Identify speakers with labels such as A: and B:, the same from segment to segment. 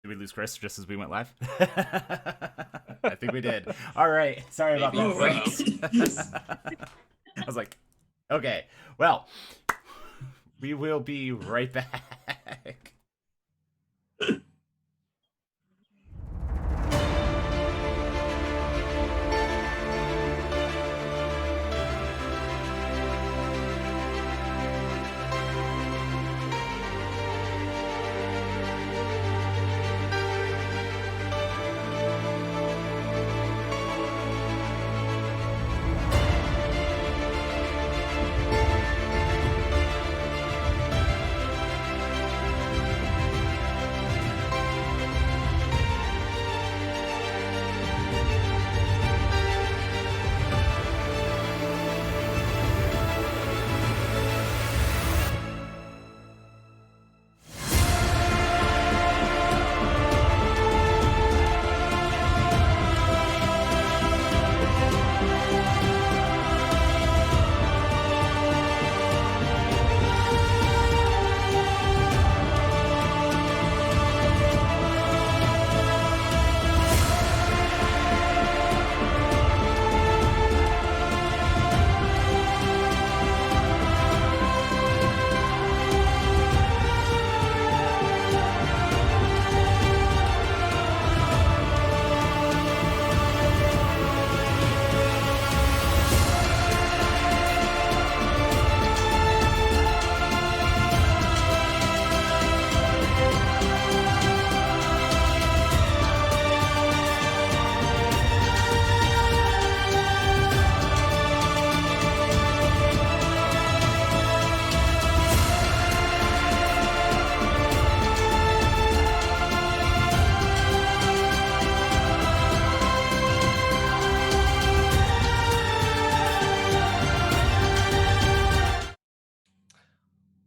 A: Did we lose Chris just as we went live? I think we did. All right. Sorry about that, folks. I was like, okay, well, we will be right back.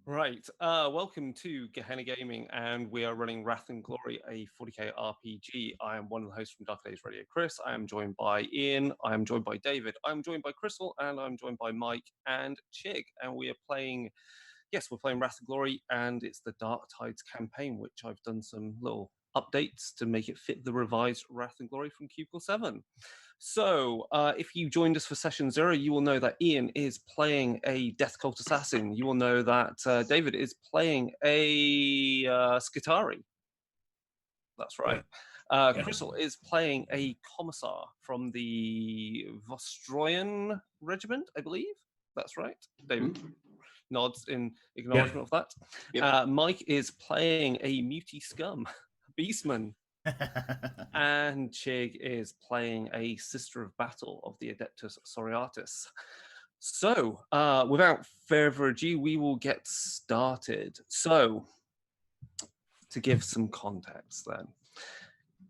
B: Right, welcome to Gehenna Gaming, and we are running Wrath and Glory, a 40k RPG. I am one of the hosts from Dark Days Radio, Chris. I am joined by Ian, I am joined by David, I am joined by Crystal, and I'm joined by Mike and Chig. And we are playing, we're playing Wrath and Glory, and it's the Dark Tides campaign, which I've done some little updates to make it fit the revised Wrath and Glory from Cubicle 7. So, if you joined us for session 0, you will know that Ian is playing a Death Cult Assassin. You will know that David is playing a Skitari. That's right. Crystal is playing a Commissar from the Vostroyan Regiment, I believe. That's right. David nods in acknowledgement of that. Yep. Mike is playing a Muty Scum, Beastman. And Chig is playing a Sister of Battle of the Adeptus Sororitas. So, without further ado, we will get started. So, to give some context then,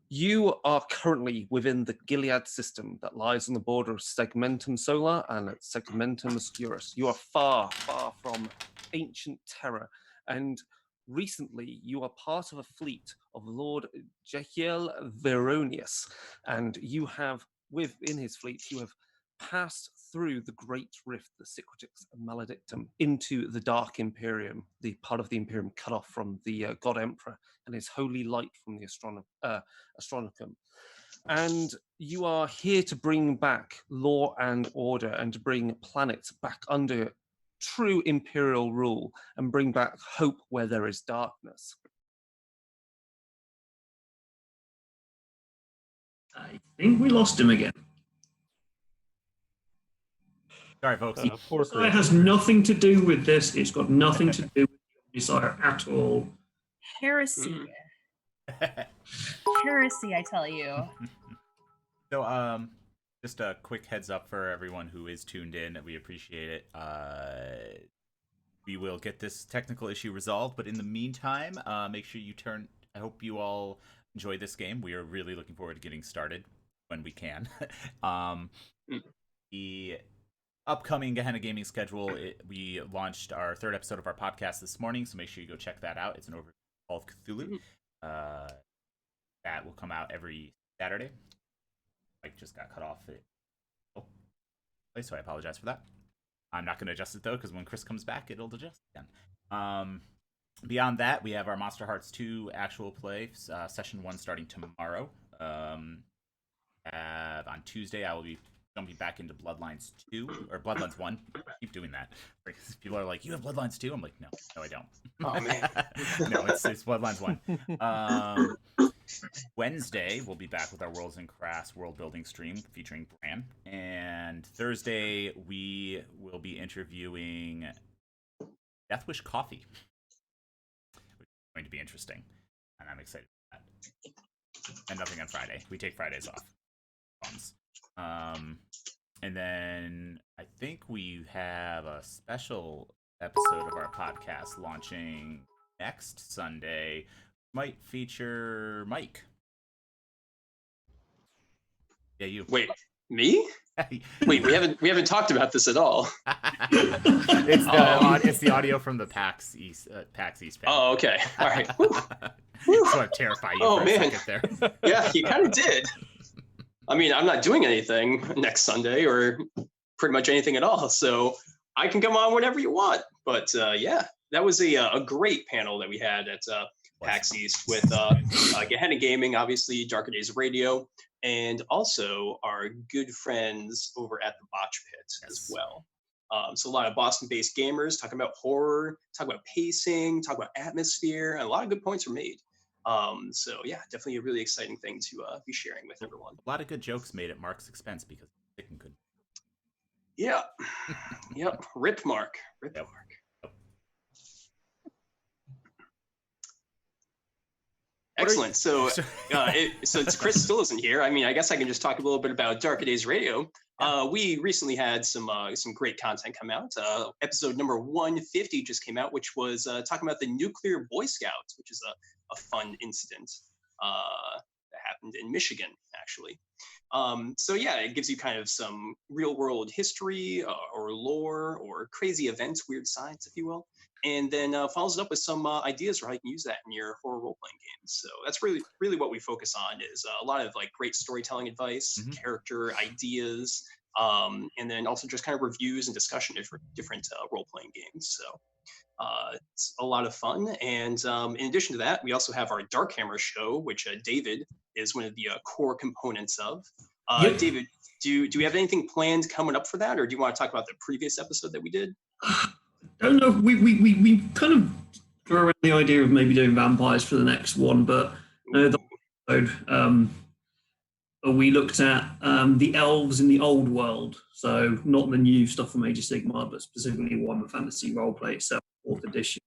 B: you are currently within the Gilead system that lies on the border of Segmentum Solar and Segmentum Obscurus. You are far, far from ancient terror, and recently you are part of a fleet of Lord Jehiel Veronius, and you have, within his fleet, you have passed through the Great Rift, the Secretix Maledictum, into the Dark Imperium, the part of the Imperium cut off from the God Emperor and his holy light from the Astronomicum. And you are here to bring back law and order and to bring planets back under true imperial rule and bring back hope where there is darkness.
C: I think we lost him again.
A: Sorry, folks.
C: It has nothing to do with this. It's got nothing to do with the Omnissiah at all.
D: Heresy. Heresy, I tell you.
A: So, just a quick heads up for everyone who is tuned in. We appreciate it. We will get this technical issue resolved, but in the meantime, make sure you turn. I hope you all enjoy this game. We are really looking forward to getting started when we can. The upcoming Gehenna Gaming schedule, we launched our 3rd episode of our podcast this morning, so make sure you go check that out. It's an overview of Call of Cthulhu. That will come out every Saturday. Mike just got cut off. So I apologize for that. I'm not going to adjust it, though, because when Chris comes back, it'll adjust again. Beyond that, we have our Monster Hearts 2 actual play session 1 starting tomorrow. On Tuesday, I will be jumping back into Bloodlines 2 or Bloodlines 1. I keep doing that. People are like, "You have Bloodlines 2?" I'm like, "No, I don't."
E: Oh man.
A: No, it's Bloodlines 1. Wednesday, we'll be back with our Worlds and Crafts world building stream featuring Bran. And Thursday, we will be interviewing Deathwish Coffee, which is going to be interesting. And I'm excited for that. And nothing on Friday. We take Fridays off. And then I think we have a special episode of our podcast launching next Sunday. Might feature Mike. Yeah, you.
E: Wait, me? Wait, we haven't talked about this at all.
A: It's the audio from the PAX East panel.
E: Oh, okay. All right.
A: So I terrify you for a second there.
E: Yeah, you kind of did. I mean, I'm not doing anything next Sunday or pretty much anything at all, so I can come on whenever you want. But yeah, that was a great panel that we had at PAX East with Gehenna Gaming, obviously, Darker Days Radio, and also our good friends over at the Botch Pit as well. So a lot of Boston-based gamers talking about horror, talking about pacing, talking about atmosphere, and a lot of good points were made. So yeah, definitely a really exciting thing to be sharing with everyone.
A: A lot of good jokes made at Mark's expense because he's sick and good.
E: Yeah. Yep. Rip Mark. Rip Mark. Excellent. So, since Chris still isn't here, I mean, I guess I can just talk a little bit about Darker Days Radio. We recently had some great content come out. Episode number 150 just came out, which was talking about the nuclear Boy Scouts, which is a fun incident that happened in Michigan, actually. So yeah, it gives you kind of some real world history or lore or crazy events, weird science, if you will. And then follows it up with some ideas for how you can use that in your horror role-playing games. So that's really what we focus on is a lot of like great storytelling advice, character ideas, and then also just kind of reviews and discussion of different role-playing games. So it's a lot of fun. And in addition to that, we also have our Darkhammer show, which David is one of the core components of.
C: Yep.
E: David, do we have anything planned coming up for that, or do you want to talk about the previous episode that we did?
C: I don't know. We kind of threw around the idea of maybe doing vampires for the next one, but no, the episode we looked at the elves in the old world, so not the new stuff from Age of Sigmar, but specifically Warhammer Fantasy Roleplay itself, 4th edition.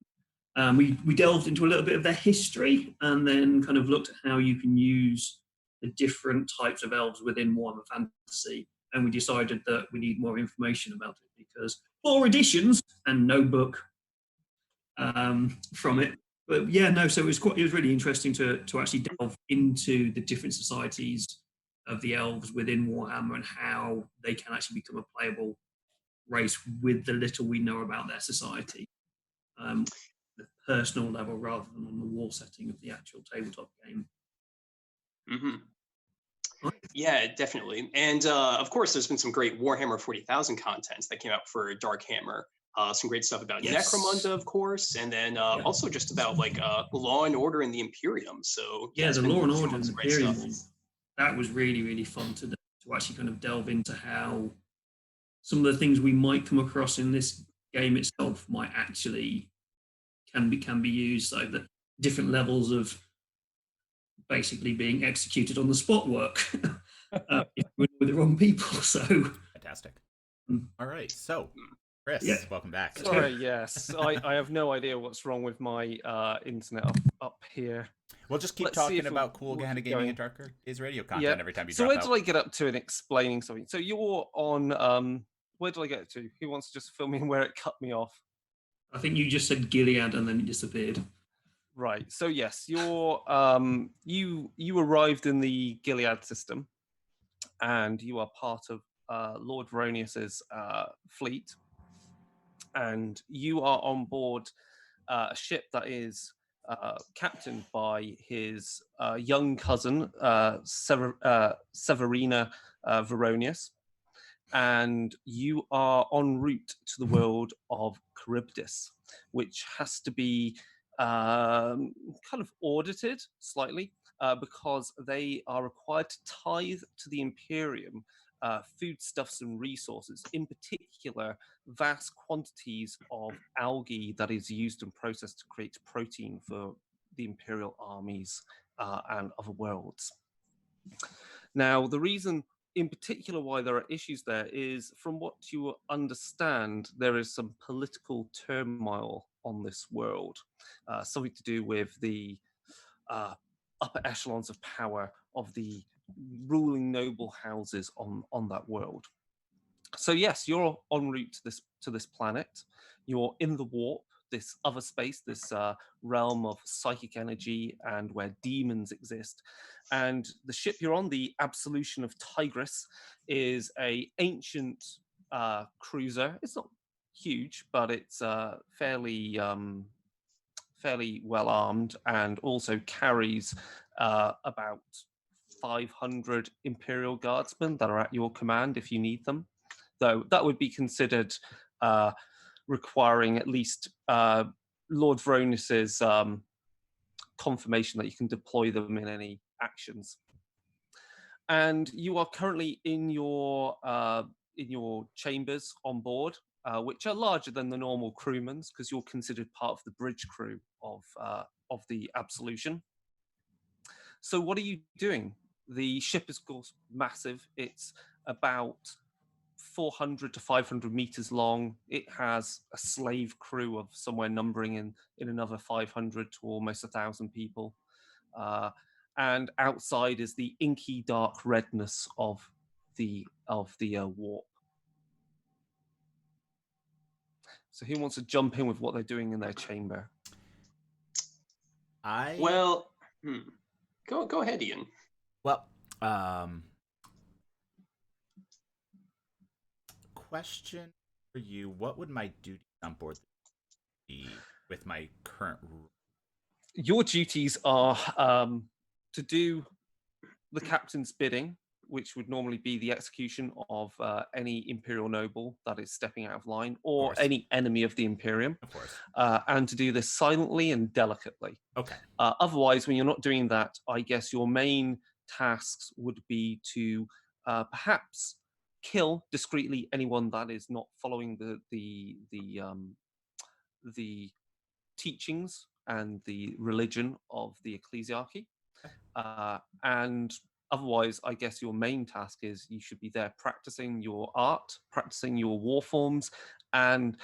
C: We delved into a little bit of their history and then kind of looked at how you can use the different types of elves within Warhammer Fantasy, and we decided that we need more information about it because 4 editions and no book from it. But yeah, no. So it was really interesting to actually delve into the different societies of the elves within Warhammer and how they can actually become a playable race with the little we know about their society, the personal level rather than on the war setting of the actual tabletop game.
E: Mm-hmm. Yeah, definitely. And of course, there's been some great Warhammer 40,000 contents that came out for Darkhammer. Some great stuff about Necromunda, of course, and then also just about like Law and Order in the Imperium. So
C: yeah, the Law and Order in the Imperium one, that was really fun to actually kind of delve into how some of the things we might come across in this game itself might actually can be used. So the different levels of basically being executed on the spot work if we're with the wrong people. So
A: fantastic. All right, so Chris, welcome back.
B: Sorry, yes, I have no idea what's wrong with my internet up here.
A: We'll just keep talking about cool Gehenna Gaming and Darker Days Radio content every time you
B: so
A: drop
B: where did I get up to in explaining something? So you're on where did I get to? Who wants to just fill me in where it cut me off?
C: I think you just said Gilead and then it disappeared.
B: Right. So yes, you're you arrived in the Gilead system, and you are part of Lord Veronius's fleet, and you are on board a ship that is captained by his young cousin Severina Veronius, and you are en route to the world of Charybdis, which has to be kind of audited slightly because they are required to tithe to the Imperium foodstuffs and resources, in particular vast quantities of algae that is used and processed to create protein for the Imperial armies and other worlds. Now, the reason in particular why there are issues there is, from what you understand, there is some political turmoil on this world, something to do with the upper echelons of power of the ruling noble houses on that world. So yes, you're en route to this planet. You're in the warp, this other space, this realm of psychic energy and where demons exist. And the ship you're on, the Absolution of Tigris, is a ancient cruiser. It's not huge, but it's fairly well armed, and also carries about 500 Imperial Guardsmen that are at your command if you need them. Though that would be considered requiring at least Lord Veronis's confirmation that you can deploy them in any actions. And you are currently in your chambers on board, which are larger than the normal crewmen's, because you're considered part of the bridge crew of the Absolution. So what are you doing? The ship is, of course, massive. It's about 400 to 500 meters long. It has a slave crew of somewhere numbering in another 500 to almost 1,000 people. And outside is the inky dark redness of the warp. So who wants to jump in with what they're doing in their chamber?
E: Go ahead, Ian.
A: Well, question for you: what would my duty on board be with my current rule?
B: Your duties are to do the captain's bidding, which would normally be the execution of any Imperial noble that is stepping out of line, or any enemy of the Imperium.
A: Of course.
B: And to do this silently and delicately.
A: Okay.
B: Otherwise, when you're not doing that, I guess your main tasks would be to perhaps kill discreetly anyone that is not following the teachings and the religion of the ecclesiarchy. And otherwise, I guess your main task is you should be there practicing your art, practicing your war forms, and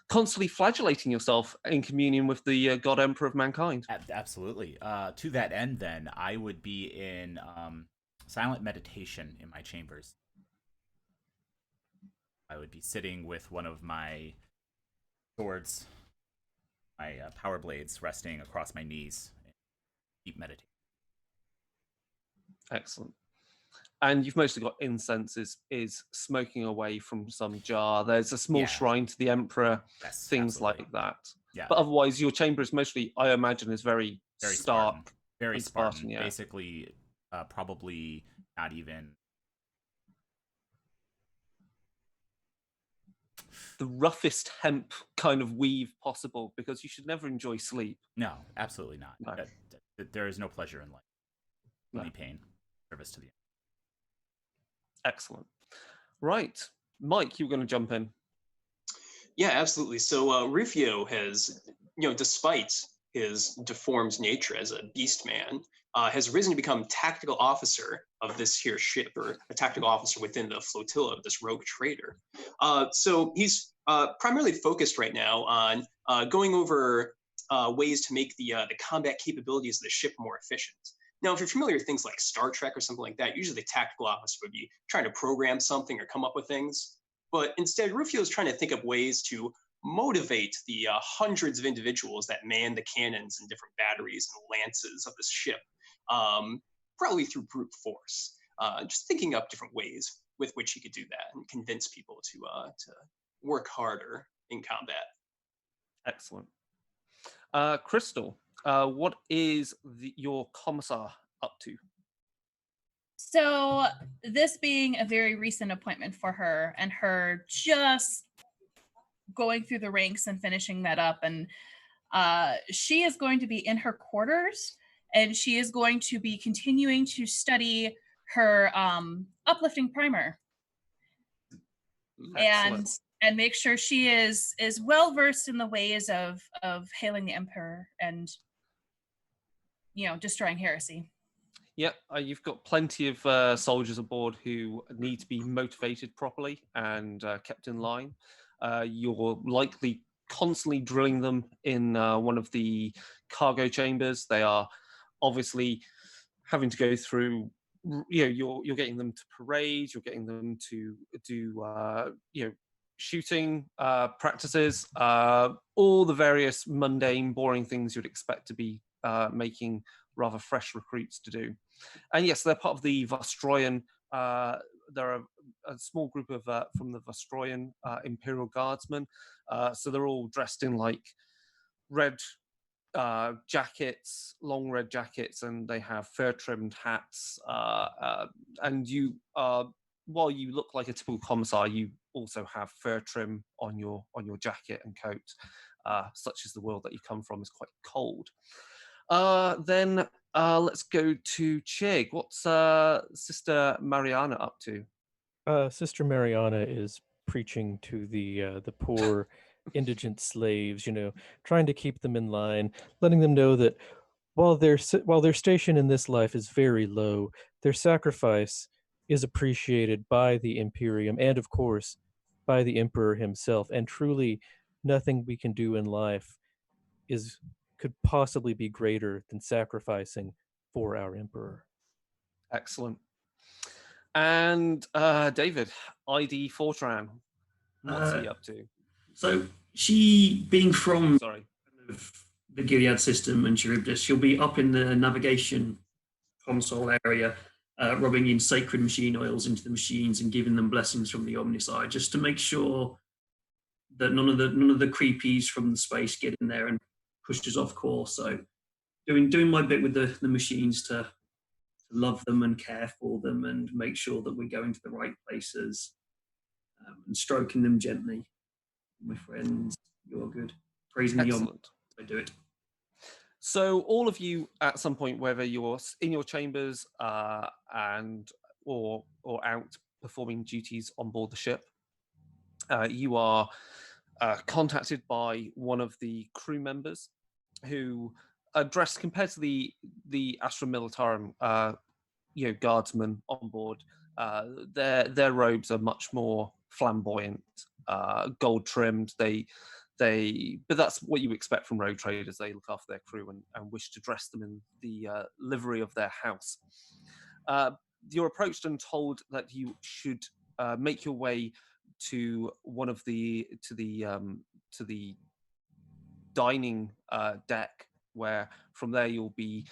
B: constantly flagellating yourself in communion with the God Emperor of mankind.
A: Absolutely. To that end, then, I would be in silent meditation in my chambers. I would be sitting with one of my swords, my power blades, resting across my knees in deep meditation.
B: Excellent. And you've mostly got incense is smoking away from some jar. There's a small shrine to the Emperor,
A: yes,
B: things
A: absolutely.
B: like that.
A: Yeah.
B: But otherwise, your chamber is mostly, I imagine, is very stark.
A: Spartan. Very Spartan.
B: Yeah.
A: Basically, probably not even
B: the roughest hemp kind of weave possible, because you should never enjoy sleep.
A: No, absolutely not.
B: No.
A: There is no pleasure in life. Only
B: No.
A: pain. Service to the end.
B: Excellent. Right. Mike, you were going to jump in.
E: Yeah, absolutely. So Rufio has, despite his deformed nature as a beast man, has risen to become tactical officer of this here ship, or a tactical officer within the flotilla of this rogue trader. So he's primarily focused right now on going over ways to make the combat capabilities of the ship more efficient. Now, if you're familiar with things like Star Trek or something like that, usually the tactical officer would be trying to program something or come up with things. But instead, Rufio is trying to think of ways to motivate the hundreds of individuals that man the cannons and different batteries and lances of this ship, probably through brute force. Just thinking up different ways with which he could do that and convince people to work harder in combat.
B: Excellent. Crystal, what is your commissar up to?
D: So this being a very recent appointment for her, and her just going through the ranks and finishing that up, and She is going to be in her quarters, and she is going to be continuing to study her uplifting primer.
B: Excellent.
D: And make sure she is well versed in the ways of hailing the emperor and, you know, destroying heresy.
B: Yep, you've got plenty of soldiers aboard who need to be motivated properly and kept in line. You're likely constantly drilling them in one of the cargo chambers. They are obviously having to go through. You're getting them to parade. You're getting them to do shooting practices, all the various mundane, boring things you'd expect to be making rather fresh recruits to do. And yes, they're part of the Vostroyan. There are a small group of from the Vostroyan Imperial Guardsmen. So they're all dressed in like red jackets, long red jackets, and they have fur-trimmed hats. And you, while you look like a typical commissar, you also have fur trim on your jacket and coat. Such as the world that you come from is quite cold. Then let's go to Chig. What's Sister Mariana up to?
F: Sister Mariana is preaching to the poor indigent slaves, you know, trying to keep them in line, letting them know that while their station in this life is very low, their sacrifice is appreciated by the Imperium and, of course, by the Emperor himself. And truly, nothing we can do in life could possibly be greater than sacrificing for our Emperor.
B: Excellent. And David, ID Fortran, what's he up to?
C: So she, being from
B: Sorry.
C: The Gilead system and Charybdis, she'll be up in the navigation console area, rubbing in sacred machine oils into the machines and giving them blessings from the Omnicide, just to make sure that none of the creepies from the space get in there and push us off course. So doing my bit with the machines to love them and care for them and make sure that we're going to the right places, and stroking them gently. My friends, you're good. Praising the Omnicide, I do it.
B: So all of you, at some point, whether you're in your chambers and or out performing duties on board the ship, you are contacted by one of the crew members who are dressed, compared to the Astra Militarum, guardsmen on board. Their robes are much more flamboyant, gold trimmed. But that's what you expect from road traders. They look after their crew and wish to dress them in the livery of their house. You're approached and told that you should make your way to one of the dining deck, where from there you'll be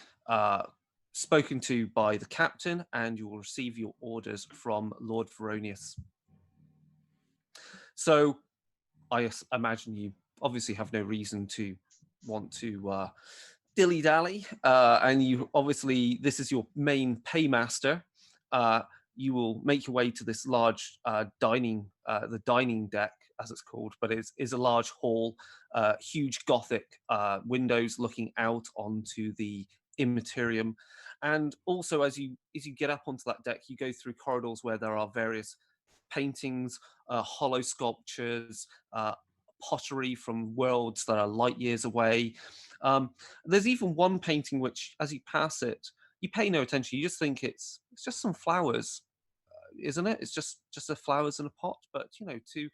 B: spoken to by the captain, and you will receive your orders from Lord Veronius. So I imagine you obviously have no reason to want to dilly-dally, and you obviously, this is your main paymaster. You will make your way to this large dining deck, as it's called, but it is a large hall, huge Gothic windows looking out onto the immaterium. And also, as you get up onto that deck, you go through corridors where there are various paintings, hollow sculptures, pottery from worlds that are light years away. There's even one painting which, as you pass it, you pay no attention. You just think it's just some flowers, isn't it? It's just the flowers in a pot. But to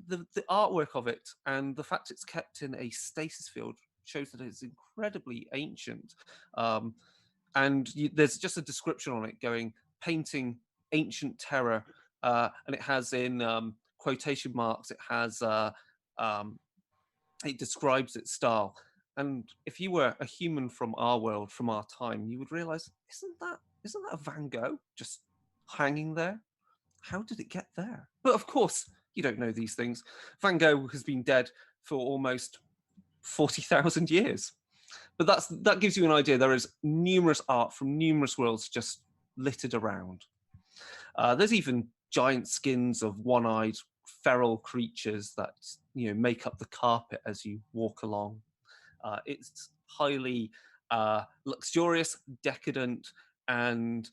B: the artwork of it and the fact it's kept in a stasis field shows that it's incredibly ancient. And there's just a description on it going, painting ancient terror, and it has in quotation marks, it has it describes its style. And if you were a human from our world, from our time, you would realize, isn't that a Van Gogh just hanging there? How did it get there? But of course, you don't know these things. Van Gogh has been dead for almost 40,000 years. But that gives you an idea. There is numerous art from numerous worlds just littered around. There's even giant skins of one-eyed feral creatures that make up the carpet as you walk along. It's highly luxurious, decadent, and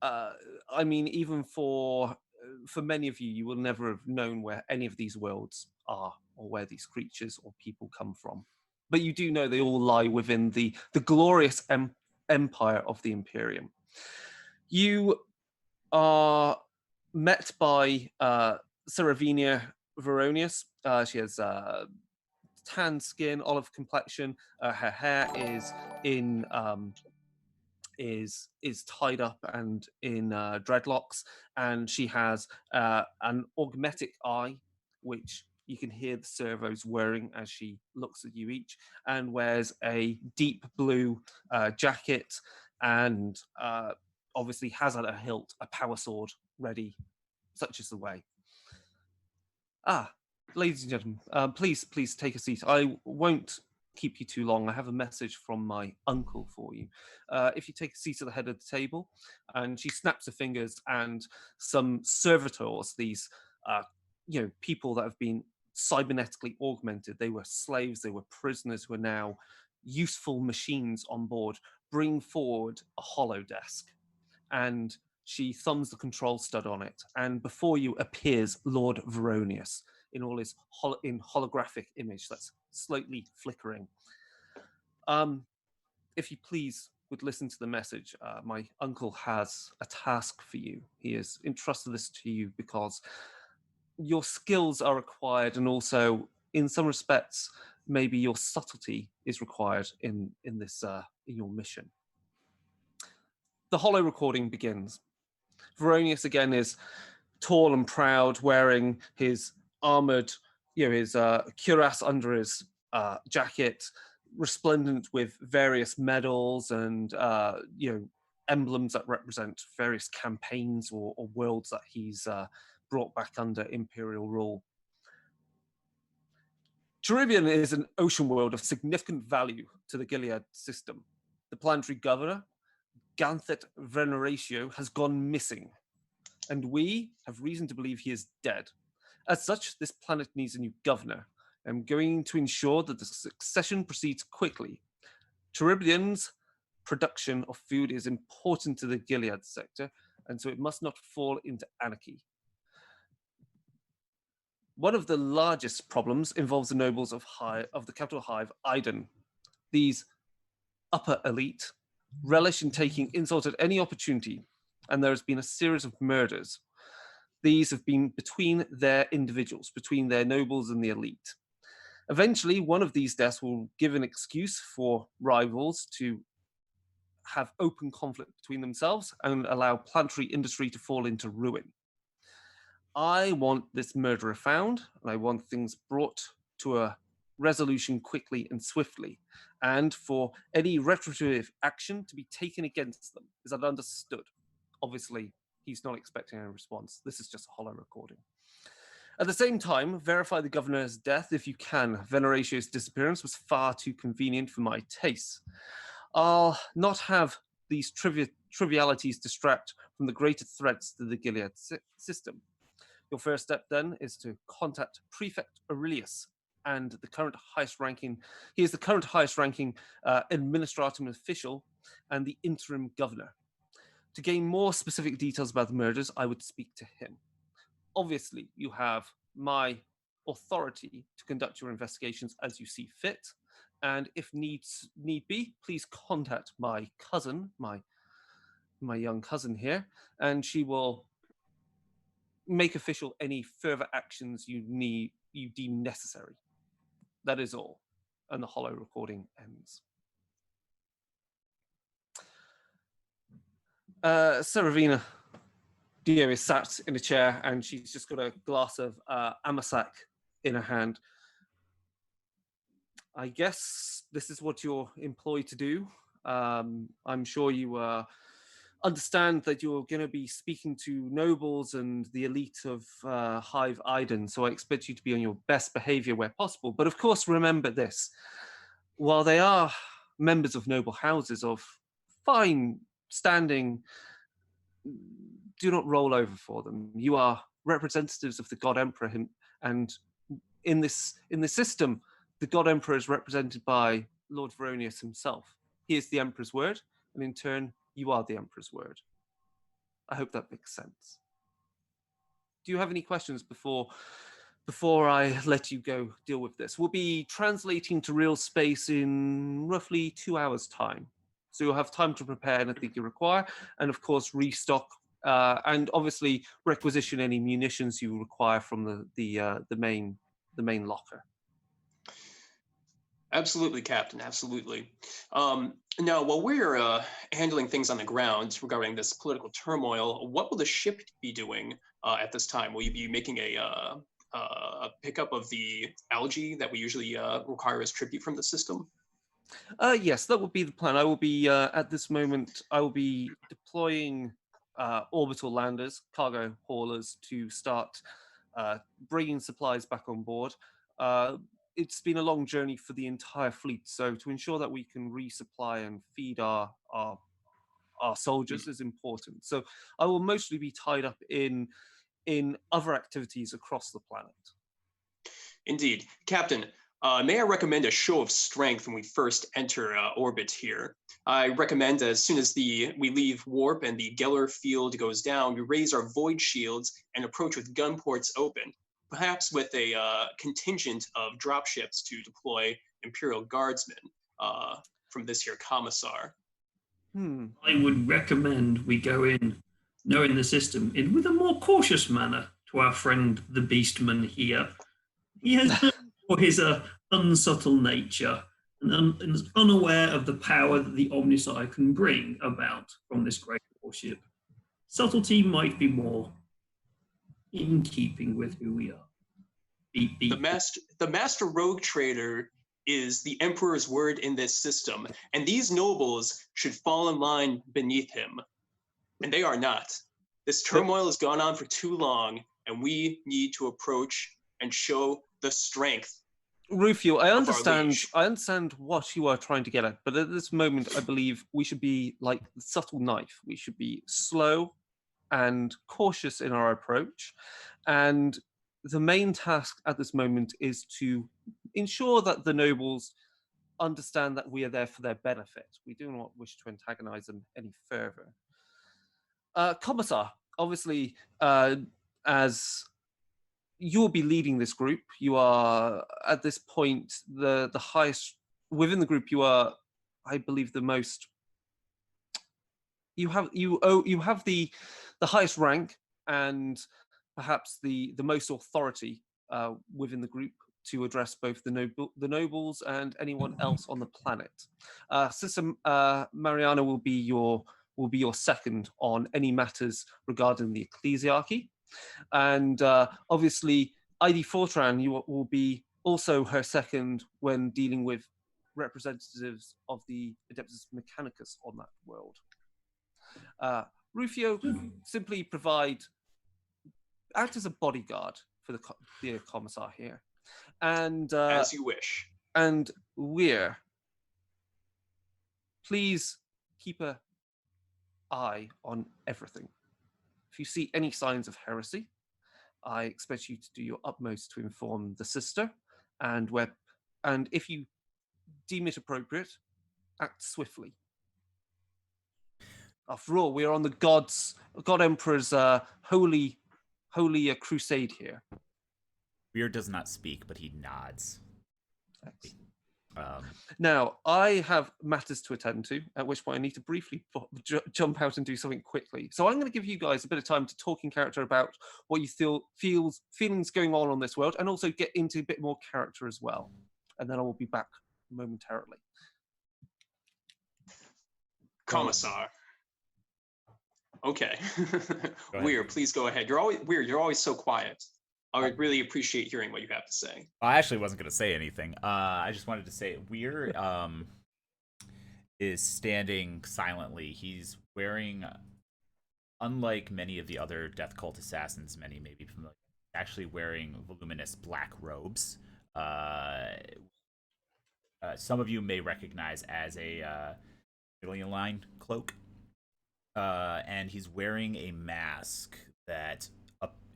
B: I mean, even for many of you, you will never have known where any of these worlds are or where these creatures or people come from. But you do know they all lie within the glorious empire of the Imperium. You are met by Ceravina Veronius. She has tan skin, olive complexion. Her hair is in is tied up and in dreadlocks, and she has an augmetic eye, which you can hear the servos whirring as she looks at you each, and wears a deep blue jacket, and obviously has at her hilt a power sword ready, such is the way. Ladies and gentlemen, please take a seat. I won't keep you too long. I have a message from my uncle for you. If you take a seat at the head of the table, and she snaps her fingers, and some servitors, these people that have been cybernetically augmented, they were slaves, they were prisoners who are now useful machines on board, bring forward a hollow desk, and she thumbs the control stud on it, and before you appears Lord Veronius in all his holographic image that's slightly flickering. If you please would listen to the message, my uncle has a task for you. He has entrusted this to you because your skills are required, and also in some respects maybe your subtlety is required in this in your mission. The holo recording begins. Veronius again is tall and proud, wearing his armored, his cuirass under his jacket, resplendent with various medals and emblems that represent various campaigns or worlds that he's brought back under imperial rule. Charybdion is an ocean world of significant value to the Gilead system. The planetary governor, Ganthet Veneratio, has gone missing, and we have reason to believe he is dead. As such, this planet needs a new governor. I'm going to ensure that the succession proceeds quickly. Charybdion's production of food is important to the Gilead sector, and so it must not fall into anarchy. One of the largest problems involves the nobles of the capital hive, Iden. These upper elite relish in taking insult at any opportunity, and there has been a series of murders. These have been between their individuals, between their nobles and the elite. Eventually, one of these deaths will give an excuse for rivals to have open conflict between themselves and allow planetary industry to fall into ruin. I want this murderer found, and I want things brought to a resolution quickly and swiftly, and for any retributive action to be taken against them. Is that understood? Obviously, he's not expecting a response. This is just a hollow recording. At the same time, verify the governor's death if you can. Veneratio's disappearance was far too convenient for my taste. I'll not have these trivialities distract from the greater threats to the Gilead system. Your first step then is to contact Prefect Aurelius and the current highest ranking. He is the current highest ranking administratum official and the interim governor. To gain more specific details about the murders, I would speak to him. Obviously, you have my authority to conduct your investigations as you see fit, and if need be, please contact my cousin, my young cousin here, and she will make official any further actions you deem necessary. That is all, and the hollow recording ends. Ceravina Dio is sat in a chair, and she's just got a glass of Amasak in her hand. I guess this is what you're employed to do. I'm sure you understand that you're going to be speaking to nobles and the elite of Hive Iden, so I expect you to be on your best behavior where possible. But of course, remember this. While they are members of noble houses of fine standing, do not roll over for them. You are representatives of the God Emperor, and in this system, the God Emperor is represented by Lord Veronius himself. He is the Emperor's word, and in turn, you are the Emperor's word. I hope that makes sense. Do you have any questions before I let you go deal with this? We'll be translating to real space in roughly 2 hours' time. So you'll have time to prepare anything you require, and of course restock, and obviously requisition any munitions you require from the main locker.
E: Absolutely, Captain. Absolutely. Now, while we're handling things on the ground regarding this political turmoil, what will the ship be doing at this time? Will you be making a pickup of the algae that we usually require as tribute from the system?
B: Yes, that would be the plan. I will be at this moment. I will be deploying orbital landers, cargo haulers, to start bringing supplies back on board. It's been a long journey for the entire fleet, so to ensure that we can resupply and feed our soldiers is important. So I will mostly be tied up in other activities across the planet.
E: Indeed. Captain, may I recommend a show of strength when we first enter orbit here? I recommend as soon as we leave warp and the Geller field goes down, we raise our void shields and approach with gun ports open, perhaps with a contingent of dropships to deploy Imperial Guardsmen from this here commissar.
C: I would recommend we go in, knowing the system, in with a more cautious manner to our friend the Beastman here. He has known for his unsubtle nature and is unaware of the power that the Omnissiah can bring about from this great warship. Subtlety might be more in keeping with who we are. Beep, beep.
E: The master rogue trader is the Emperor's word in this system, and these nobles should fall in line beneath him. And they are not. This turmoil has gone on for too long, and we need to approach and show the strength.
B: Rufio, I understand what you are trying to get at, but at this moment, I believe we should be like the subtle knife. We should be slow and cautious in our approach. And the main task at this moment is to ensure that the nobles understand that we are there for their benefit. We do not wish to antagonize them any further. Commissar, obviously, as you'll be leading this group, you are at this point the highest within the group. You are, I believe, the most. You have the highest rank and perhaps the most authority within the group to address both the nobles and anyone else on the planet. Sister Mariana will be your second on any matters regarding the ecclesiarchy, and obviously ID Fortran, you will be also her second when dealing with representatives of the Adeptus Mechanicus on that world. Rufio, simply act as a bodyguard for the commissar here, and
E: as you wish.
B: And Weir, please keep an eye on everything. If you see any signs of heresy, I expect you to do your utmost to inform the sister, and if you deem it appropriate, act swiftly. After all, we are on the God Emperor's holy crusade here.
A: Weir does not speak, but he nods.
B: Now, I have matters to attend to, at which point I need to briefly jump out and do something quickly. So I'm going to give you guys a bit of time to talk in character about what you feelings going on this world, and also get into a bit more character as well. And then I will be back momentarily.
E: Commissar. Okay. Weir, please go ahead. You're always so quiet. I would really appreciate hearing what you have to say.
A: I actually wasn't going to say anything. I just wanted to say Weir is standing silently. He's wearing, unlike many of the other Death Cult assassins, many may be familiar, actually wearing voluminous black robes. Some of you may recognize as a alien line cloak. And he's wearing a mask that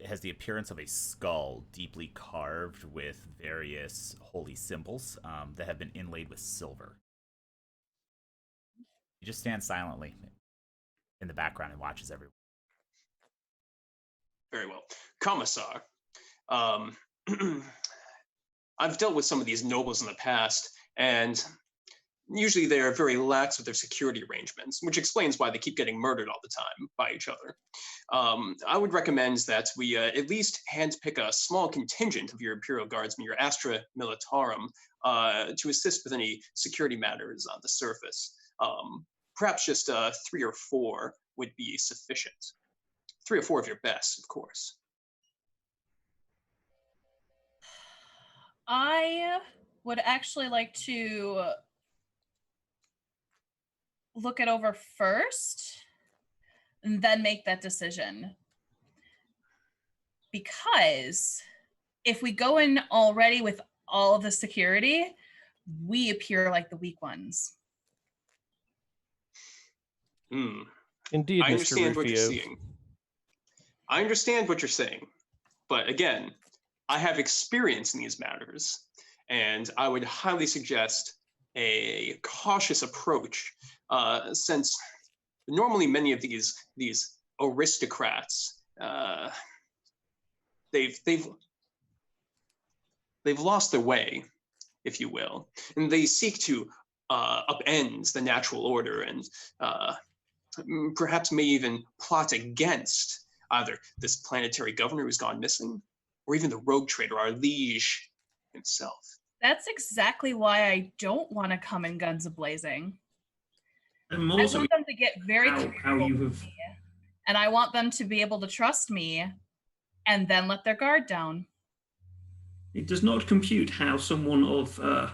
A: it has the appearance of a skull deeply carved with various holy symbols that have been inlaid with silver. He just stands silently in the background and watches everyone.
E: Very well. Commissar, I've dealt with some of these nobles in the past, and usually they are very lax with their security arrangements, which explains why they keep getting murdered all the time by each other. I would recommend that we at least handpick a small contingent of your Imperial Guardsmen, your Astra Militarum, to assist with any security matters on the surface. Perhaps just 3 or 4 would be sufficient. 3 or 4 of your best, of course.
D: I would actually like to look it over first and then make that decision. Because if we go in already with all of the security, we appear like the weak ones.
F: Indeed,
E: I
F: Mr.
E: understand what you're
F: Rufio.
E: seeing. I understand what you're saying. But again, I have experience in these matters, and I would highly suggest a cautious approach, since normally many of these aristocrats, they've lost their way, if you will, and they seek to upend the natural order and perhaps may even plot against either this planetary governor who's gone missing, or even the rogue trader, our liege himself.
D: That's exactly why I don't want to come in guns a-blazing.
C: And
D: I
C: also,
D: want them to get very
C: how
D: comfortable
C: you
D: with
C: have
D: me, and I want them to be able to trust me and then let their guard down.
C: it does not compute how someone of I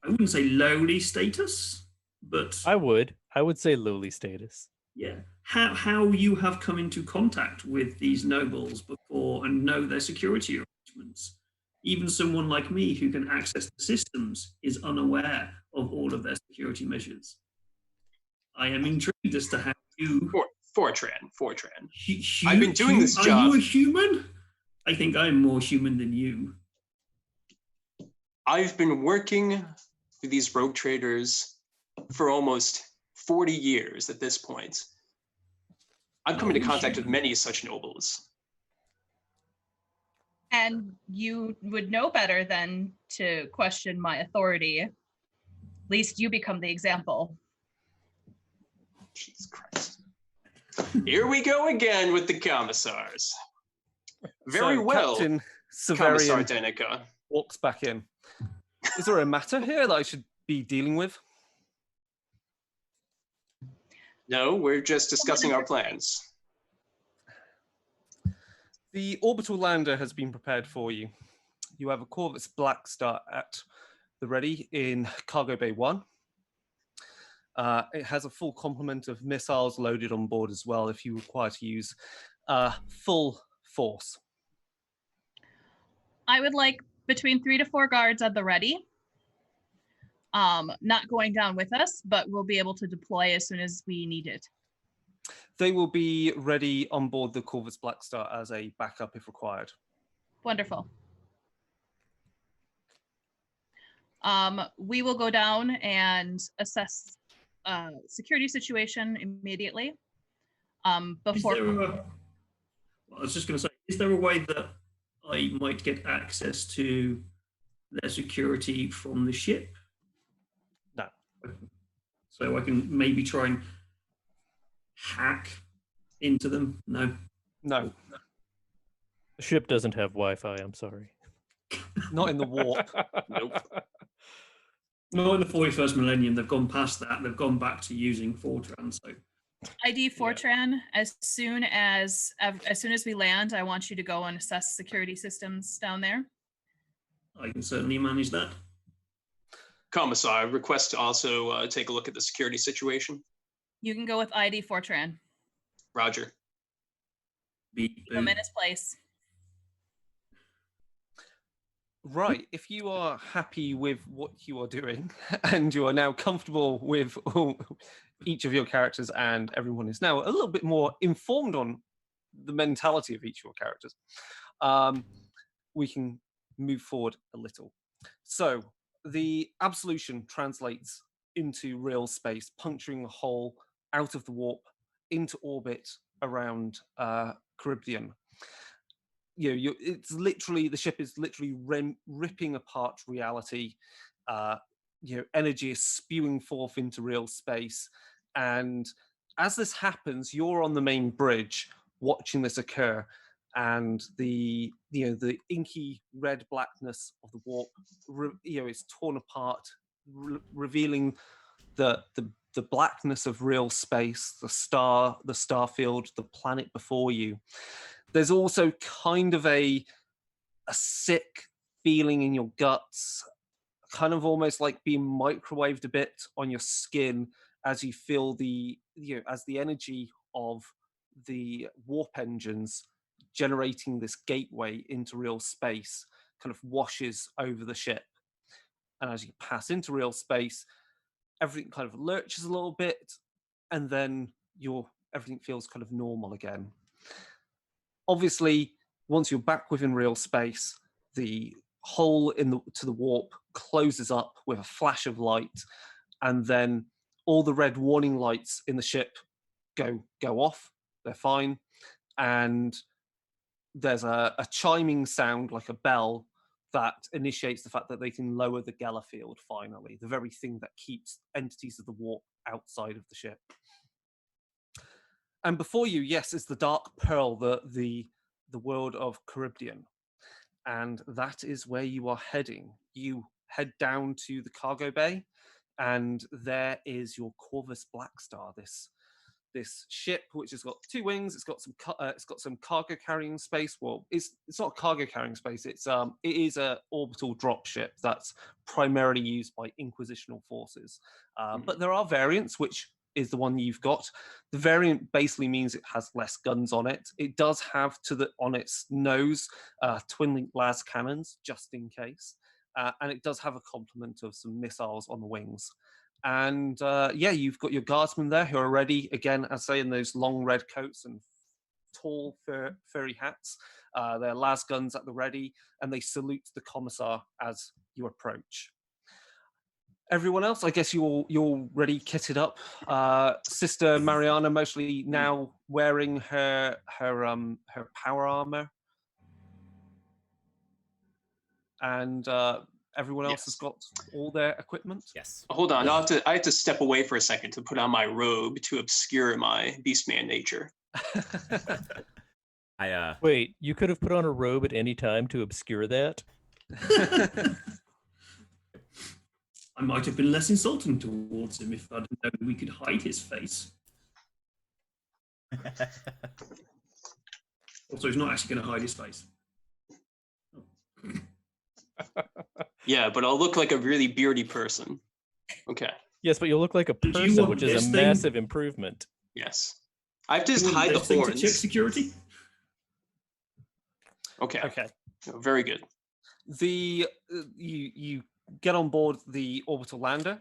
C: wouldn't say lowly status, but
F: I would say lowly status.
C: yeah, how you have come into contact with these nobles before and know their security arrangements. Even someone like me who can access the systems is unaware of all of their security measures. I am intrigued as to how you...
E: Fortran. I've been doing this job.
C: Are you a human? I think I'm more human than you.
E: I've been working with these rogue traders for almost 40 years at this point. I've come into contact with many such nobles.
D: And you would know better than to question my authority. At least you become the example.
E: Jesus Christ. Here we go again with the commissars. Very
B: So,
E: well,
B: Captain
E: Commissar
B: Severian
E: Danica.
B: walks back in. Is there a matter here that I should be dealing with?
E: No, we're just discussing our plans.
B: The orbital lander has been prepared for you. You have a Corvus Black Star at the ready in Cargo Bay 1. It has a full complement of missiles loaded on board as well if you require to use full force.
D: I would like between 3 to 4 guards at the ready. Not going down with us, but we'll be able to deploy as soon as we need it.
B: They will be ready on board the Corvus Black Star as a backup if required.
D: Wonderful. We will go down and assess security situation immediately. Before
C: I was just going to say, is there a way that I might get access to their security from the ship?
B: No.
C: So I can maybe try and hack into them? No.
B: No,
F: The ship doesn't have Wi-Fi, I'm sorry.
B: not in the warp.
E: Nope.
C: Not in the 41st millennium. They've gone past that. They've gone back to using Fortran. So
D: ID Fortran, as soon as we land, I want you to go and assess security systems down there.
C: I can certainly manage that.
E: Commissar, request to also take a look at the security situation.
D: You can go with ID Fortran.
E: Roger.
C: Beep,
D: Put him
C: boop.
D: in his place.
B: Right, if you are happy with what you are doing and you are now comfortable with each of your characters and everyone is now a little bit more informed on the mentality of each of your characters, we can move forward a little. So the absolution translates into real space, puncturing a hole out of the warp into orbit around Charybdion. It's literally, the ship is literally ripping apart reality. Energy is spewing forth into real space, and as this happens, you're on the main bridge watching this occur, and the inky red blackness of the warp is torn apart, revealing the blackness of real space, the star field, the planet before you. There's also kind of a sick feeling in your guts, kind of almost like being microwaved a bit on your skin as you feel as the energy of the warp engines generating this gateway into real space kind of washes over the ship. And as you pass into real space, everything kind of lurches a little bit, and then everything feels kind of normal again. Obviously, once you're back within real space, the hole to the warp closes up with a flash of light, and then all the red warning lights in the ship go off. They're fine, and there's a chiming sound like a bell that initiates the fact that they can lower the Geller field finally, the very thing that keeps entities of the warp outside of the ship. And before you, yes, is the Dark Pearl, the world of Charybdion. And that is where you are heading. You head down to the cargo bay, and there is your Corvus Blackstar, this ship which has got two wings. It's got some cargo carrying space. Well, it's not cargo carrying space. It is a orbital drop ship that's primarily used by Inquisitional forces. But there are variants, which is the one you've got. The variant basically means it has less guns on it. It does have on its nose twin-link las cannons, just in case. And it does have a complement of some missiles on the wings. And you've got your guardsmen there who are ready, again, as I say, in those long red coats and tall furry hats. Their las guns at the ready, and they salute the commissar as you approach. Everyone else, I guess you're already kitted up. Sister Mariana mostly now wearing her power armor, and everyone else has got all their equipment.
A: Yes.
E: Hold on, I have to step away for a second to put on my robe to obscure my beastman nature.
F: Wait, you could have put on a robe at any time to obscure that?
C: I might have been less insulting towards him if I'd known we could hide his face. Also, he's not actually going to hide his face.
E: Yeah, but I'll look like a really beardy person. Okay.
F: Yes, but you'll look like a person, which is a massive improvement.
E: Yes. I have to just hide the horns.
C: To check security?
E: Okay.
B: Okay.
E: Very good.
B: You get on board the orbital lander.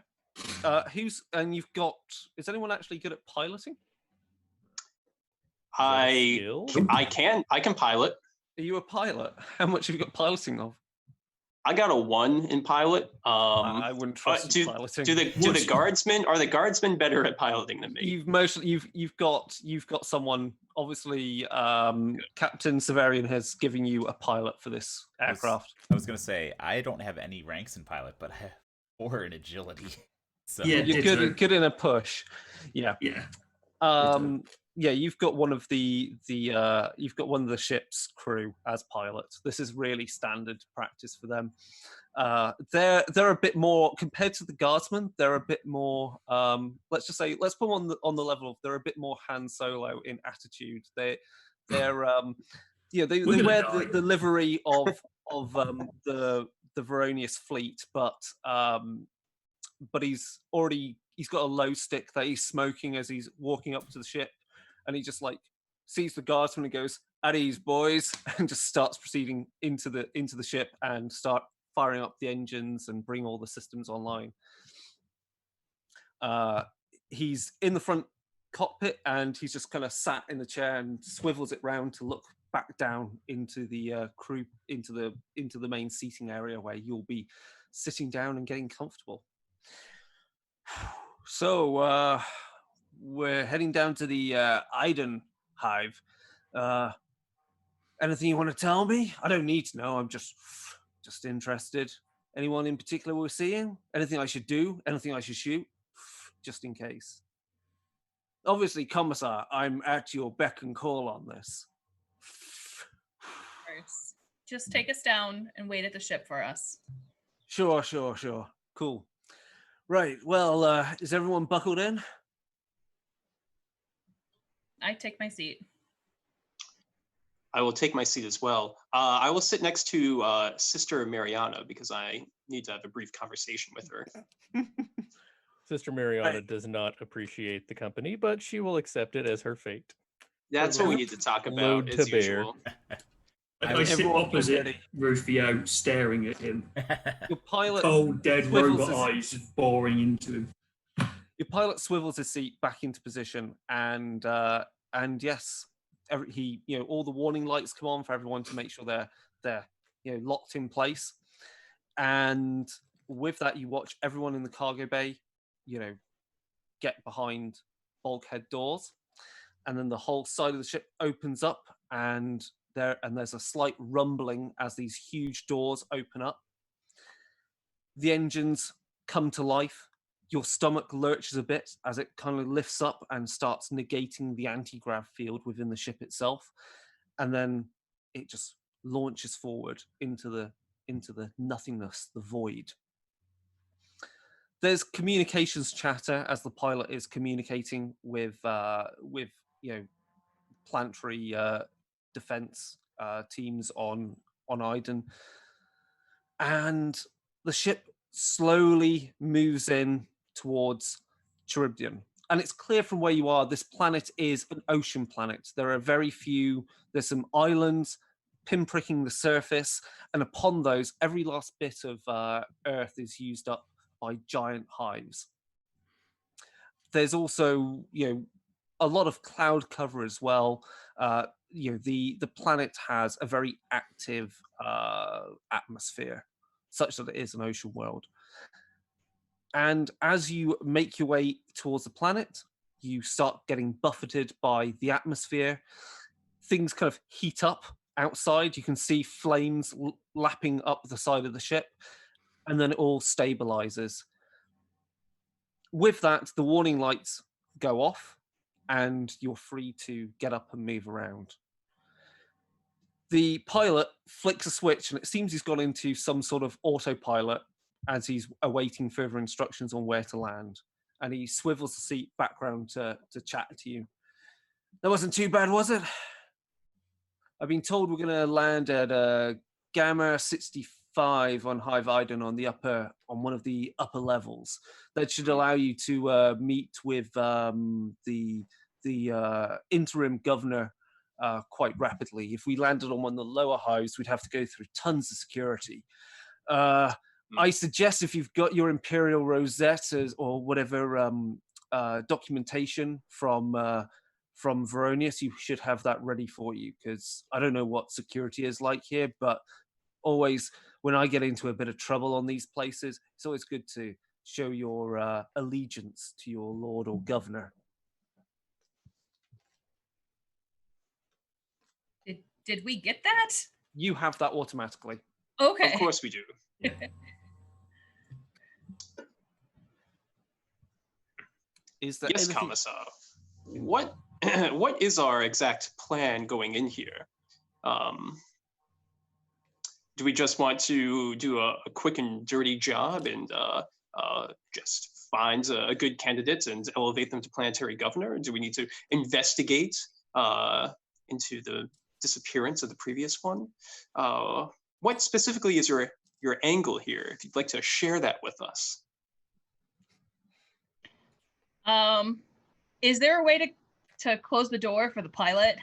B: Is anyone actually good at piloting?
E: I can pilot.
B: Are you a pilot? How much have you got piloting of?
E: I got a 1 in pilot.
B: I wouldn't trust you piloting.
E: Do the guardsmen, are the guardsmen better at piloting than me?
B: You've got someone, obviously. Captain Severian has given you a pilot for this aircraft.
A: I was gonna say I don't have any ranks in pilot, but I have 4 in agility. So
B: yeah, you're good in a push. Yeah. You've got one of the ship's crew as pilot. This is really standard practice for them. They're a bit more, compared to the guardsmen, they're a bit more, let's put them on the level of, they're a bit more Han Solo in attitude. They wear the livery of the Veronius fleet, but he's got a low stick that he's smoking as he's walking up to the ship. And he just sees the guardsman and goes, "At ease, boys," and just starts proceeding into the ship and start firing up the engines and bring all the systems online. He's in the front cockpit, and he's just kind of sat in the chair and swivels it round to look back down into the crew, into the main seating area where you'll be sitting down and getting comfortable. So we're heading down to the Iden hive. Anything you want to tell me? I don't need to know. I'm just interested. Anyone in particular we're seeing? Anything I should do? Anything I should shoot? Just in case. Obviously, Commissar, I'm at your beck and call on this.
D: Just take us down and wait at the ship for us.
B: Sure. Cool. Right, well, is everyone buckled in?
D: I take my seat.
E: I will take my seat as well. I will sit next to Sister Mariana because I need to have a brief conversation with her.
F: Sister Mariana does not appreciate the company, but she will accept it as her fate.
E: That's what we need to talk about,
F: Load
E: as
F: to bear.
E: usual.
C: I sit opposite Rufio, staring at him.
B: Your pilot
C: Cold, dead
B: swivels
C: robot eyes just boring into him.
B: Your pilot swivels his seat back into position, and yes, he, all the warning lights come on for everyone to make sure they're locked in place. And with that, you watch everyone in the cargo bay, get behind bulkhead doors, and then the whole side of the ship opens up, and there's a slight rumbling as these huge doors open up. The engines come to life. Your stomach lurches a bit as it kind of lifts up and starts negating the anti-grav field within the ship itself, and then it just launches forward into the nothingness, the void. There's communications chatter as the pilot is communicating with planetary defense teams on Iden, and the ship slowly moves in towards Charybdion. And it's clear from where you are, this planet is an ocean planet. There are there's some islands pinpricking the surface, and upon those, every last bit of Earth is used up by giant hives. There's also, a lot of cloud cover as well. The planet has a very active atmosphere, such that it is an ocean world. And as you make your way towards the planet, you start getting buffeted by the atmosphere. Things kind of heat up outside. You can see flames lapping up the side of the ship, and then it all stabilizes. With that, the warning lights go off, and you're free to get up and move around. The pilot flicks a switch, and it seems he's gone into some sort of autopilot as he's awaiting further instructions on where to land. And he swivels the seat back round to chat to you. That wasn't too bad, was it? I've been told we're going to land at Gamma 65 on Hive Iden on one of the upper levels. That should allow you to meet with the interim governor quite rapidly. If we landed on one of the lower hives, we'd have to go through tons of security. I suggest if you've got your Imperial Rosette or whatever documentation from Veronius, you should have that ready for you, because I don't know what security is like here, but always when I get into a bit of trouble on these places, it's always good to show your allegiance to your lord or governor.
D: Did we get that?
B: You have that automatically.
D: Okay.
E: Of course we do.
B: Is there
E: Yes,
B: anything...
E: Commissar. What is our exact plan going in here? Do we just want to do a quick and dirty job and just find a good candidate and elevate them to planetary governor? Or do we need to investigate into the disappearance of the previous one? What specifically is your angle here, if you'd like to share that with us?
D: Is there a way to close the door for the pilot?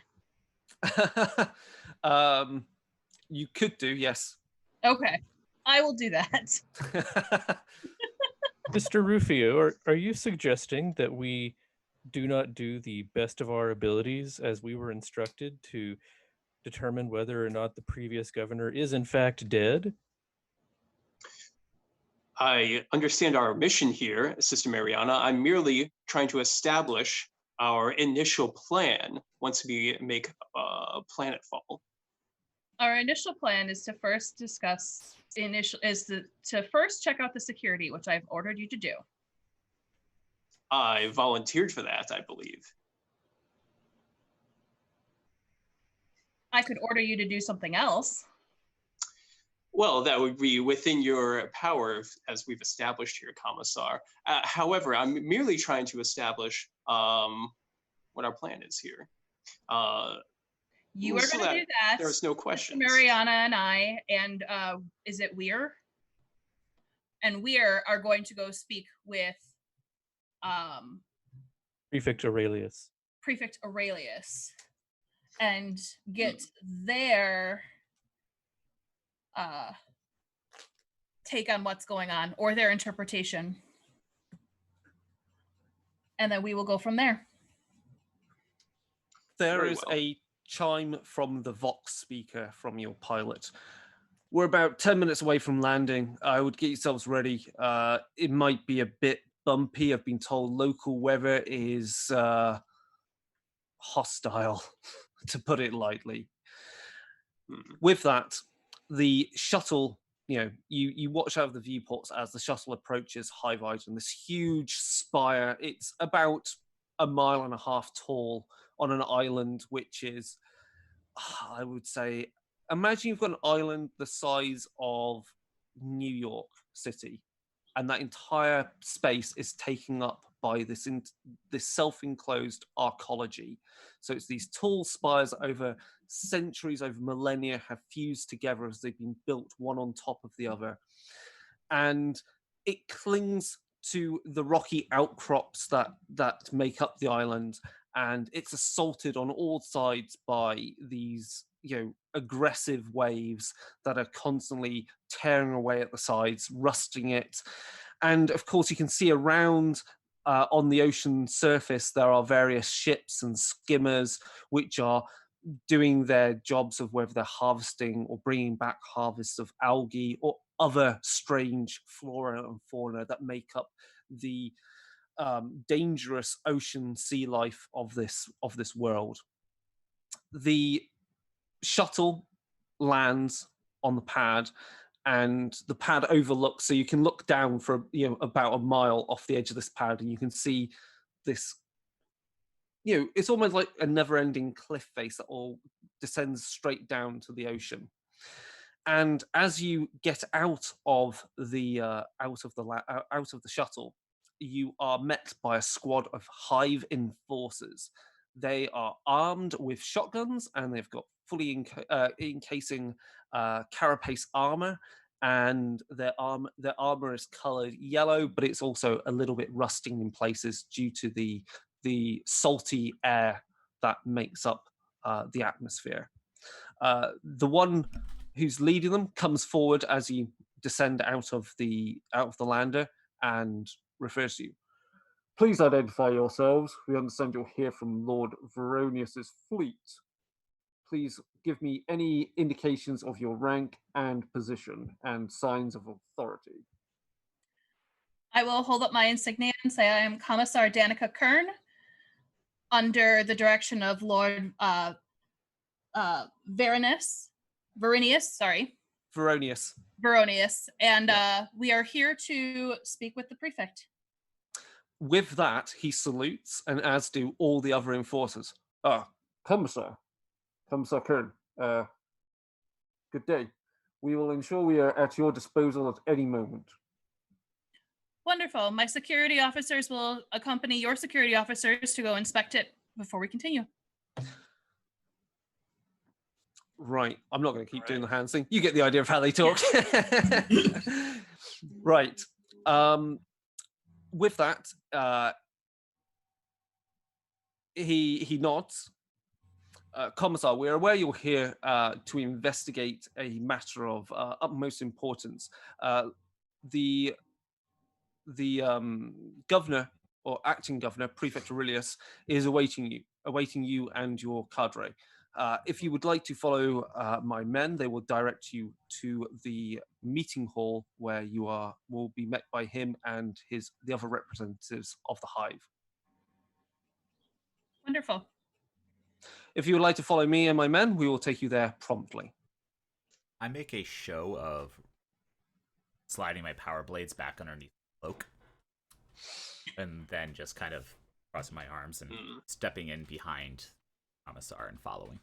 B: You could do, yes.
D: Okay, I will do that.
F: Mr. Rufio, are you suggesting that we do not do the best of our abilities as we were instructed to determine whether or not the previous governor is in fact dead?
E: I understand our mission here, Sister Mariana. I'm merely trying to establish our initial plan once we make planetfall.
D: Our initial plan is to first discuss to first check out the security, which I've ordered you to do.
E: I volunteered for that, I believe.
D: I could order you to do something else.
E: Well, that would be within your power, as we've established here, Commissar. However, I'm merely trying to establish what our plan is here.
D: You are going to do that.
E: There's no questions.
D: Mariana and I, and is it Weir? And Weir are going to go speak with
F: Prefect Aurelius.
D: Prefect Aurelius, and get their take on what's going on, or their interpretation. And then we will go from there.
B: There is a chime from the Vox speaker from your pilot. We're about 10 minutes away from landing. I would get yourselves ready. It might be a bit bumpy. I've been told local weather is hostile, to put it lightly. With that, the shuttle, you watch out of the viewports as the shuttle approaches High Horizon, this huge spire. It's about 1.5 miles tall on an island, which is, I would say, imagine you've got an island the size of New York City, and that entire space is taken up by this self-enclosed arcology. So it's these tall spires over centuries, over millennia, have fused together as they've been built one on top of the other. And it clings to the rocky outcrops that make up the island, and it's assaulted on all sides by these aggressive waves that are constantly tearing away at the sides, rusting it. And of course, you can see around on the ocean surface, there are various ships and skimmers which are doing their jobs of whether they're harvesting or bringing back harvests of algae or other strange flora and fauna that make up the dangerous ocean sea life of this world. The shuttle lands on the pad, and the pad overlooks, so you can look down for about 1 mile off the edge of this pad, and you can see this. It's almost like a never-ending cliff face that all descends straight down to the ocean. And as you get out of the shuttle, you are met by a squad of Hive enforcers. They are armed with shotguns, and they've got fully encasing carapace armor, and their armor is colored yellow, but it's also a little bit rusting in places due to the salty air that makes up the atmosphere. The one who's leading them comes forward as you descend out of the lander and refers to you. Please identify yourselves. We understand you're here from Lord Veronius's fleet. Please give me any indications of your rank and position and signs of authority.
D: I will hold up my insignia and say I am Commissar Danica Kern, under the direction of Lord Veronius, and we are here to speak with the prefect.
B: With that, he salutes, and as do all the other enforcers. Commissar Kern, good day. We will ensure we are at your disposal at any moment.
D: Wonderful. My security officers will accompany your security officers to go inspect it before we continue.
B: Right. I'm not going to keep doing the hands thing. You get the idea of how they talk. Right. With that, he nods. Commissar, we're aware you're here to investigate a matter of utmost importance. The governor or acting governor, Prefect Aurelius, is awaiting you and your cadre. If you would like to follow my men, they will direct you to the meeting hall where you will be met by him and the other representatives of the hive.
D: Wonderful.
B: If you would like to follow me and my men, we will take you there promptly.
A: I make a show of sliding my power blades back underneath the cloak, and then just kind of crossing my arms and stepping in behind Commissar and following.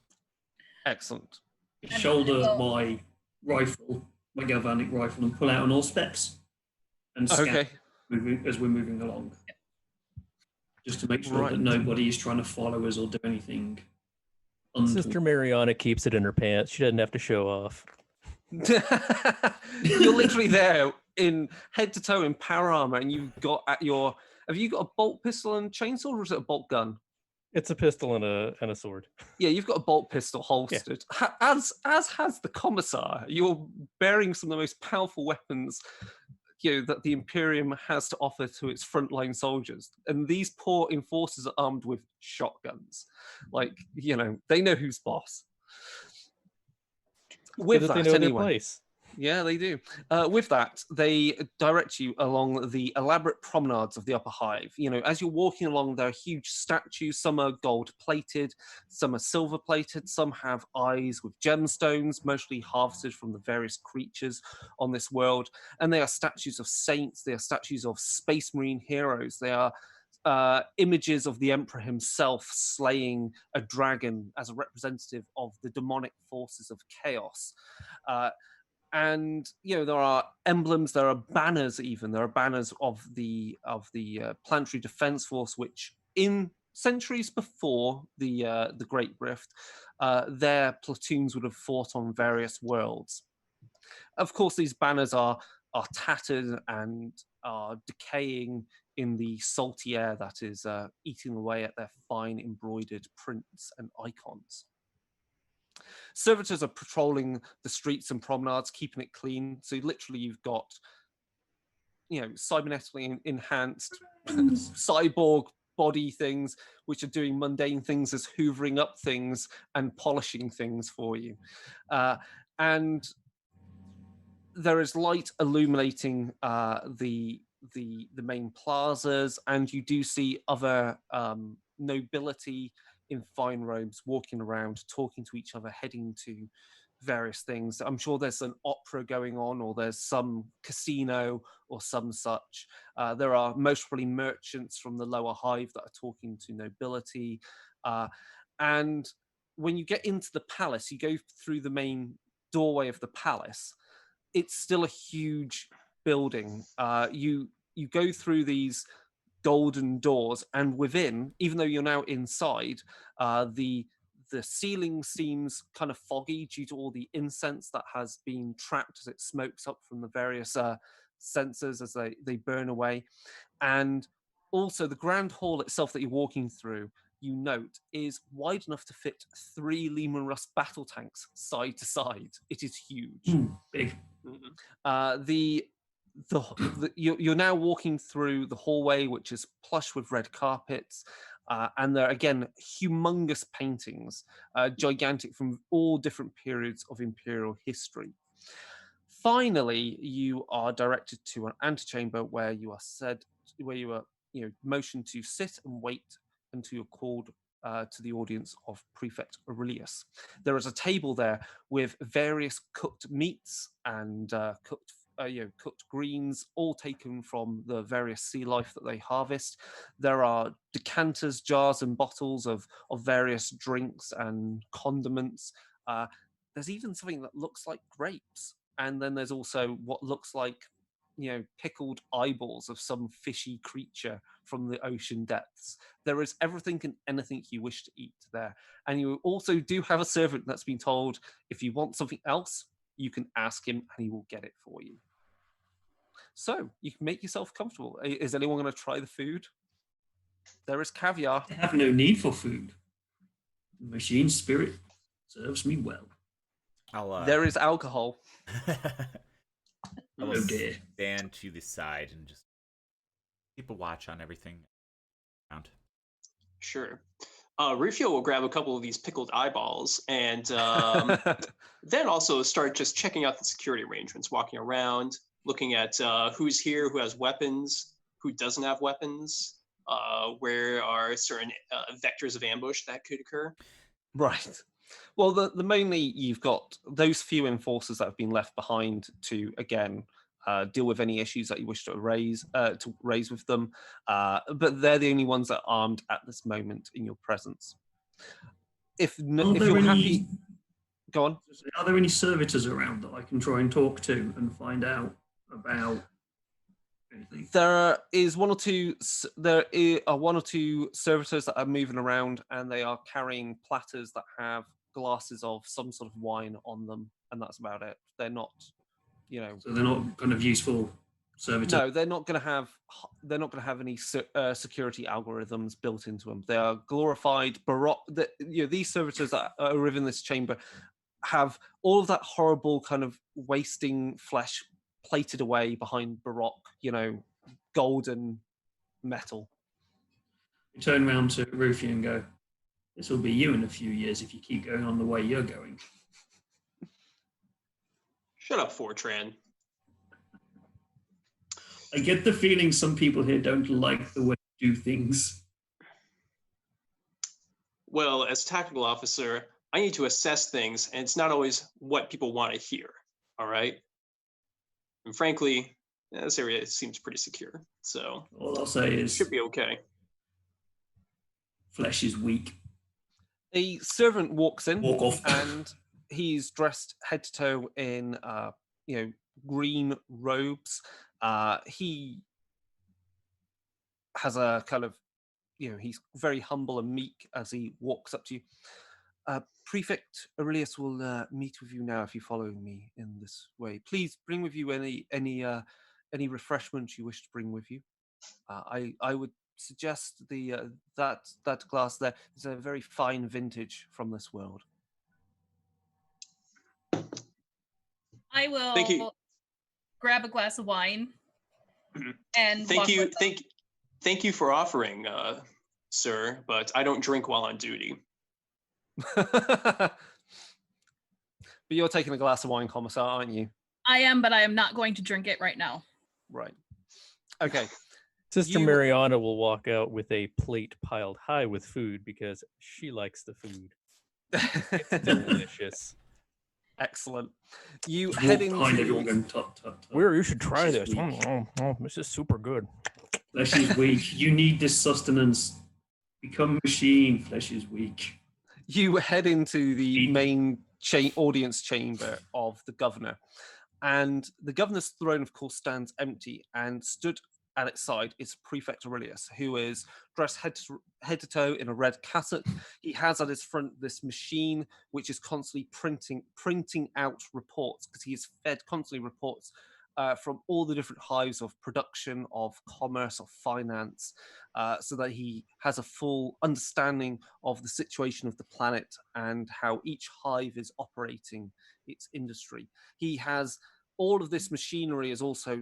B: Excellent.
C: Shoulder my rifle, my galvanic rifle, and pull out an auspex and scan as we're moving along. Just to make sure that nobody is trying to follow us or do anything.
F: Sister Mariana keeps it in her pants. She doesn't have to show off.
B: You're literally there in head to toe in power armor, and you've got have you got a bolt pistol and chainsaw, or is it a bolt gun?
F: It's a pistol and a sword.
B: Yeah, you've got a bolt pistol holstered. Yeah. As has the Commissar. You're bearing some of the most powerful weapons that the Imperium has to offer to its frontline soldiers. And these poor enforcers are armed with shotguns. They know who's boss. With that,
F: they know their place.
B: Yeah, they do. With that, they direct you along the elaborate promenades of the Upper Hive. As you're walking along, there are huge statues. Some are gold-plated, some are silver-plated, some have eyes with gemstones, mostly harvested from the various creatures on this world. And they are statues of saints, they are statues of space marine heroes, they are images of the Emperor himself slaying a dragon as a representative of the demonic forces of chaos. And there are emblems, there are banners even. There are banners of the Planetary Defense Force, which in centuries before the Great Rift, their platoons would have fought on various worlds. Of course, these banners are tattered and are decaying in the salty air that is eating away at their fine embroidered prints and icons. Servitors are patrolling the streets and promenades, keeping it clean. So literally you've got, cybernetically enhanced cyborg body things, which are doing mundane things as hoovering up things and polishing things for you. And there is light illuminating the main plazas, and you do see other nobility in fine robes walking around, talking to each other, heading to various things. I'm sure there's an opera going on, or there's some casino or some such. There are most probably merchants from the lower hive that are talking to nobility. And when you get into the palace, you go through the main doorway of the palace. It's still a huge building. You go through these golden doors, and within, even though you're now inside, the ceiling seems kind of foggy due to all the incense that has been trapped as it smokes up from the various sensors as they burn away. And also the grand hall itself that you're walking through, you note, is wide enough to fit 3 Lehman Russ battle tanks side to side. It is huge.
C: Big.
B: You're now walking through the hallway, which is plush with red carpets, and there are again humongous paintings, gigantic, from all different periods of imperial history. Finally, you are directed to an antechamber where you are motioned to sit and wait until you're called to the audience of Prefect Aurelius. There is a table there with various cooked meats and cooked greens, all taken from the various sea life that they harvest. There are decanters, jars, and bottles of various drinks and condiments. There's even something that looks like grapes. And then there's also what looks like, pickled eyeballs of some fishy creature from the ocean depths. There is everything and anything you wish to eat there. And you also do have a servant that's been told, if you want something else, you can ask him and he will get it for you. So you can make yourself comfortable. Is anyone going to try the food? There is caviar.
C: I have no need for food. The machine spirit serves me well.
B: There is alcohol.
A: I will stand to the side and just keep a watch on everything. around.
E: Sure. Rufio will grab a couple of these pickled eyeballs and then also start just checking out the security arrangements, walking around, looking at who's here, who has weapons, who doesn't have weapons, where are certain vectors of ambush that could occur.
B: Right. Well, the mainly you've got those few enforcers that have been left behind to again deal with any issues that you wish to raise with them, but they're the only ones that are armed at this moment in your presence. If you're happy, go on.
C: Are there any servitors around that I can try and talk to and find out about anything?
B: There is one or two. There are one or two servitors that are moving around, and they are carrying platters that have glasses of some sort of wine on them, and that's about it. They're not,
C: So they're not kind of useful servitors.
B: No, they're not going to have. They're not going to have any security algorithms built into them. They are glorified baroque. These servitors that are within this chamber have all of that horrible kind of wasting flesh plated away behind baroque, golden metal.
C: You turn around to Rufio and go, "This will be you in a few years if you keep going on the way you're going."
E: Shut up, Fortran.
C: I get the feeling some people here don't like the way you do things.
E: Well, as a tactical officer, I need to assess things, and it's not always what people want to hear, all right? And frankly, this area seems pretty secure, so
C: all I'll say is,
E: it should be okay.
C: Flesh is weak.
B: A servant walks in,
C: walk off,
B: and he's dressed head to toe in, green robes. He has a kind of, he's very humble and meek as he walks up to you. Prefect Aurelius will meet with you now if you follow me in this way. Please bring with you any refreshments you wish to bring with you. I would suggest that glass there is a very fine vintage from this world.
D: I will
E: Thank you.
D: grab a glass of wine and
E: Thank you for offering, sir, but I don't drink while on duty.
B: But you're taking a glass of wine, Commissar, aren't you?
D: I am, but I am not going to drink it right now.
B: Right. Okay.
F: Sister Mariana will walk out with a plate piled high with food because she likes the food. It's delicious.
B: Excellent. You head into...
C: everyone going, tut.
F: Where you should try this. This is super good.
C: Flesh is weak. You need this sustenance. Become machine. Flesh is weak.
B: You head into the main audience chamber of the governor. And the governor's throne, of course, stands empty, and stood at its side is Prefect Aurelius, who is dressed head to toe in a red cassock. He has at his front this machine which is constantly printing out reports, because he is fed constantly reports from all the different hives of production, of commerce, of finance, so that he has a full understanding of the situation of the planet and how each hive is operating its industry. He has all of this machinery is also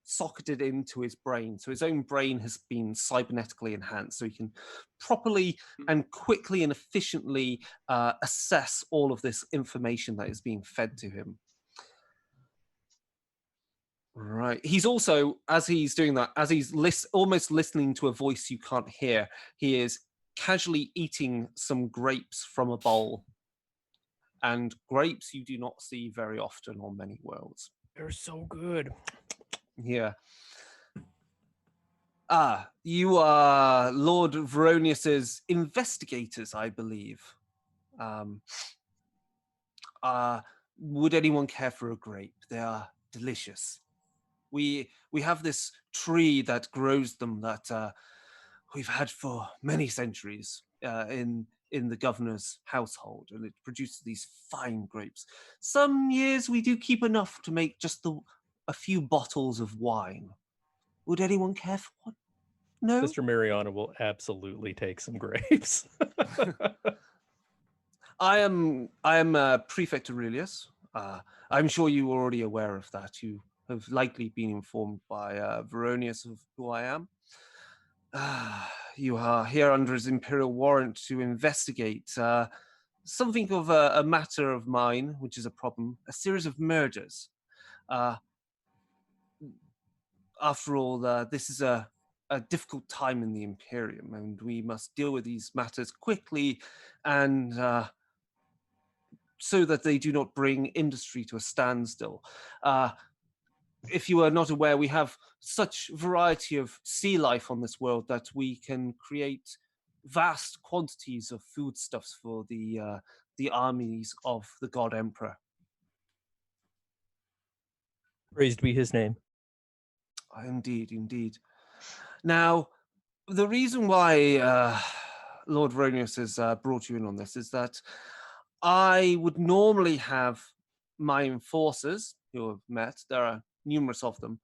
B: socketed into his brain. So his own brain has been cybernetically enhanced, so he can properly and quickly and efficiently assess all of this information that is being fed to him. Right. He's also, as he's doing that, as he's almost listening to a voice you can't hear, he is casually eating some grapes from a bowl. And grapes you do not see very often on many worlds.
F: They're so good.
B: Yeah. You are Lord Veronius's investigators, I believe. Would anyone care for a grape? They are delicious. We have this tree that grows them that we've had for many centuries in the governor's household, and it produces these fine grapes. Some years we do keep enough to make just a few bottles of wine. Would anyone care for one? No?
F: Sister Mariana will absolutely take some grapes.
B: I am Prefect Aurelius. I'm sure you are already aware of that. You have likely been informed by Veronius of who I am. You are here under his imperial warrant to investigate something of a matter of mine, which is a problem, a series of murders. After all, this is a difficult time in the Imperium, and we must deal with these matters quickly and so that they do not bring industry to a standstill. If you are not aware, we have such variety of sea life on this world that we can create vast quantities of foodstuffs for the armies of the God Emperor.
F: Praised be his name.
B: Indeed, indeed. Now, the reason why Lord Veronius has brought you in on this is that I would normally have my enforcers, who have met, there are numerous of them,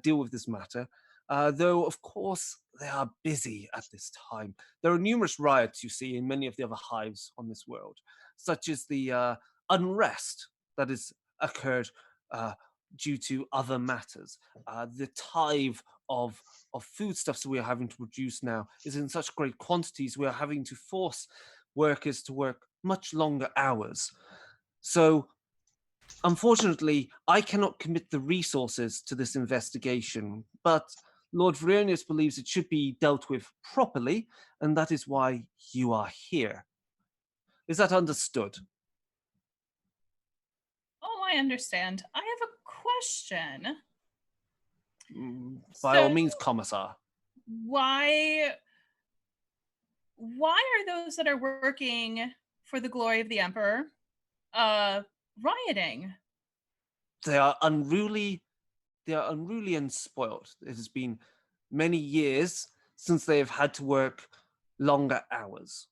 B: deal with this matter, though, of course, they are busy at this time. There are numerous riots, you see, in many of the other hives on this world, such as the unrest that has occurred due to other matters. The tithe of foodstuffs that we are having to produce now is in such great quantities, we are having to force workers to work much longer hours. So, unfortunately, I cannot commit the resources to this investigation, but Lord Veronius believes it should be dealt with properly, and that is why you are here. Is that understood?
D: Oh, I understand. I have a question.
B: By all means, Commissar.
D: Why are those that are working for the glory of the Emperor rioting?
B: They are unruly and spoiled. It has been many years since they have had to work longer hours.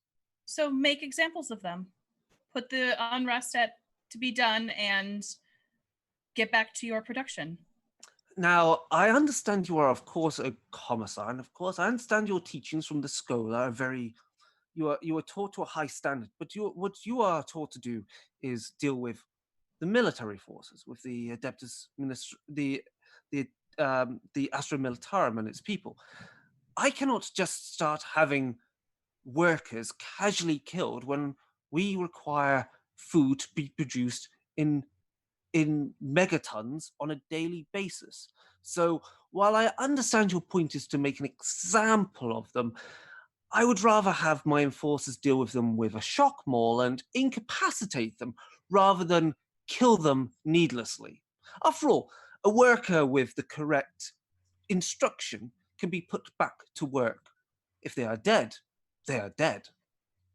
D: So make examples of them. Put the unrest to be done and get back to your production.
B: Now, I understand you are, of course, a commissar, and of course, I understand your teachings from the school are very. You are taught to a high standard, but what you are taught to do is deal with the military forces, with the Adeptus the Astra Militarum and its people. I cannot just start having workers casually killed when we require food to be produced in megatons on a daily basis. So while I understand your point is to make an example of them, I would rather have my enforcers deal with them with a shock maul and incapacitate them rather than kill them needlessly. After all, a worker with the correct instruction can be put back to work. If they are dead, they are dead.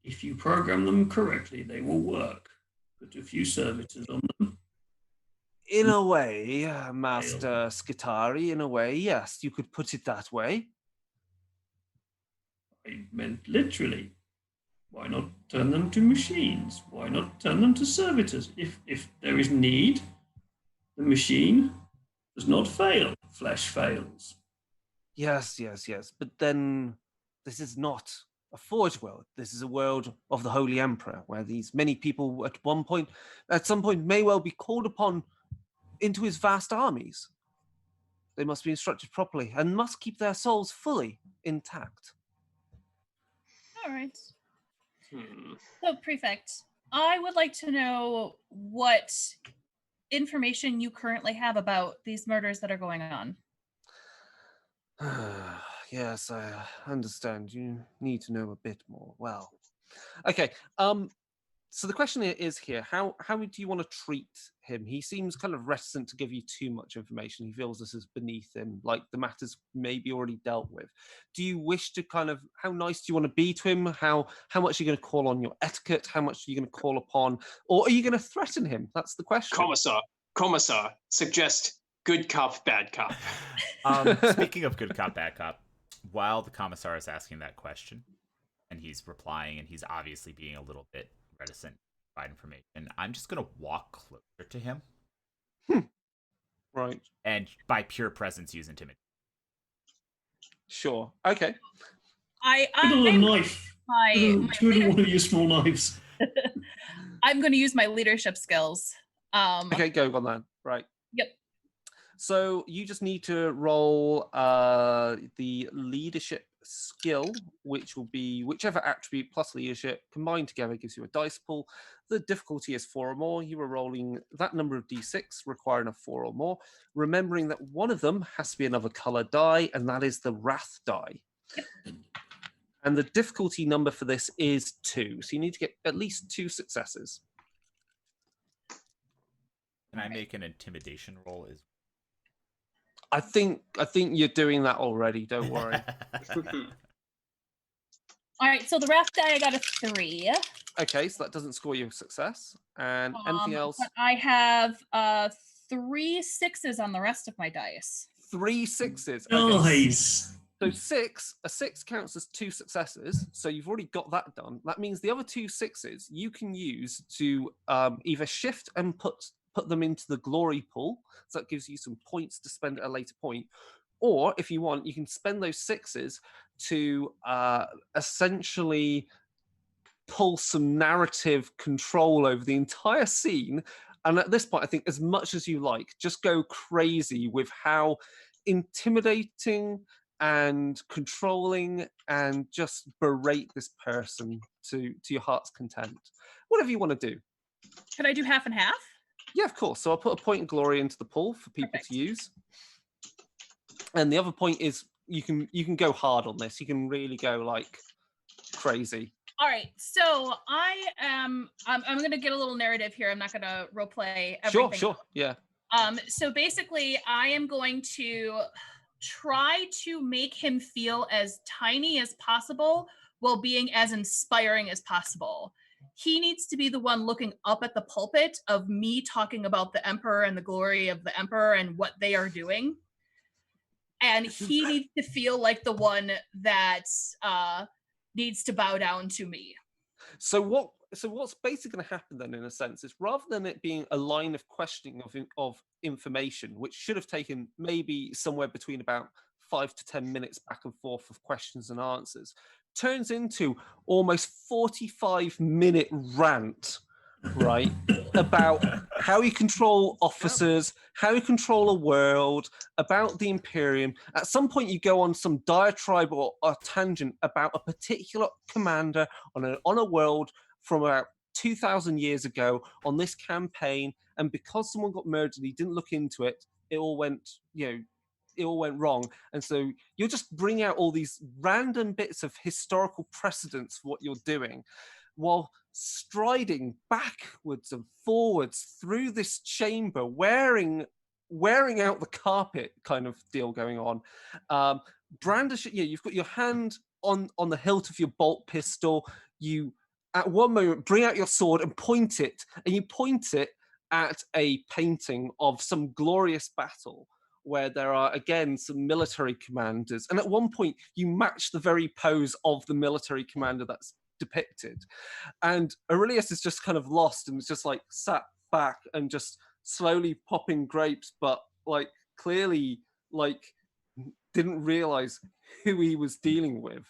C: If you program them correctly, they will work. Put a few servitors on them.
B: In a way, Master Skitari, in a way, yes, you could put it that way.
C: I meant literally. Why not turn them to machines? Why not turn them to servitors? If there is need, the machine does not fail. Flesh fails.
B: Yes. But then this is not a forge world. This is a world of the Holy Emperor, where these many people at some point may well be called upon into his vast armies. They must be instructed properly and must keep their souls fully intact.
D: All right. So, Prefect, I would like to know what information you currently have about these murders that are going on.
B: Yes, I understand. You need to know a bit more. Well, okay. So the question is here: how do you want to treat him? He seems kind of reticent to give you too much information. He feels this is beneath him, like the matters may be already dealt with. Do you wish to how nice do you want to be to him? How much are you going to call on your etiquette? How much are you going to call upon? Or are you going to threaten him? That's the question.
E: Commissar, suggest good cop, bad cop.
A: Speaking of good cop, bad cop, while the commissar is asking that question, and he's replying, and he's obviously being a little bit reticent to provide information, I'm just going to walk closer to him.
B: Right.
A: And by pure presence, use intimidation.
B: Sure. Okay.
C: Fiddle a knife. Fiddle one of your small knives.
D: I'm going to use my leadership skills.
B: Okay, go on then. Right.
D: Yep.
B: So you just need to roll the leadership skill, which will be whichever attribute plus leadership combined together gives you a dice pool. The difficulty is 4 or more. You are rolling that number of d6 requiring a 4 or more, remembering that one of them has to be another color die, and that is the wrath die. And the difficulty number for this is 2, so you need to get at least 2 successes.
A: Can I make an intimidation roll?
B: I think you're doing that already. Don't worry.
D: All right, so the wrath die, I got a 3.
B: Okay, so that doesn't score you a success. And anything else?
D: But I have 3 6s on the rest of my dice.
B: 3 6s. Okay.
C: Nice.
B: So a 6 counts as 2 successes. So you've already got that done. That means the other 2 6s you can use to either shift and put them into the glory pool. So that gives you some points to spend at a later point. Or if you want, you can spend those 6s to essentially pull some narrative control over the entire scene. And at this point, I think as much as you like, just go crazy with how intimidating and controlling and just berate this person to your heart's content. Whatever you want to do.
D: Could I do half and half?
B: Yeah, of course. So I'll put a point of glory into the pool for people to use. And the other point is you can go hard on this. You can really go like crazy.
D: All right, so I'm going to get a little narrative here. I'm not going to role play everything.
B: Sure, yeah.
D: So basically, I am going to try to make him feel as tiny as possible while being as inspiring as possible. He needs to be the one looking up at the pulpit of me talking about the emperor and the glory of the emperor and what they are doing. And he needs to feel like the one that needs to bow down to me.
B: So what's basically going to happen then, in a sense, is rather than it being a line of questioning of information, which should have taken maybe somewhere between about 5 to 10 minutes back and forth of questions and answers, turns into almost 45-minute rant, right, about how you control officers, how you control a world, about the Imperium. At some point, you go on some diatribe or a tangent about a particular commander on a world from about 2,000 years ago on this campaign, and because someone got murdered, he didn't look into it. It all went wrong. And so you'll just bring out all these random bits of historical precedents for what you're doing, while striding backwards and forwards through this chamber, wearing out the carpet kind of deal going on. You've got your hand on the hilt of your bolt pistol. You, at one moment, bring out your sword and point it at a painting of some glorious battle where there are, again, some military commanders. And at one point, you match the very pose of the military commander that's depicted. And Aurelius is just kind of lost and is just like sat back and just slowly popping grapes, but like clearly like didn't realize who he was dealing with.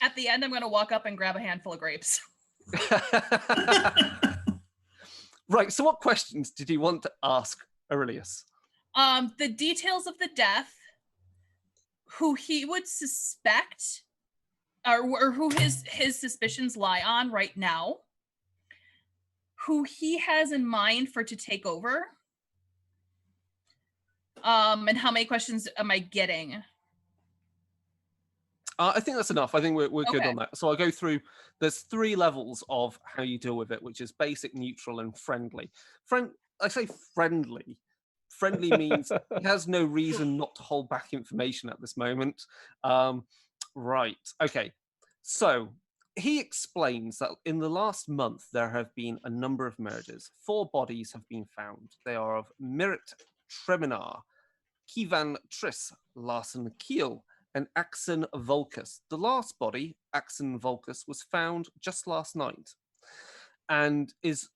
D: At the end, I'm going to walk up and grab a handful of grapes.
B: Right, so what questions did you want to ask Aurelius?
D: The details of the death, who he would suspect, or who his suspicions lie on right now, who he has in mind for to take over, and how many questions am I getting?
B: I think that's enough. I think we're good on that. So I'll go through. There's 3 levels of how you deal with it, which is basic, neutral, and friendly. I say friendly. Friendly means he has no reason not to hold back information at this moment. Right. Okay. So he explains that in the last month, there have been a number of murders. 4 bodies have been found. They are of Mirit Treminar, Kivan Triss, Larsen Kiel, and Axon Vulcus. The last body, Axon Vulcus, was found just last night and is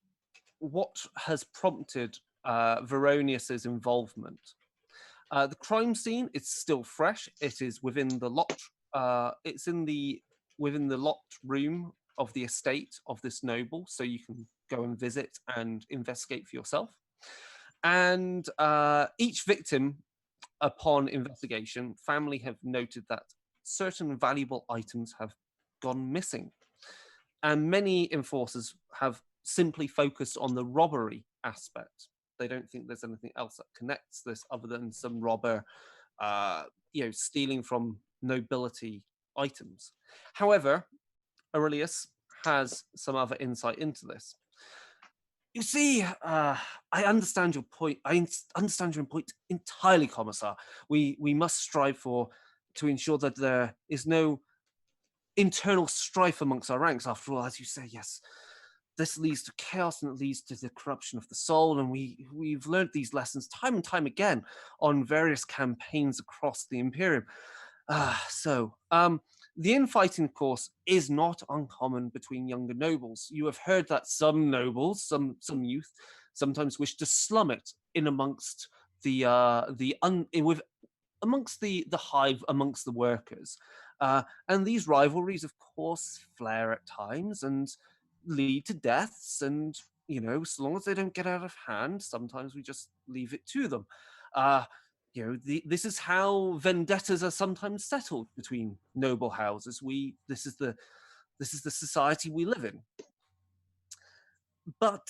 B: what has prompted Veronius's involvement. The crime scene is still fresh. It is within the locked. Within the locked room of the estate of this noble, so you can go and visit and investigate for yourself. And each victim, upon investigation, family have noted that certain valuable items have gone missing. And many enforcers have simply focused on the robbery aspect. They don't think there's anything else that connects this other than some robber, stealing from nobility items. However, Aurelius has some other insight into this. You see, I understand your point. I understand your point entirely, Commissar. We must strive to ensure that there is no internal strife amongst our ranks. After all, as you say, yes, this leads to chaos and it leads to the corruption of the soul. And we've learned these lessons time and time again on various campaigns across the Imperium. The infighting, of course, is not uncommon between younger nobles. You have heard that some nobles, some youth, sometimes wish to slum it in amongst amongst the hive, amongst the workers. And these rivalries, of course, flare at times and lead to deaths. And, so long as they don't get out of hand, sometimes we just leave it to them. This is how vendettas are sometimes settled between noble houses. This is the society we live in. But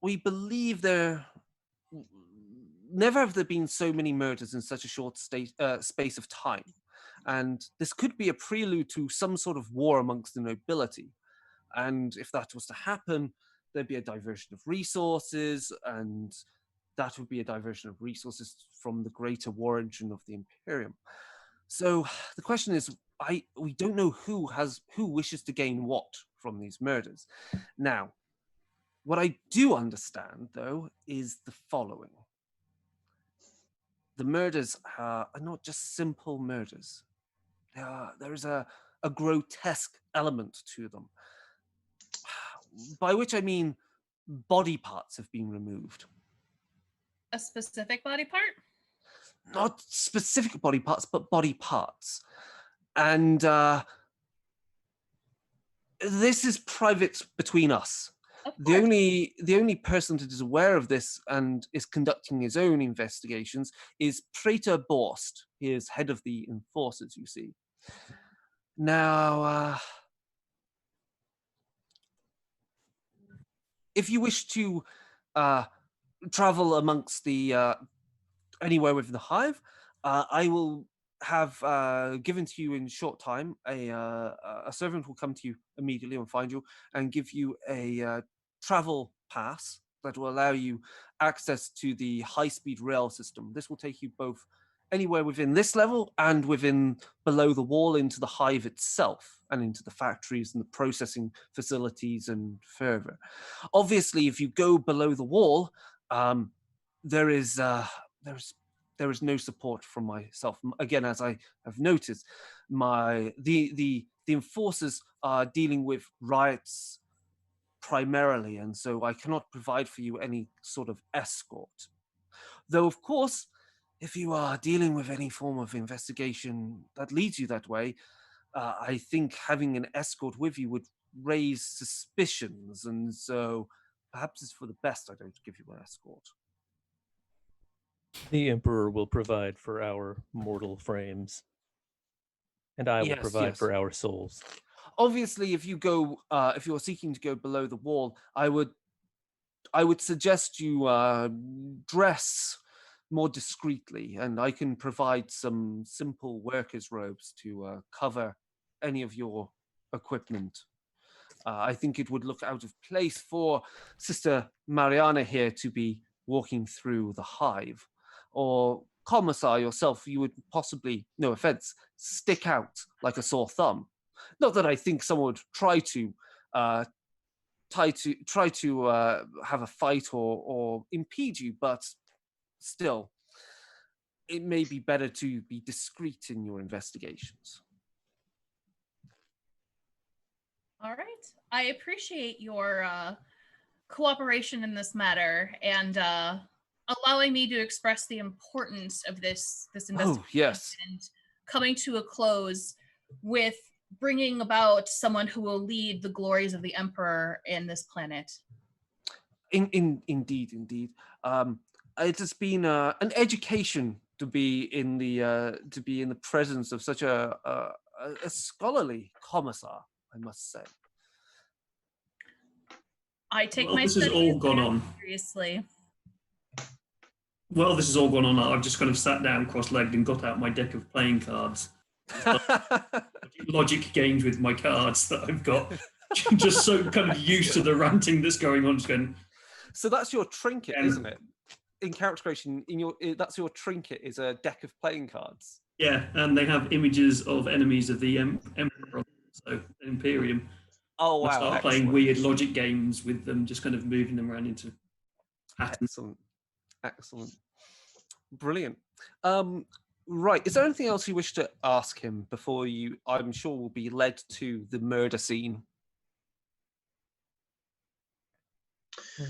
B: we believe never have there been so many murders in such a short space of time. And this could be a prelude to some sort of war amongst the nobility. And if that was to happen, there'd be a diversion of resources, and that would be a diversion of resources from the greater war engine of the Imperium. So the question is, we don't know who wishes to gain what from these murders. Now, what I do understand, though, is the following. The murders are not just simple murders. There is a grotesque element to them, by which I mean body parts have been removed.
D: A specific body part?
B: Not specific body parts, but body parts. And this is private between us. The only person that is aware of this and is conducting his own investigations is Praetor Borst. He is head of the enforcers, you see. Now, if you wish to travel amongst the anywhere within the hive, I will have given to you in short time. A servant will come to you immediately and find you and give you a travel pass that will allow you access to the high-speed rail system. This will take you both anywhere within this level and within below the wall into the hive itself and into the factories and the processing facilities and further. Obviously, if you go below the wall, there is no support from myself. Again, as I have noticed, the enforcers are dealing with riots primarily, and so I cannot provide for you any sort of escort. Though, of course, if you are dealing with any form of investigation that leads you that way, I think having an escort with you would raise suspicions, and so perhaps it's for the best I don't give you an escort.
F: The Emperor will provide for our mortal frames, and I will provide for our souls.
B: Obviously, if you're seeking to go below the wall, I would suggest you dress more discreetly, and I can provide some simple workers' robes to cover any of your equipment. I think it would look out of place for Sister Mariana here to be walking through the hive. Or Commissar yourself, you would possibly, no offense, stick out like a sore thumb. Not that I think someone would try to have a fight or impede you, but still, it may be better to be discreet in your investigations.
D: All right. I appreciate your cooperation in this matter and allowing me to express the importance of this investigation.
B: Oh, yes.
D: And coming to a close with bringing about someone who will lead the glories of the Emperor in this planet.
B: Indeed. It has been an education to be in the presence of such a scholarly commissar, I must say.
D: I take
C: Well,
D: my
C: this has
D: studies
C: all gone
D: very
C: on.
D: seriously.
C: Well, this has all gone on. I've just kind of sat down cross-legged and got out my deck of playing cards. Logic games with my cards that I've got. Just so kind of used to the ranting that's going on. Just going,
B: So that's your trinket, isn't it? In character creation, that's your trinket, is a deck of playing cards.
C: yeah, and they have images of enemies of the Emperor, so Imperium.
B: Oh wow!
C: I start playing weird logic games with them, just kind of moving them around into patterns.
B: Excellent, brilliant. Right, is there anything else you wish to ask him before I'm sure, will be led to the murder scene?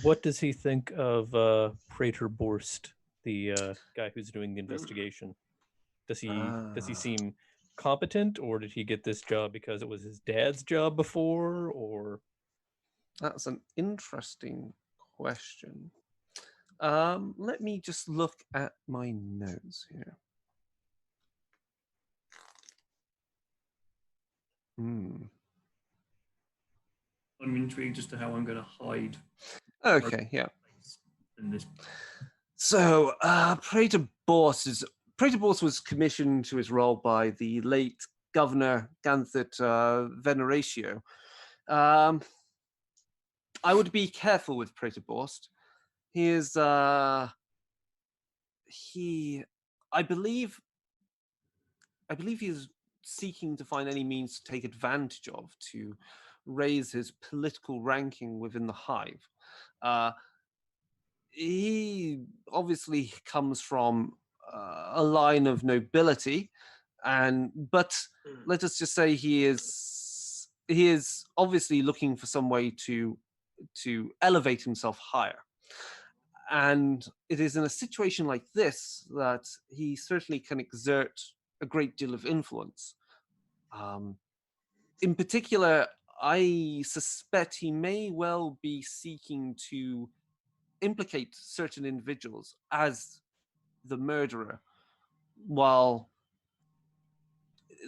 F: What does he think of Praetor Borst, the guy who's doing the investigation? Does he seem competent, or did he get this job because it was his dad's job before? Or
B: that's an interesting question. Let me just look at my notes here.
C: I'm intrigued as to how I'm going to hide.
B: Okay, yeah.
C: In this.
B: So, Praetor Borst was commissioned to his role by the late Governor Ganthet Veneratio. I would be careful with Praetor Borst. He is, I believe he is seeking to find any means to take advantage of to raise his political ranking within the hive. He obviously comes from a line of nobility, but let us just say he is obviously looking for some way to elevate himself higher. And it is in a situation like this that he certainly can exert a great deal of influence. In particular, I suspect he may well be seeking to implicate certain individuals as the murderer, while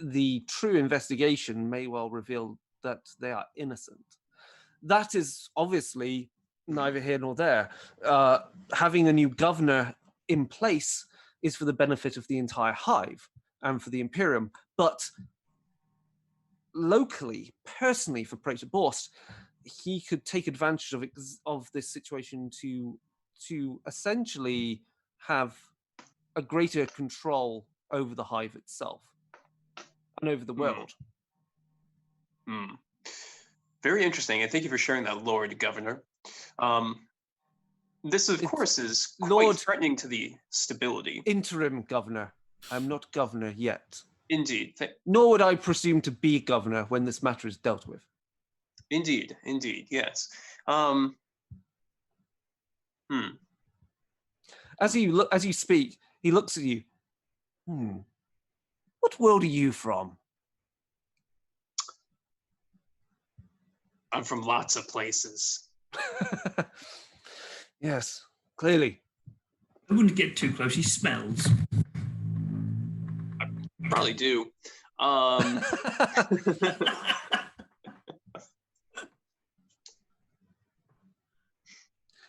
B: the true investigation may well reveal that they are innocent. That is obviously neither here nor there. Having a new governor in place is for the benefit of the entire hive and for the Imperium, but locally, personally, for Praetor Borst, he could take advantage of this situation to essentially have a greater control over the hive itself and over the world.
E: Very interesting, and thank you for sharing that, Lord Governor. This, of course, is quite threatening to the stability.
B: Interim governor. I'm not governor yet.
E: Indeed.
B: Nor would I presume to be governor when this matter is dealt with.
E: Indeed, yes.
B: As you speak, he looks at you. What world are you from?
E: I'm from lots of places.
B: Yes, clearly.
C: I wouldn't get too close. He smells.
E: I probably do.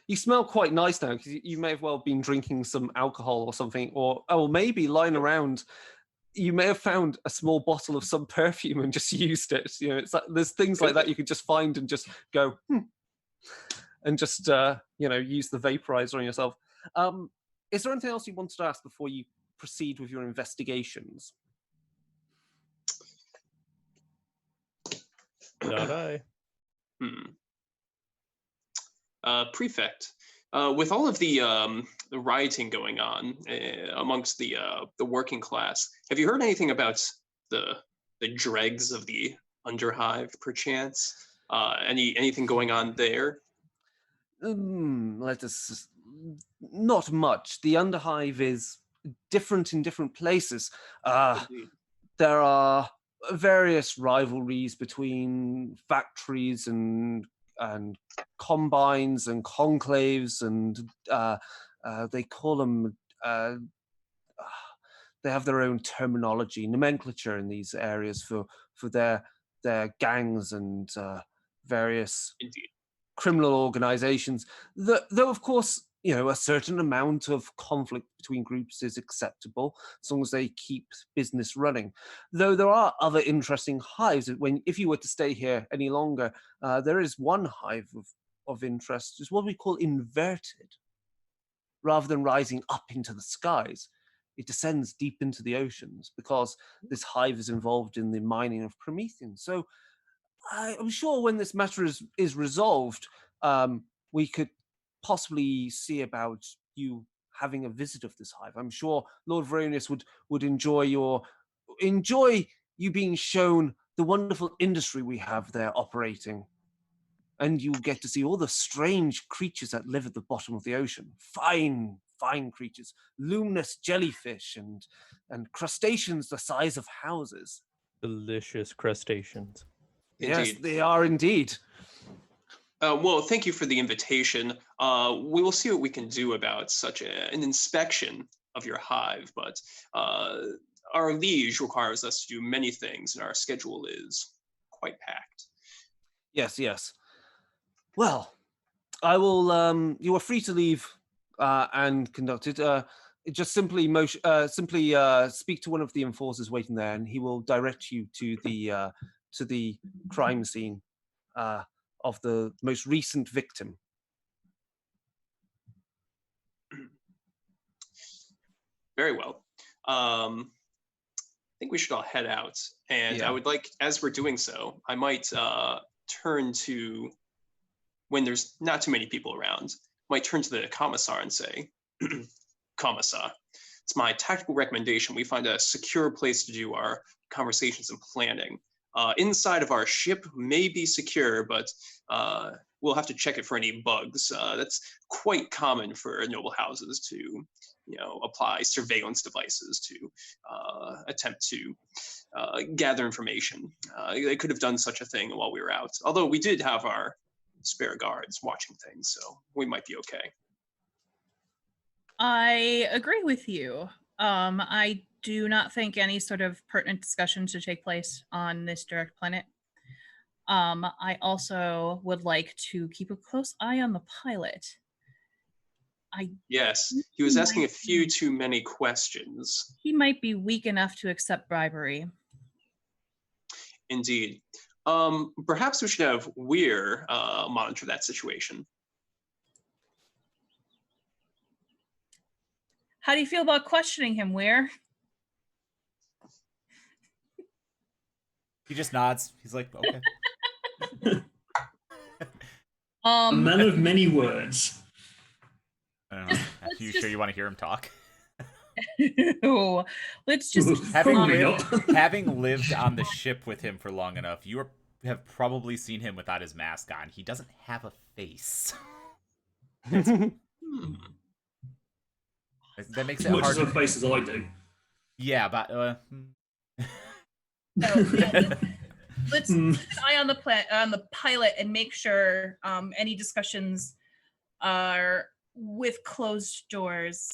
B: You smell quite nice now, because you may have well been drinking some alcohol or something, or maybe lying around. You may have found a small bottle of some perfume and just used it. You know, it's like, there's things like that you could just find and just go, and just use the vaporizer on yourself. Is there anything else you wanted to ask before you proceed with your investigations?
F: Not I.
E: Prefect, with all of the rioting going on amongst the working class, have you heard anything about the dregs of the Underhive, perchance? Anything going on there?
B: Not much. The Underhive is different in different places. There are various rivalries between factories and combines and conclaves, and they call them they have their own terminology, nomenclature in these areas for their gangs and various
E: Indeed.
B: criminal organizations. Though, of course, a certain amount of conflict between groups is acceptable as long as they keep business running. Though there are other interesting hives. If you were to stay here any longer, there is one hive of interest, is what we call inverted. Rather than rising up into the skies, it descends deep into the oceans because this hive is involved in the mining of Promethean. So I'm sure when this matter is resolved, we could possibly see about you having a visit of this hive. I'm sure Lord Veronius would enjoy you being shown the wonderful industry we have there operating. And you'll get to see all the strange creatures that live at the bottom of the ocean. Fine creatures, luminous jellyfish and crustaceans the size of houses.
F: Delicious crustaceans.
B: Yes, they are indeed.
E: Well, thank you for the invitation. We will see what we can do about such an inspection of your hive, but our liege requires us to do many things, and our schedule is quite packed.
B: Yes. Well, I will. You are free to leave and conduct it. Just simply speak to one of the enforcers waiting there, and he will direct you to the crime scene of the most recent victim.
E: Very well. I think we should all head out, and I would like, as we're doing so, I might turn to, when there's not too many people around, might turn to the commissar and say, Commissar, it's my tactical recommendation we find a secure place to do our conversations and planning. Inside of our ship may be secure, but we'll have to check it for any bugs. That's quite common for noble houses to, apply surveillance devices to attempt to gather information. They could have done such a thing while we were out, although we did have our spare guards watching things, so we might be okay.
D: I agree with you. I do not think any sort of pertinent discussion should take place on this direct planet. I also would like to keep a close eye on the pilot.
E: Yes, he was asking a few too many questions.
D: He might be weak enough to accept bribery.
E: Indeed. Perhaps we should have Weir monitor that situation.
D: How do you feel about questioning him, Weir?
A: He just nods. He's like, okay.
C: A man of many words.
A: I don't know. Are you sure you want to hear him talk?
D: Let's just
A: having lived on the ship with him for long enough, you have probably seen him without his mask on. He doesn't have a face. That makes it hard.
C: As much of a face as I do.
A: Yeah, but
D: let's keep an eye on the pilot and make sure any discussions are with closed doors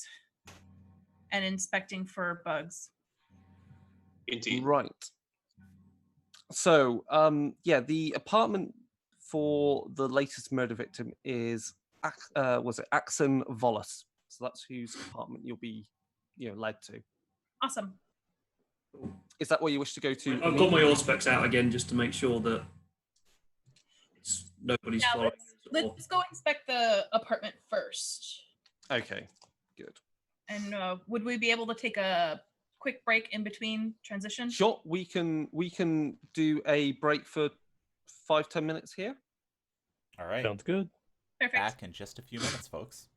D: and inspecting for bugs.
E: Indeed.
B: Right. So, the apartment for the latest murder victim is, Axon Volus. So that's whose apartment you'll be, led to.
D: Awesome.
B: Is that where you wish to go to?
C: I've got my auspex out again just to make sure that nobody's following.
D: Let's go inspect the apartment first.
B: Okay, good.
D: And would we be able to take a quick break in between transition?
B: Sure, we can do a break for 5-10 minutes here.
A: All right.
F: Sounds good.
D: Perfect.
A: Back in just a few minutes, folks.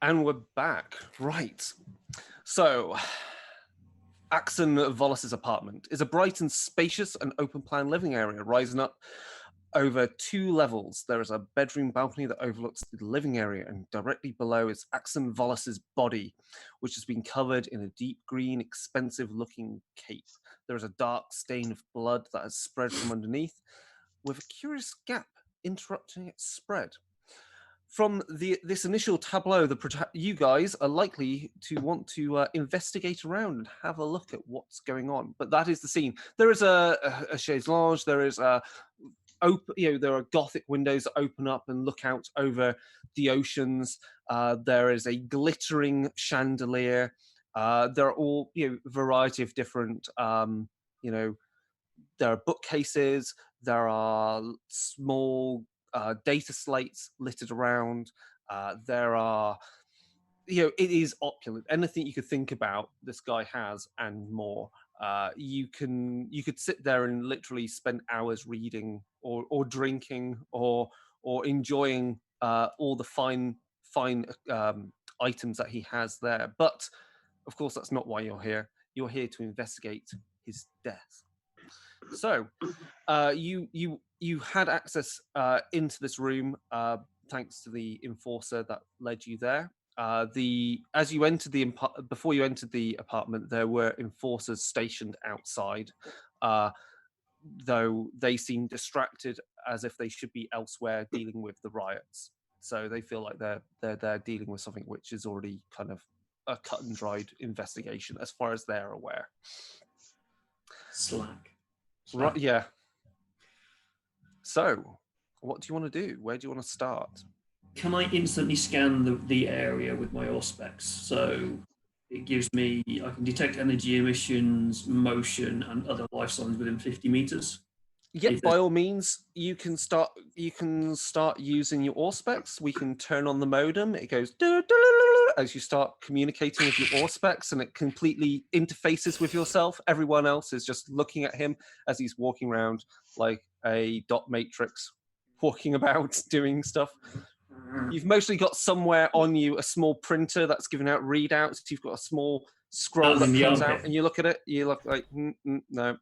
B: And we're back. Right. So, Axon Vollis's apartment is a bright and spacious and open-plan living area rising up over 2 levels. There is a bedroom balcony that overlooks the living area, and directly below is Axon Vollis's body, which has been covered in a deep green, expensive-looking cape. There is a dark stain of blood that has spread from underneath, with a curious gap interrupting its spread. From this initial tableau, you guys are likely to want to investigate around and have a look at what's going on. But that is the scene. There is a chaise lounge. There is there are Gothic windows that open up and look out over the oceans. There is a glittering chandelier. There are all variety of different there are bookcases. There are small data slates littered around. There are, it is opulent. Anything you could think about, this guy has, and more. You could sit there and literally spend hours reading or drinking or enjoying all the fine items that he has there. But of course, that's not why you're here. You're here to investigate his death. So, you had access into this room thanks to the enforcer that led you there. Before you entered the apartment, there were enforcers stationed outside, though they seem distracted as if they should be elsewhere dealing with the riots. So they feel like they're there dealing with something which is already kind of a cut and dried investigation, as far as they're aware.
C: Slack.
B: Right, yeah. So, what do you want to do? Where do you want to start?
C: Can I instantly scan the area with my Auspex? So it gives me, I can detect energy emissions, motion, and other life signs within 50 meters.
B: Yep, by all means, you can start using your Auspex. We can turn on the modem. It goes as you start communicating with your Auspex, and it completely interfaces with yourself. Everyone else is just looking at him as he's walking around like a dot matrix, walking about doing stuff. You've mostly got somewhere on you a small printer that's giving out readouts. You've got a small scroll that comes out, and you look at it. You look like no.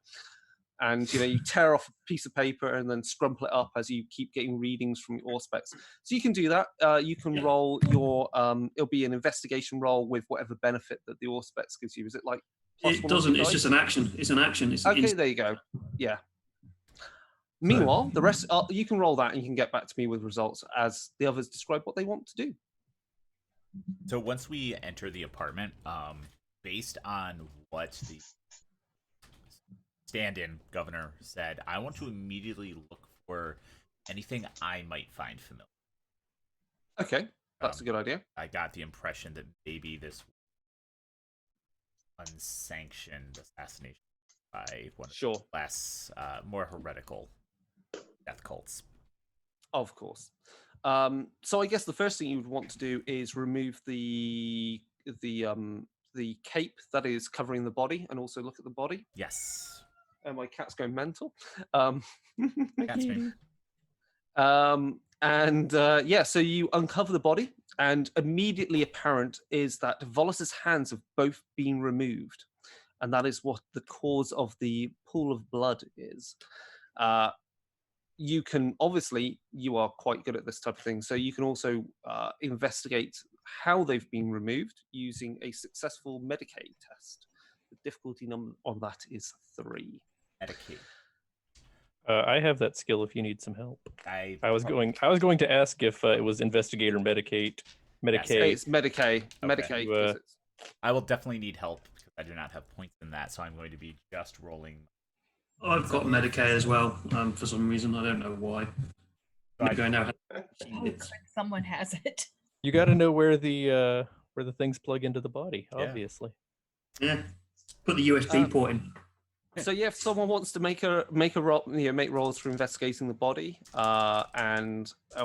B: And you tear off a piece of paper and then scrumple it up as you keep getting readings from your Auspex. So you can do that. You can roll your it'll be an investigation roll with whatever benefit that the Auspex gives you. Is it like
C: it doesn't? It's just an action. It's an action. It's
B: okay. There you go. Yeah. Meanwhile, the rest you can roll that and you can get back to me with results as the others describe what they want to do.
A: So once we enter the apartment, based on what the stand-in governor said, I want to immediately look for anything I might find familiar.
B: Okay, that's a good idea.
A: I got the impression that maybe this unsanctioned assassination by one of the less, more heretical death cults.
B: Of course. So I guess the first thing you would want to do is remove the cape that is covering the body, and also look at the body.
A: Yes.
B: And my cat's going mental.
A: Cat's me.
B: So you uncover the body, and immediately apparent is that Vollis's hands have both been removed, and that is what the cause of the pool of blood is. You can, obviously, you are quite good at this type of thing, so you can also investigate how they've been removed using a successful Medicaid test. The difficulty number on that is 3.
A: Medicaid.
F: I have that skill if you need some help.
A: I
F: was going to ask if it was investigate or Medicaid.
B: Yes, it's Medicaid.
A: Okay.
B: Medicaid.
A: I will definitely need help because I do not have points in that, so I'm going to be just rolling.
C: I've got Medicaid as well. For some reason, I don't know why.
D: Someone has it.
F: You got to know where the things plug into the body, obviously.
C: Yeah. Put the USB port in.
B: So yeah, if someone wants to make a roll, make rolls for investigating the body, or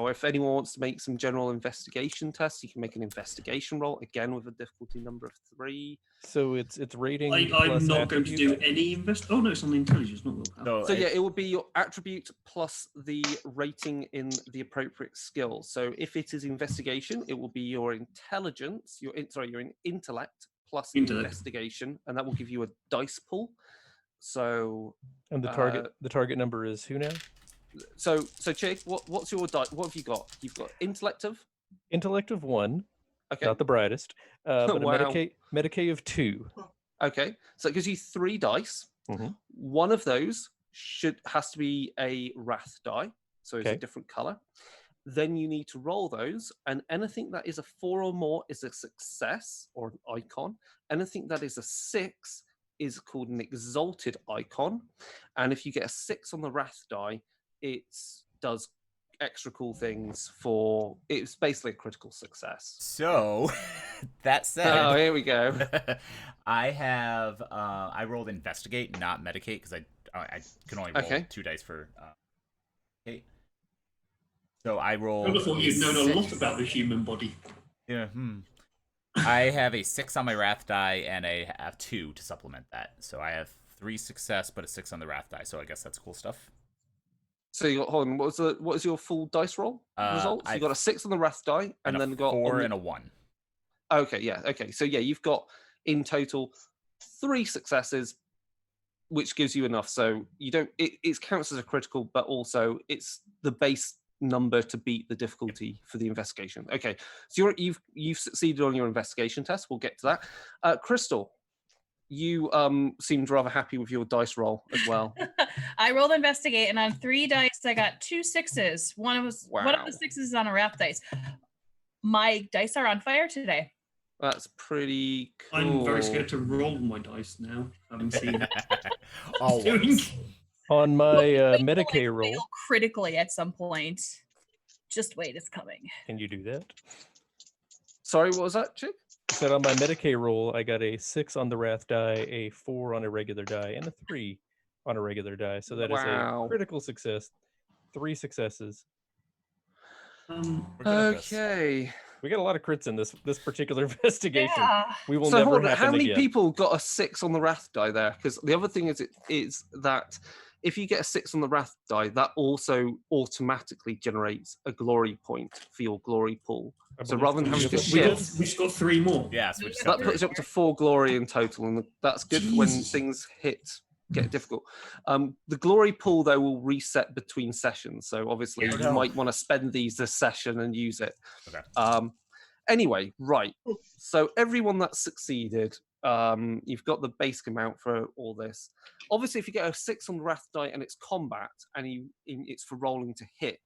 B: if anyone wants to make some general investigation tests, you can make an investigation roll again with a difficulty number of 3.
F: So it's rating.
C: I'm
F: plus
C: not going to
F: attribute?
C: do any Oh no, it's on the intelligence, not willpower.
B: So yeah, it would be your attribute plus the rating in the appropriate skill. So if it is investigation, it will be your intelligence, your intellect plus investigation, and that will give you a dice pool. So
F: And the target number is who now?
B: So Chick, what's your dice? What have you got? You've got intellect of
F: 1.
B: Okay.
F: Not the brightest. But
B: Wow.
F: a Medicae of 2.
B: Okay, so it gives you 3 dice.
F: Mm-hmm.
B: One of those has to be a wrath die, so it's a different color. Then you need to roll those, and anything that is a 4 or more is a success or an icon. Anything that is a 6 is called an exalted icon, and if you get a 6 on the wrath die, it does extra cool things for. It's basically a critical success.
A: So that said,
B: here we go.
A: I rolled investigate, not medicate, because I can only roll 2 dice for medicate. So I rolled.
C: I thought you'd known a lot about the human body.
A: Yeah. I have a 6 on my wrath die, and I have 2 to supplement that. So I have 3 success, but a 6 on the wrath die. So I guess that's cool stuff.
B: So you got, hold on, what was your full dice roll results? You got a 6 on the wrath die, and then got
A: 4 and a 1.
B: Okay, yeah, okay. So yeah, you've got in total 3 successes, which gives you enough. So you don't. It counts as a critical, but also it's the base number to beat the difficulty for the investigation. Okay, so you've succeeded on your investigation test. We'll get to that. Crystal, you seemed rather happy with your dice roll as well.
D: I rolled investigate, and on 3 dice, I got 2 6s. One of the 6s is on a wrath dice. My dice are on fire today.
B: That's pretty cool.
C: I'm very scared to roll my dice now. I haven't seen
F: on my Medicae roll.
D: Fail critically at some point. Just wait, it's coming.
F: Can you do that?
B: Sorry, what was that, Chick?
F: I said on my Medicae roll, I got a 6 on the wrath die, a 4 on a regular die, and a 3 on a regular die. So that is a critical success. 3 successes.
B: Okay.
F: We got a lot of crits in this particular investigation.
D: Yeah.
F: We will
B: so
F: never
B: hold on,
F: happen
B: how many
F: again.
B: people got a 6 on the wrath die there? Because the other thing is that if you get a 6 on the wrath die, that also automatically generates a glory point for your glory pool. So rather than having to shift,
C: we just got 3 more.
A: Yes, we just
B: that puts you up to 4 glory in total, and that's good for when things get difficult. The glory pool though will reset between sessions, so obviously you might want to spend these this session and use it.
A: Okay.
B: Anyway, right. So everyone that's succeeded, you've got the basic amount for all this. Obviously, if you get a 6 on the wrath die and it's combat and it's for rolling to hit,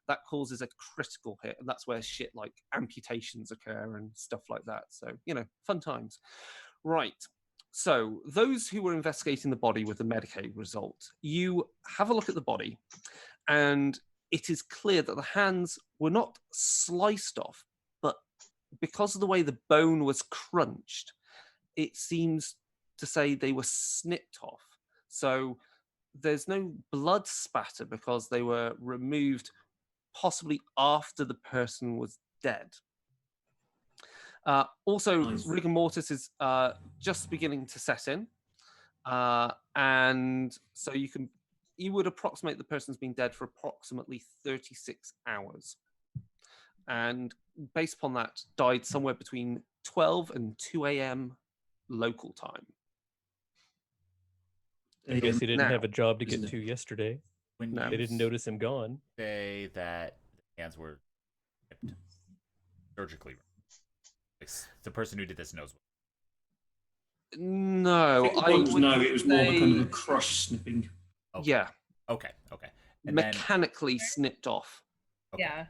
B: that causes a critical hit, and that's where shit like amputations occur and stuff like that. So, fun times. Right. So those who were investigating the body with the Medicaid result, you have a look at the body, and it is clear that the hands were not sliced off, but because of the way the bone was crunched, it seems to say they were snipped off. So there's no blood spatter because they were removed possibly after the person was dead. Also, rigor mortis is just beginning to set in, and so you would approximate the person's been dead for approximately 36 hours, and based upon that, died somewhere between 12 and 2 a.m. local time.
F: I guess he didn't have a job to get to yesterday.
A: When
F: they didn't notice him gone.
A: Say that the hands were surgically. The person who did this knows.
B: No,
C: it was more of a kind of a crush snipping.
A: Okay.
B: Yeah.
A: Okay. And
B: mechanically snipped off.
A: Okay.
D: Yeah.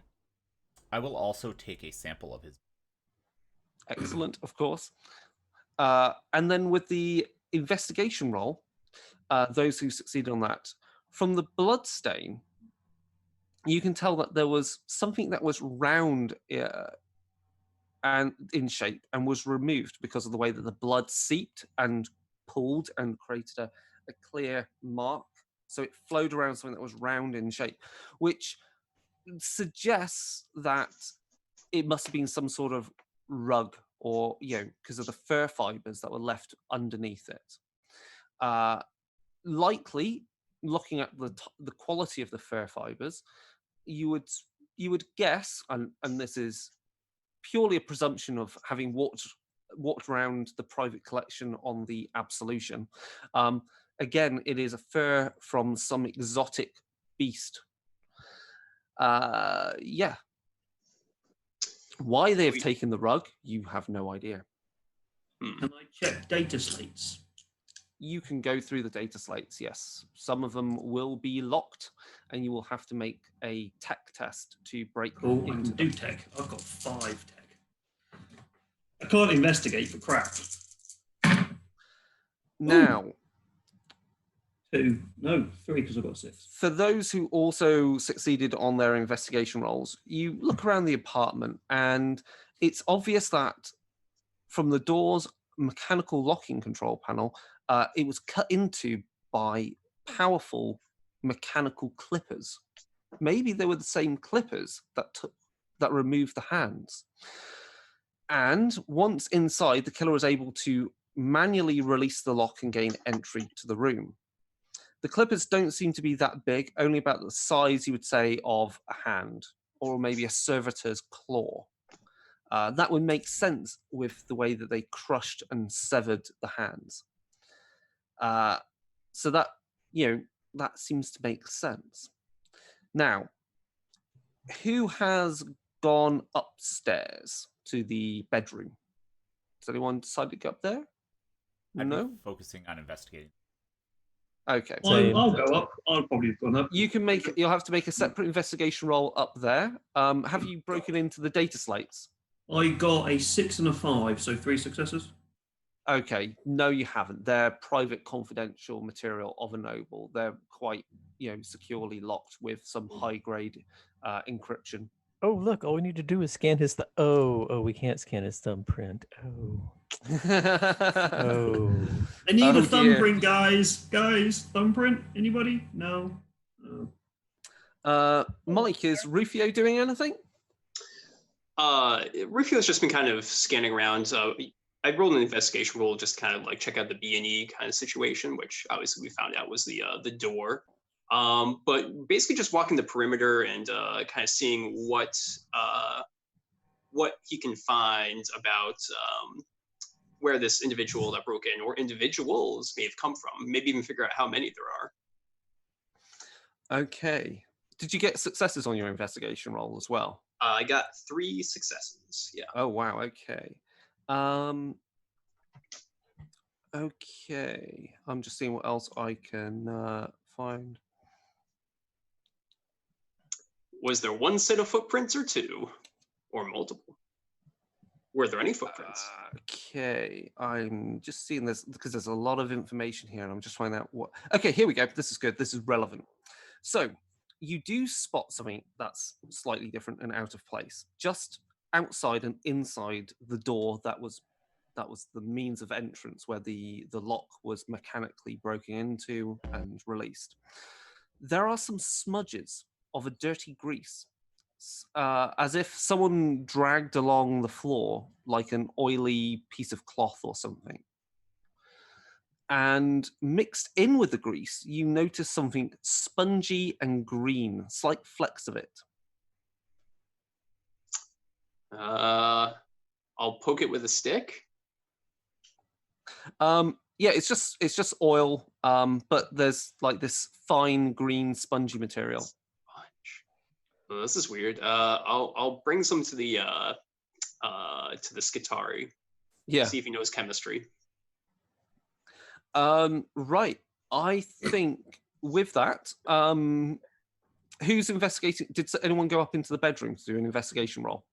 A: I will also take a sample of his.
B: Excellent, of course. And then with the investigation roll, those who succeeded on that, from the blood stain, you can tell that there was something that was round and in shape and was removed because of the way that the blood seeped and pooled and created a clear mark. So it flowed around something that was round in shape, which suggests that it must have been some sort of rug, or because of the fur fibers that were left underneath it. Likely, looking at the quality of the fur fibers, you would guess, and this is purely a presumption of having walked around the private collection on the Absolution. Again, it is a fur from some exotic beast. Yeah. Why they have taken the rug, you have no idea.
C: Can I check data slates?
B: You can go through the data slates, yes. Some of them will be locked, and you will have to make a tech test to break
C: Cool, I
B: into
C: can do tech. I've got 5 tech. I can't investigate for crap.
B: Now,
C: 2. No, 3 because I've got 6.
B: for those who also succeeded on their investigation rolls, you look around the apartment, and it's obvious that from the door's mechanical locking control panel, it was cut into by powerful mechanical clippers. Maybe they were the same clippers that removed the hands. And once inside, the killer was able to manually release the lock and gain entry to the room. The clippers don't seem to be that big, only about the size, you would say, of a hand, or maybe a servitor's claw. That would make sense with the way that they crushed and severed the hands. So that, that seems to make sense. Now, who has gone upstairs to the bedroom? Has anyone decided to go up there?
A: I'd
B: No?
A: be focusing on investigating.
B: Okay.
C: I'll go up. I'll probably have gone up.
B: You'll have to make a separate investigation roll up there. Have you broken into the data slates?
C: I got a 6 and a 5, so 3 successes.
B: Okay, no, you haven't. They're private, confidential material of a noble. They're quite, securely locked with some high-grade encryption.
F: Oh, look! All we need to do is scan his. Oh, we can't scan his thumbprint. Oh. Oh.
C: I need a
B: dear.
C: thumbprint, guys. Thumbprint. Anybody? No.
B: Mike, is Rufio doing anything?
E: Rufio's just been kind of scanning around. I rolled an investigation roll just to kind of like check out the B&E kind of situation, which obviously we found out was the door. But basically just walking the perimeter and kind of seeing what he can find about where this individual that broke in, or individuals, may have come from. Maybe even figure out how many there are.
B: Okay. Did you get successes on your investigation roll as well?
E: I got 3 successes. Yeah.
B: Oh wow. Okay. Okay. I'm just seeing what else I can find.
E: Was there 1 set of footprints or 2, or multiple? Were there any footprints?
B: Okay, I'm just seeing this because there's a lot of information here, and I'm just finding out what. Okay, here we go. This is good. This is relevant. So you do spot something that's slightly different and out of place, just outside and inside the door that was the means of entrance, where the lock was mechanically broken into and released. There are some smudges of a dirty grease, as if someone dragged along the floor like an oily piece of cloth or something. And mixed in with the grease, you notice something spongy and green, slight flecks of it.
E: I'll poke it with a stick.
B: Yeah, it's just oil, but there's like this fine green spongy material.
E: Oh, this is weird. I'll bring some to the Skitari.
B: Yeah.
E: See if he knows chemistry.
B: Right. I think with that, who's investigating? Did anyone go up into the bedroom to do an investigation roll?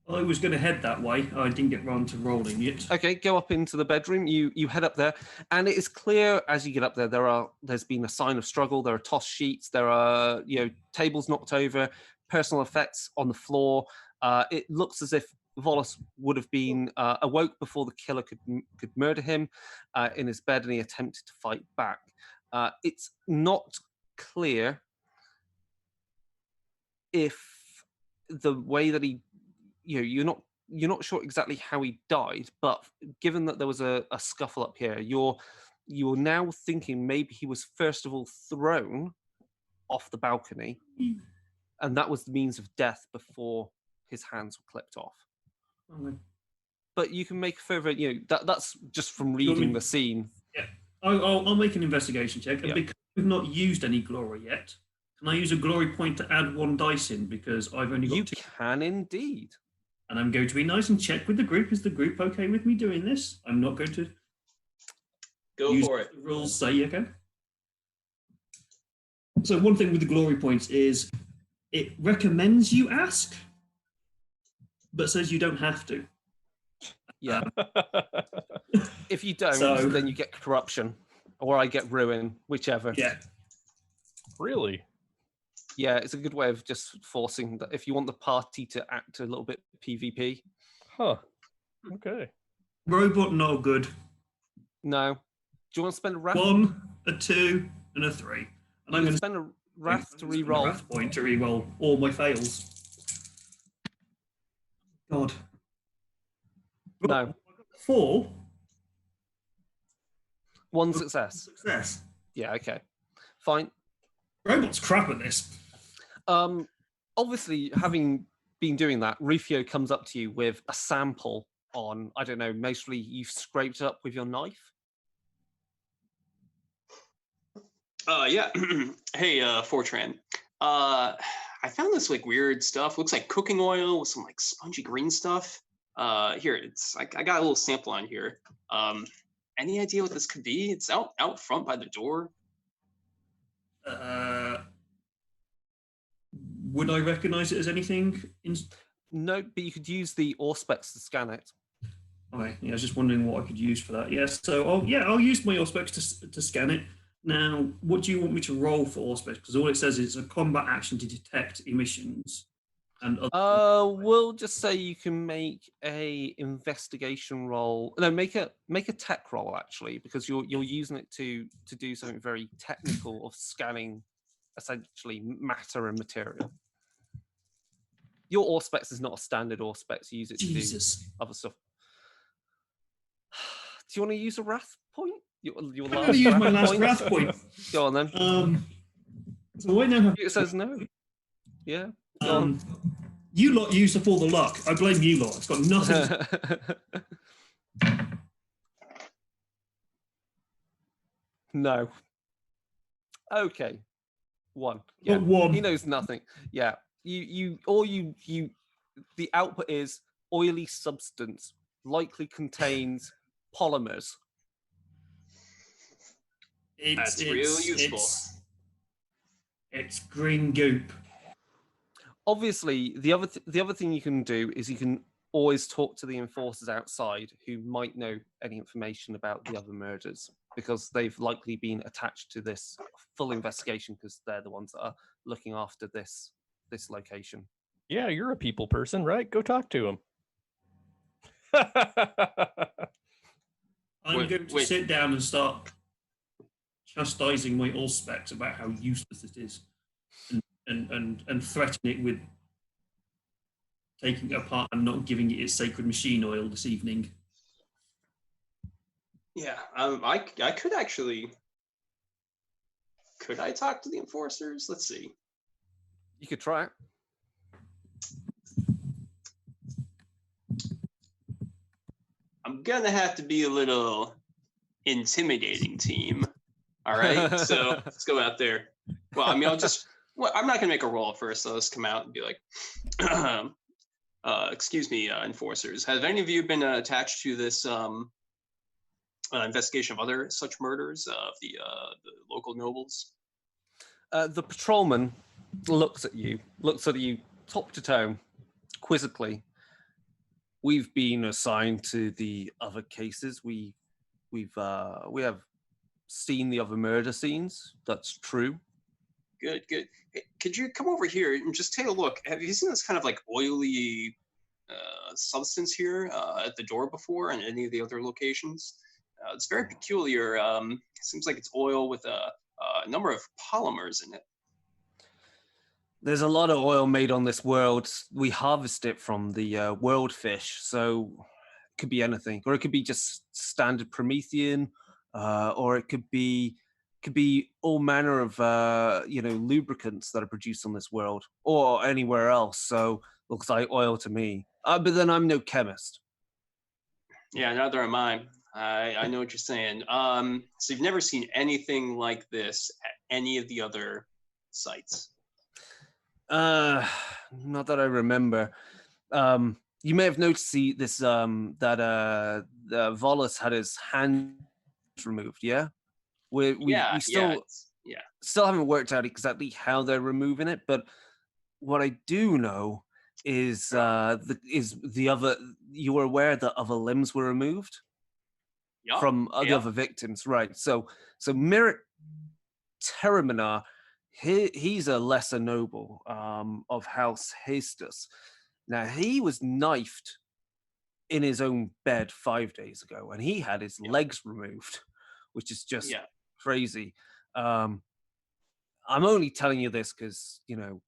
C: I was going to head that way. I didn't get round to rolling it.
B: Okay, go up into the bedroom. You head up there, and it is clear as you get up there. There's been a sign of struggle. There are tossed sheets. There are tables knocked over, personal effects on the floor. It looks as if Volus would have been awoke before the killer could murder him in his bed, and he attempted to fight back. It's not clear if the way that he, you're not sure exactly how he died, but given that there was a scuffle up here, you're now thinking maybe he was first of all thrown off the balcony, and that was the means of death before his hands were clipped off.
C: Oh,
B: But you can make further, that's just from reading the scene.
C: Yeah, I'll make an investigation check.
B: Yeah.
C: And because we've not used any glory yet, can I use a glory point to add 1 dice in? Because I've only got
B: You
C: 2.
B: can indeed.
C: And I'm going to be nice and check with the group. Is the group okay with me doing this? I'm not going to
E: Go
C: use
E: for it.
C: the rules say, okay? So one thing with the glory points is it recommends you ask, but says you don't have to.
B: Yeah. If you don't,
C: So-
B: then you get corruption, or I get ruin, whichever.
C: Yeah.
F: Really?
B: Yeah, it's a good way of just forcing that. If you want the party to act a little bit PvP.
F: Huh. Okay.
C: Robot, no good.
B: No. Do you want to spend a wrath?
C: 1, a 2, and a 3. And
B: I'm
C: I'm going to
B: spend a wrath to
C: spend a
B: re-roll.
C: wrath point to re-roll all my fails. God.
B: No.
C: 4.
B: 1 success.
C: Success.
B: Yeah, okay. Fine.
C: Robot's crap at this.
B: Obviously, having been doing that, Rufio comes up to you with a sample on, I don't know, mostly you've scraped it up with your knife.
E: Yeah. Hey, Fortran. I found this like weird stuff. Looks like cooking oil with some like spongy green stuff. Here, I got a little sample on here. Any idea what this could be? It's out front by the door.
C: Would I recognize it as anything?
B: No, but you could use the Auspex to scan it.
C: Okay, yeah, I was just wondering what I could use for that. Yes, so I'll use my Auspex to scan it. Now, what do you want me to roll for Auspex? Because all it says is a combat action to detect emissions. And
B: We'll just say you can make a investigation roll. No, make a tech roll actually, because you're using it to do something very technical of scanning essentially matter and material. Your Auspex is not a standard Auspex. You use it to
C: Jesus.
B: do other stuff. Do you want to use a wrath point? Your
C: I'm
B: last
C: going to use my last
B: point?
C: wrath point.
B: Go on then.
C: So I now have.
B: It says no. Yeah. Go on.
C: You lot used up all the luck. I blame you lot. It's got nothing.
B: No. Okay. 1.
C: Got
B: Yeah.
C: 1.
B: He knows nothing. Yeah. You the output is oily substance, likely contains polymers.
E: That's real useful.
C: It's green goop.
B: Obviously, the other thing you can do is you can always talk to the enforcers outside who might know any information about the other murders, because they've likely been attached to this full investigation because they're the ones that are looking after this location.
F: Yeah, you're a people person, right? Go talk to him.
C: I'm going to sit down and start chastising my Auspex about how useless it is, and threaten it with taking it apart and not giving it its sacred machine oil this evening.
E: Yeah, I could actually. Could I talk to the enforcers? Let's see.
B: You could try it.
E: I'm gonna have to be a little intimidating, team. All right, so let's go out there. Well, I mean, I'm not gonna make a roll first. So let's come out and be like, excuse me, enforcers. Have any of you been attached to this investigation of other such murders of the local nobles?
B: The patrolman looks at you top to toe, quizzically. We've been assigned to the other cases. We have seen the other murder scenes. That's true.
E: Good. Hey, could you come over here and just take a look? Have you seen this kind of like oily substance here at the door before and any of the other locations. It's very peculiar. It seems like it's oil with a number of polymers in it.
B: There's a lot of oil made on this world. We harvest it from the world fish, so it could be anything, or it could be just standard Promethean, or it could be all manner of lubricants that are produced on this world or anywhere else. So looks like oil to me. But then I'm no chemist.
E: Yeah, neither am I. I know what you're saying. So you've never seen anything like this at any of the other sites?
B: Not that I remember. You may have noticed that Volus had his hand removed. Yeah, we still haven't worked out exactly how they're removing it, but what I do know is the other. You were aware that other limbs were removed from the other victims, right? So Mirit Terminar, he's a lesser noble of House Hastus. Now, he was knifed in his own bed 5 days ago, and he had his legs removed, which is just crazy. I'm only telling you this because,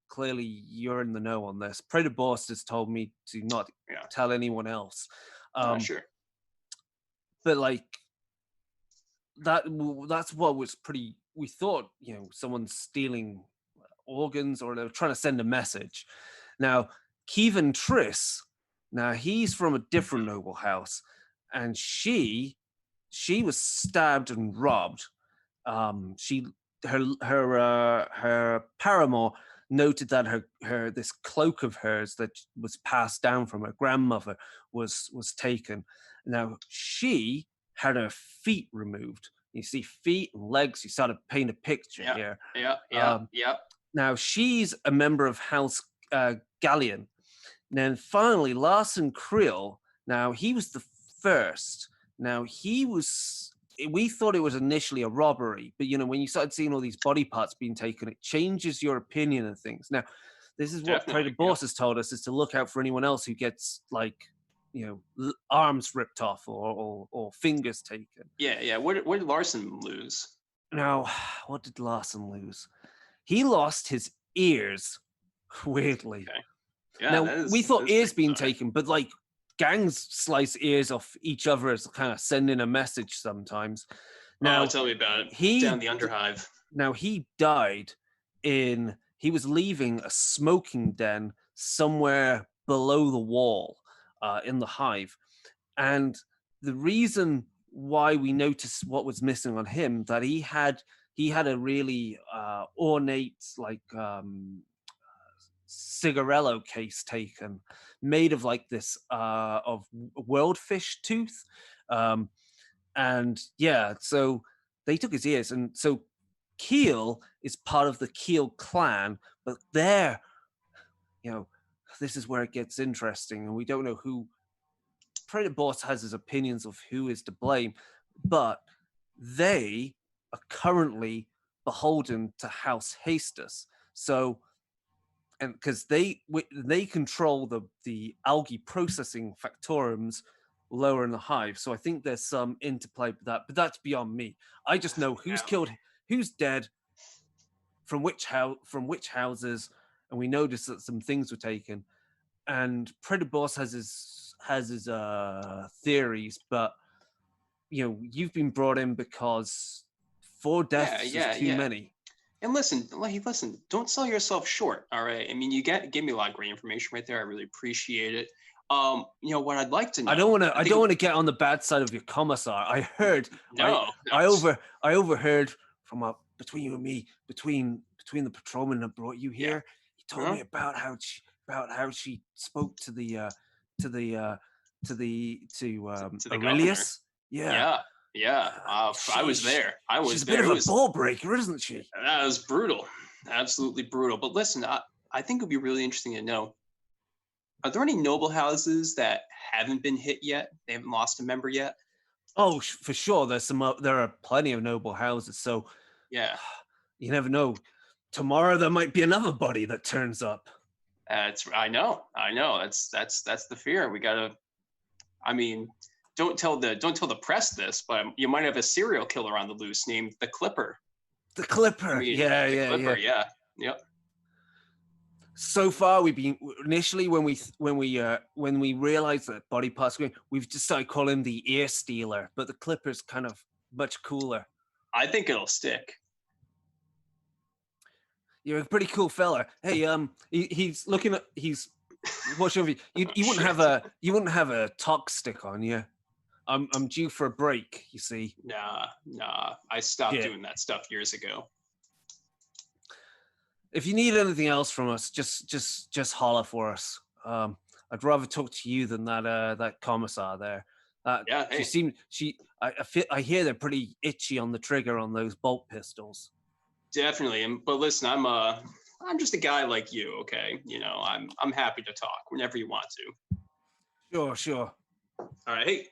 B: clearly you're in the know on this. Predator Boss has told me to not tell anyone else.
E: Sure.
B: But, that's what was pretty... We thought, someone's stealing organs or they're trying to send a message. Now, Kevin Triss, now he's from a different noble house, and she was stabbed and robbed. Her paramour noted that her this cloak of hers that was passed down from her grandmother was taken. Now she had her feet removed. You see feet and legs. You sort of paint a picture here.
E: Yeah.
B: Now she's a member of House Galleon. And then finally, Larson Creel. Now he was the first. Now we thought it was initially a robbery, but when you started seeing all these body parts being taken, it changes your opinion of things. Now, this is what Predator Boss has told us, is to look out for anyone else who gets arms ripped off or fingers taken.
E: Yeah. What did Larson lose?
B: Now, what did Larson lose? He lost his ears, weirdly.
E: Okay. Yeah,
B: now, we thought ears being taken, but gangs slice ears off each other as kind of sending a message sometimes. Now,
E: tell me about it. Down the Underhive.
B: Now, he died he was leaving a smoking den somewhere below the wall in the hive. And the reason why we noticed what was missing on him, that he had a really ornate, cigarello case taken, made of this of world fish tooth, and so they took his ears, and so Keel is part of the Keel clan, but this is where it gets interesting, and we don't know who. Predator Boss has his opinions of who is to blame, but they are currently beholden to House Hastus. So, and because they control the algae processing factoriums lower in the hive, so I think there's some interplay with that. But that's beyond me. I just know who's killed, who's dead, from which houses, and we noticed that some things were taken. And Predator Boss has his theories, but you've been brought in because 4 deaths is too many.
E: And listen, don't sell yourself short, all right? I mean, you give me a lot of great information right there. I really appreciate it. What I'd like to know.
B: I don't want to get on the bad side of your commissar. I heard. I overheard from between you and me, between the patrolman that brought you here. He told me about how she spoke to Aurelius.
E: Yeah. I was there.
B: She's a bit of a ball breaker, isn't she?
E: That was brutal. Absolutely brutal. But listen, I think it would be really interesting to know, are there any noble houses that haven't been hit yet? They haven't lost a member yet?
B: Oh, for sure. There are plenty of noble houses. So
E: yeah,
B: you never know. Tomorrow there might be another body that turns up.
E: I know. That's the fear. We gotta. I mean, don't tell the press this, but you might have a serial killer on the loose named the Clipper.
B: The Clipper.
E: I mean,
B: yeah,
E: the
B: yeah,
E: Clipper,
B: yeah.
E: Yep.
B: So far, we've been initially when we realized that body parts, we've just started calling him the ear stealer, but the Clipper's kind of much cooler.
E: I think it'll stick.
B: You're a pretty cool fella. Hey, he's watching over you. You wouldn't have a talk stick on you. I'm due for a break. You see.
E: Nah. I stopped doing that stuff years ago.
B: If you need anything else from us, just holler for us. I'd rather talk to you than that commissar there.
E: Yeah. Hey.
B: I hear they're pretty itchy on the trigger on those bolt pistols.
E: Definitely. But listen, I'm just a guy like you, okay? You know, I'm happy to talk whenever you want to.
B: Sure.
E: All right.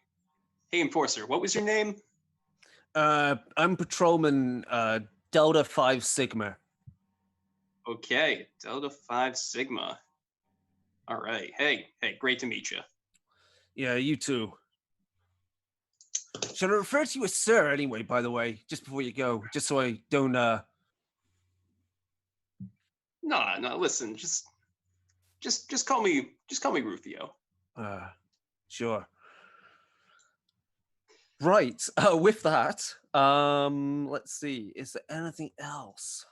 E: Hey, Enforcer, what was your name?
B: I'm Patrolman Delta 5 Sigma.
E: Okay, Delta 5 Sigma. All right. Hey, great to meet you.
B: Yeah, you too. Should I refer to you as sir anyway, by the way, just before you go, just so I don't
E: No, listen, just call me Rufio.
B: Sure. Right. With that, let's see. Is there anything else?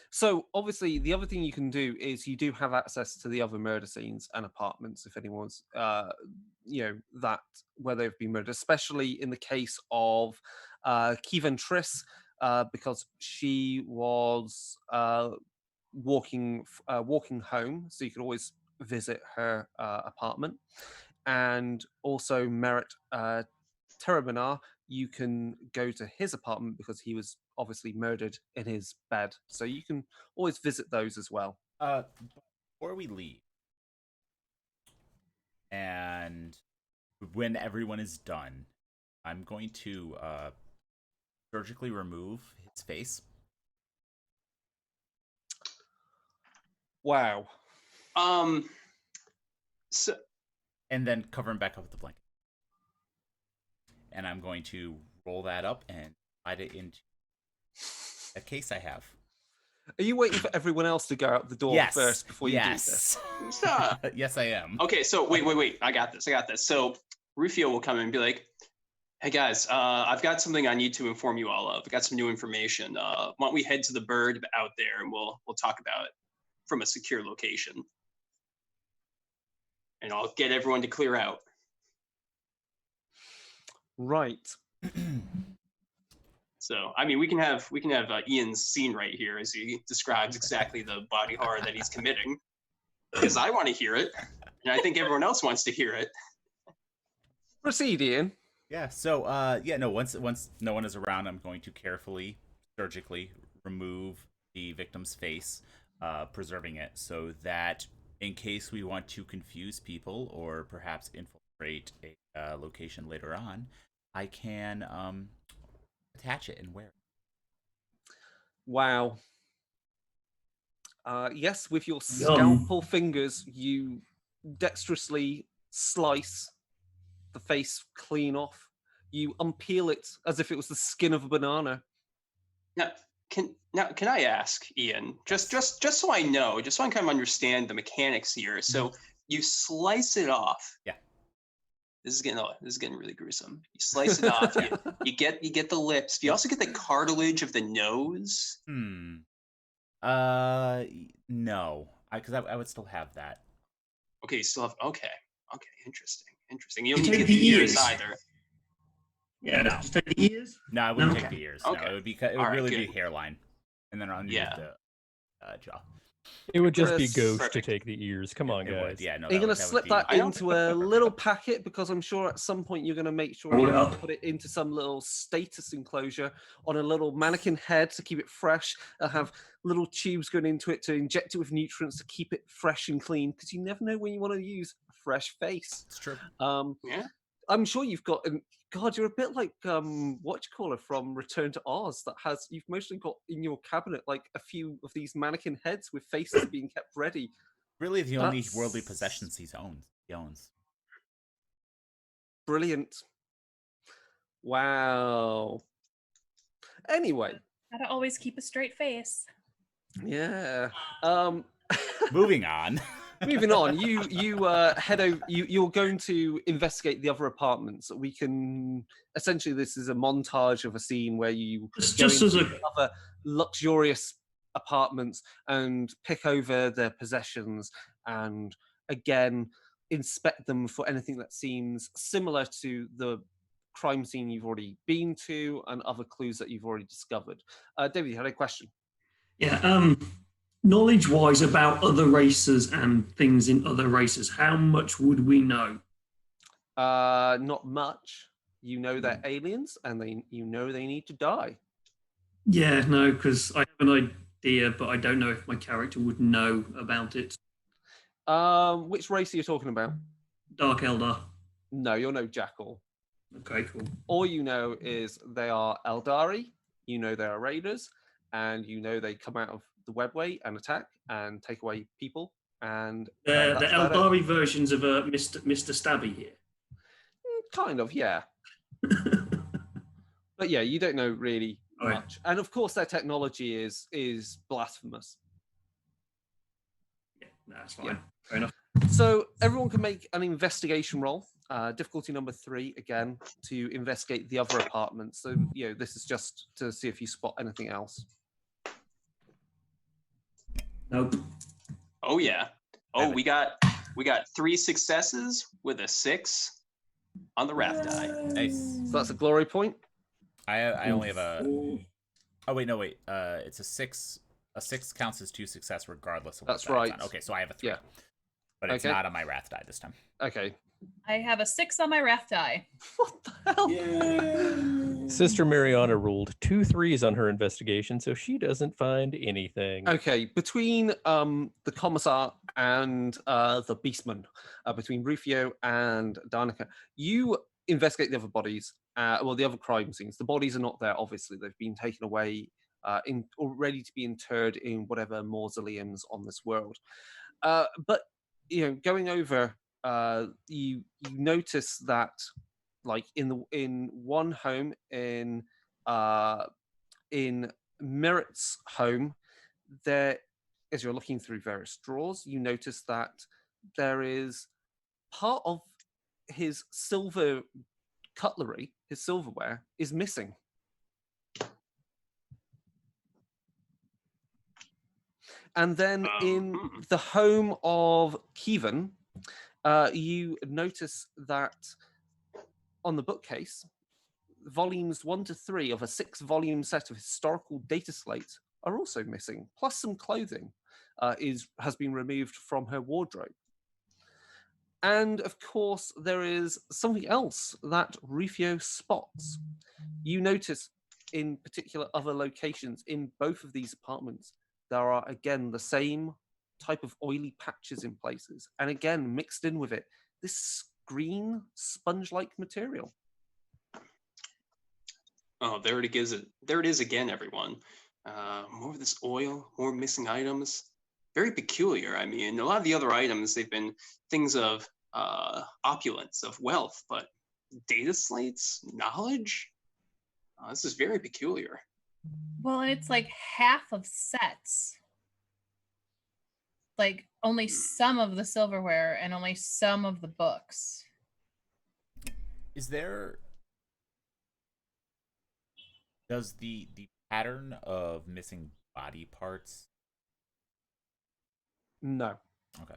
B: So obviously, the other thing you can do is you do have access to the other murder scenes and apartments if anyone's, that where they've been murdered, especially in the case of Kievan Triss, because she was walking home, so you could always visit her apartment, and also Merritt Terebinar, you can go to his apartment because he was obviously murdered in his bed. So you can always visit those as well.
A: Before we leave, and when everyone is done, I'm going to surgically remove his face.
B: Wow.
E: So,
A: and then cover him back up with the blanket. And I'm going to roll that up and slide it into a case I have.
B: Are you waiting for everyone else to go out the door first before you do this?
A: Yes, I am.
E: Okay, so wait. I got this. So Rufio will come in and be like, hey guys, I've got something I need to inform you all of. I've got some new information. Why don't we head to the bird out there and we'll talk about it from a secure location. And I'll get everyone to clear out.
B: Right.
E: So, I mean, we can have Ian's scene right here as he describes exactly the body horror that he's committing, because I want to hear it, and I think everyone else wants to hear it.
B: Proceed, Ian.
A: Yeah. So, once no one is around, I'm going to carefully, surgically remove the victim's face, preserving it so that in case we want to confuse people or perhaps infiltrate a location later on, I can attach it and wear it.
B: Wow. Yes, with your scalpel fingers, you dexterously slice the face clean off. You unpeel it as if it was the skin of a banana.
E: Now, can I ask, Ian, just so I know, just so I kind of understand the mechanics here. So you slice it off.
A: Yeah.
E: This is getting really gruesome. You slice it off. You get the lips. Do you also get the cartilage of the nose?
A: No, because I would still have that.
E: Okay, you still have. Okay, interesting. You don't need to get the ears either.
C: Yeah, no. Just take the ears.
A: No, I wouldn't take the ears.
E: Okay.
A: No, it would really be hairline, and then underneath the jaw.
F: It would just be ghost to take the ears. Come on, guys.
A: Would, yeah, no,
B: Are you going to slip that into a little packet? Because I'm sure at some point you're going to make sure you put it into some little status enclosure on a little mannequin head to keep it fresh. I'll have little tubes going into it to inject it with nutrients to keep it fresh and clean, because you never know when you want to use a fresh face.
A: It's true.
E: Yeah.
B: I'm sure you've got. God, you're a bit like whatchamacallit from Return to Oz. You've mostly got in your cabinet like a few of these mannequin heads with faces being kept ready.
A: Really, the only worldly possessions he owns.
B: Brilliant. Wow. Anyway,
D: Gotta always keep a straight face.
B: yeah.
A: Moving on.
B: Moving on, you head over. You're going to investigate the other apartments. We can essentially, this is a montage of a scene where you
C: Just as a
B: other luxurious apartments and pick over their possessions, and again inspect them for anything that seems similar to the crime scene you've already been to and other clues that you've already discovered. David, you had a question.
C: yeah. Knowledge-wise about other races and things in other races, how much would we know?
B: Not much. You know they're aliens, and you know they need to die.
C: Yeah, no, because I have an idea, but I don't know if my character would know about it.
B: Which race are you talking about?
C: Dark Eldar.
B: No, you're no Jackal.
C: Okay, cool.
B: All you know is they are Eldari. You know they are raiders, and you know they come out of the webway and attack and take away people. And
C: The Eldari versions of Mr. Stabby here.
B: Kind of, yeah. But yeah, you don't know really much. And of course, their technology is blasphemous.
C: Yeah, that's fine. Yeah. Fair enough.
B: So everyone can make an investigation roll. Difficulty number 3 again to investigate the other apartments. So this is just to see if you spot anything else.
C: Nope.
E: Oh yeah. Oh, we got 3 successes with a 6 on the wrath die.
A: Nice.
B: So that's a glory point.
A: I only have a. Oh wait, no wait. It's a 6. A 6 counts as 2 success regardless of what
B: that's right.
A: Okay, so I have a 3.
B: Yeah.
A: But it's not on my wrath die this time.
B: Okay.
D: I have a 6 on my wrath die.
B: What the hell?
C: Yeah.
F: Sister Mariana rolled 2 3s on her investigation, so she doesn't find anything.
B: Okay, between the commissar and the beastman, between Rufio and Danica, you investigate the other bodies. The other crime scenes. The bodies are not there. Obviously, they've been taken away, ready to be interred in whatever mausoleums on this world. But going over. You notice that, like in one home in Merit's home, there, as you're looking through various drawers, you notice that there is part of his silver cutlery, his silverware, is missing. And then in the home of Kevin, you notice that on the bookcase, volumes 1 to 3 of a 6-volume set of historical data slates are also missing, plus some clothing has been removed from her wardrobe. And of course, there is something else that Rufio spots. You notice in particular other locations in both of these apartments, there are again the same type of oily patches in places, and again mixed in with it this green sponge-like material.
E: Oh, there it is again, everyone. More of this oil, more missing items. Very peculiar. I mean, a lot of the other items, they've been things of opulence, of wealth, but data slates, knowledge. This is very peculiar.
D: Well, it's like half of sets. Like only some of the silverware and only some of the books.
A: Does the pattern of missing body parts?
B: No.
A: Okay.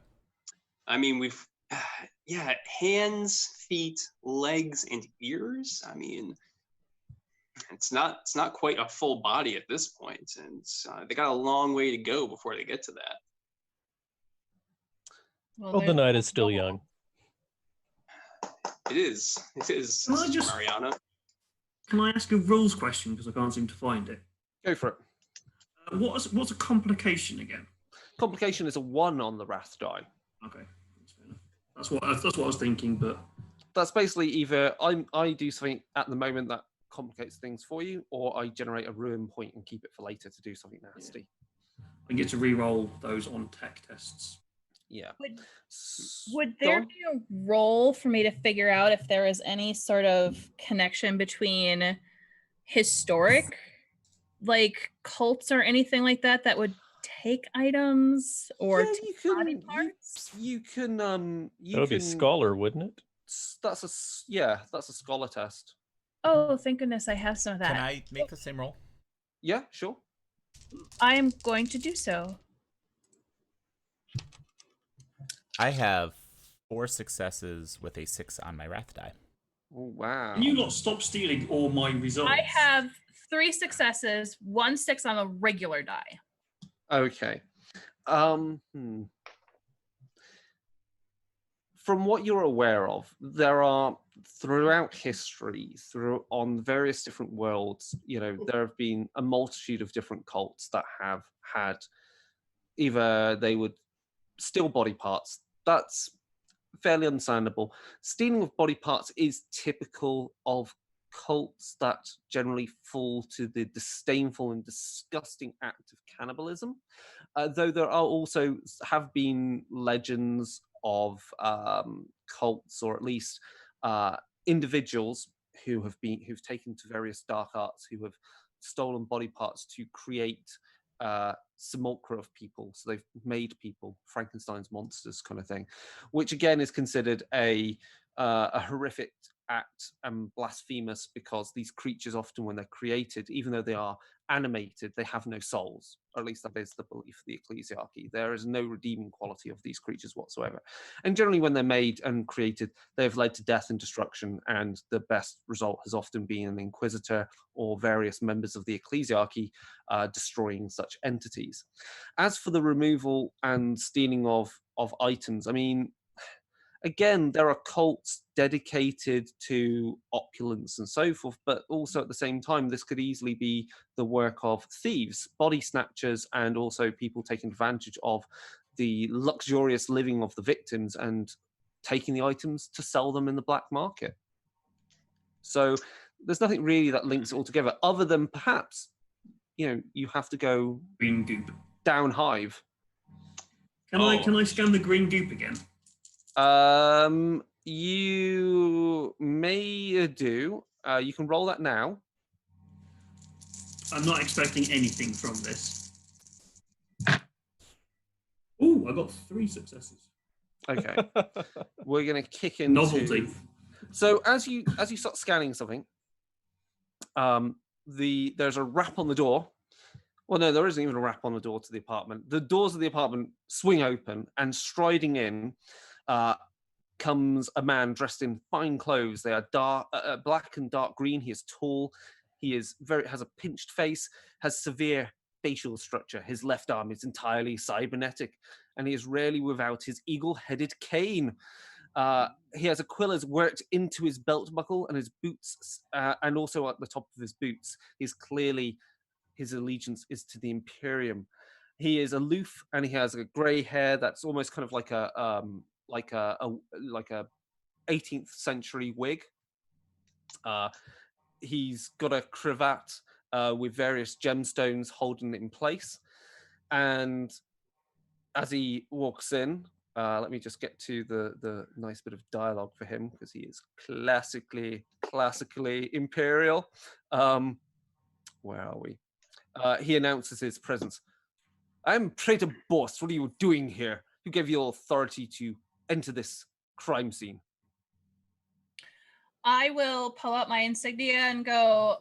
E: I mean, we've hands, feet, legs, and ears. I mean, it's not quite a full body at this point, and they got a long way to go before they get to that.
F: Well, the night is still young.
E: It is, Mariana.
C: Can I ask a rules question, because I can't seem to find it?
B: Go for it.
C: What's a complication again?
B: Complication is a 1 on the wrath die.
C: Okay, that's fair enough. That's what I was thinking, but
B: that's basically either I do something at the moment that complicates things for you, or I generate a ruin point and keep it for later to do something nasty.
C: I get to re-roll those on tech tests.
B: Yeah.
D: Would there be a role for me to figure out if there is any sort of connection between historic, like cults or anything like that, that would take items or take body parts?
B: You can
F: That would be scholar, wouldn't it?
B: That's a scholar test.
D: Oh, thank goodness I have some of that.
A: Can I make the same roll?
B: Yeah, sure.
D: I am going to do so.
A: I have 4 successes with a 6 on my wrath die.
B: Oh, wow.
C: Can you not stop stealing all my results?
D: I have 3 successes, 1 6 on a regular die.
B: Okay. From what you're aware of, there are throughout history, on various different worlds, there have been a multitude of different cults that have had either they would steal body parts. That's fairly understandable. Stealing of body parts is typical of cults that generally fall to the disdainful and disgusting act of cannibalism. Though there are also have been legends of cults, or at least individuals who've taken to various dark arts, who have stolen body parts to create simulacra of people. So they've made people, Frankenstein's monsters kind of thing, which again is considered a horrific act and blasphemous, because these creatures often, when they're created, even though they are animated, they have no souls, or at least that is the belief of the ecclesiarchy. There is no redeeming quality of these creatures whatsoever, and generally when they're made and created, they have led to death and destruction, and the best result has often been an inquisitor or various members of the ecclesiarchy destroying such entities. As for the removal and stealing of items, I mean, again, there are cults dedicated to opulence and so forth, but also at the same time, this could easily be the work of thieves, body snatchers, and also people taking advantage of the luxurious living of the victims and taking the items to sell them in the black market. So there's nothing really that links it all together, other than perhaps, you have to go
C: green goop
B: down hive.
C: Can I scan the green goop again?
B: You may do. You can roll that now.
C: I'm not expecting anything from this. Oh, I got 3 successes.
B: Okay. We're gonna kick into
C: Novelty.
B: So as you start scanning something, there's a rap on the door. Well, no, there isn't even a rap on the door to the apartment. The doors of the apartment swing open, and striding in comes a man dressed in fine clothes. They are black and dark green. He is tall. He has a pinched face, has severe facial structure. His left arm is entirely cybernetic, and he is rarely without his eagle-headed cane. He has a quiller's worked into his belt buckle and his boots, and also at the top of his boots is clearly his allegiance is to the Imperium. He is aloof, and he has a grey hair that's almost kind of like a 18th century wig. He's got a cravat with various gemstones holding it in place. And as he walks in, let me just get to the nice bit of dialogue for him, because he is classically imperial. Where are we? He announces his presence. I'm Praetor Boss. What are you doing here? Who gave you authority to enter this crime scene?
D: I will pull out my insignia and go,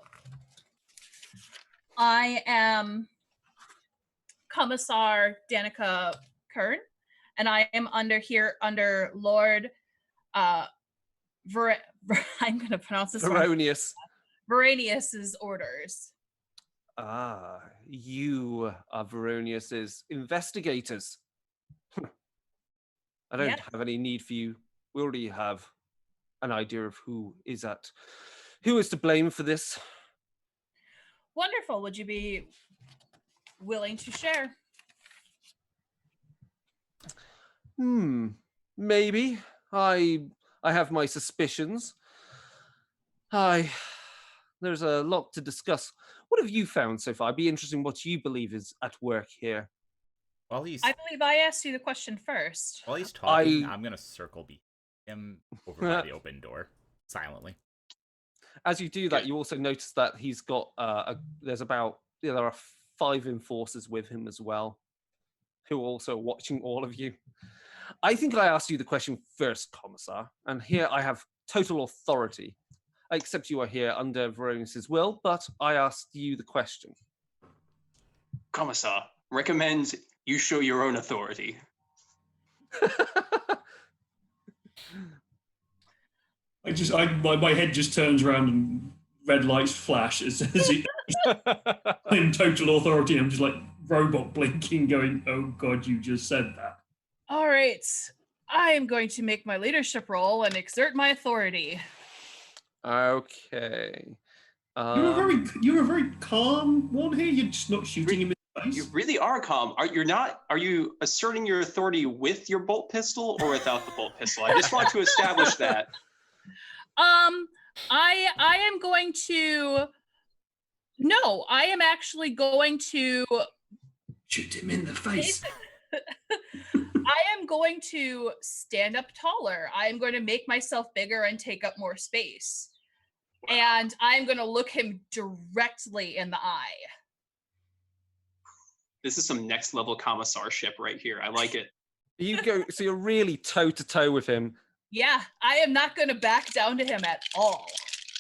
D: I am Commissar Danica Kern, and I am under Lord I'm going to pronounce this
B: Veronius.
D: Veronius's orders.
B: Ah, you are Veronius's investigators. I don't have any need for you. We already have an idea of who is to blame for this.
D: Wonderful. Would you be willing to share?
B: Maybe. I I have my suspicions. There's a lot to discuss. What have you found so far? I'd be interested in what you believe is at work here.
A: While he's
D: I believe I asked you the question first.
A: while he's talking, I'm gonna circle behind him over by the open door silently.
B: As you do that, you also notice that he's got there are 5 enforcers with him as well, who are also watching all of you. I think I asked you the question first, Commissar, and here I have total authority. I accept you are here under Veronis's will, but I asked you the question.
E: Commissar, recommend you show your own authority.
C: My head just turns around and red lights flash as he in total authority. I'm just like robot blinking, going, "Oh God, you just said that."
D: All right, I am going to make my leadership roll and exert my authority.
B: Okay.
C: You're a very calm one here. You're just not shooting him in the face.
E: You really are calm. Are you asserting your authority with your bolt pistol or without the bolt pistol? I just want to establish that.
D: I am going to. No, I am actually going to
C: shoot him in the face.
D: I am going to stand up taller. I am going to make myself bigger and take up more space. Wow. And I'm going to look him directly in the eye.
E: This is some next level commissarship right here. I like it.
B: So you're really toe to toe with him.
D: Yeah, I am not going to back down to him at all.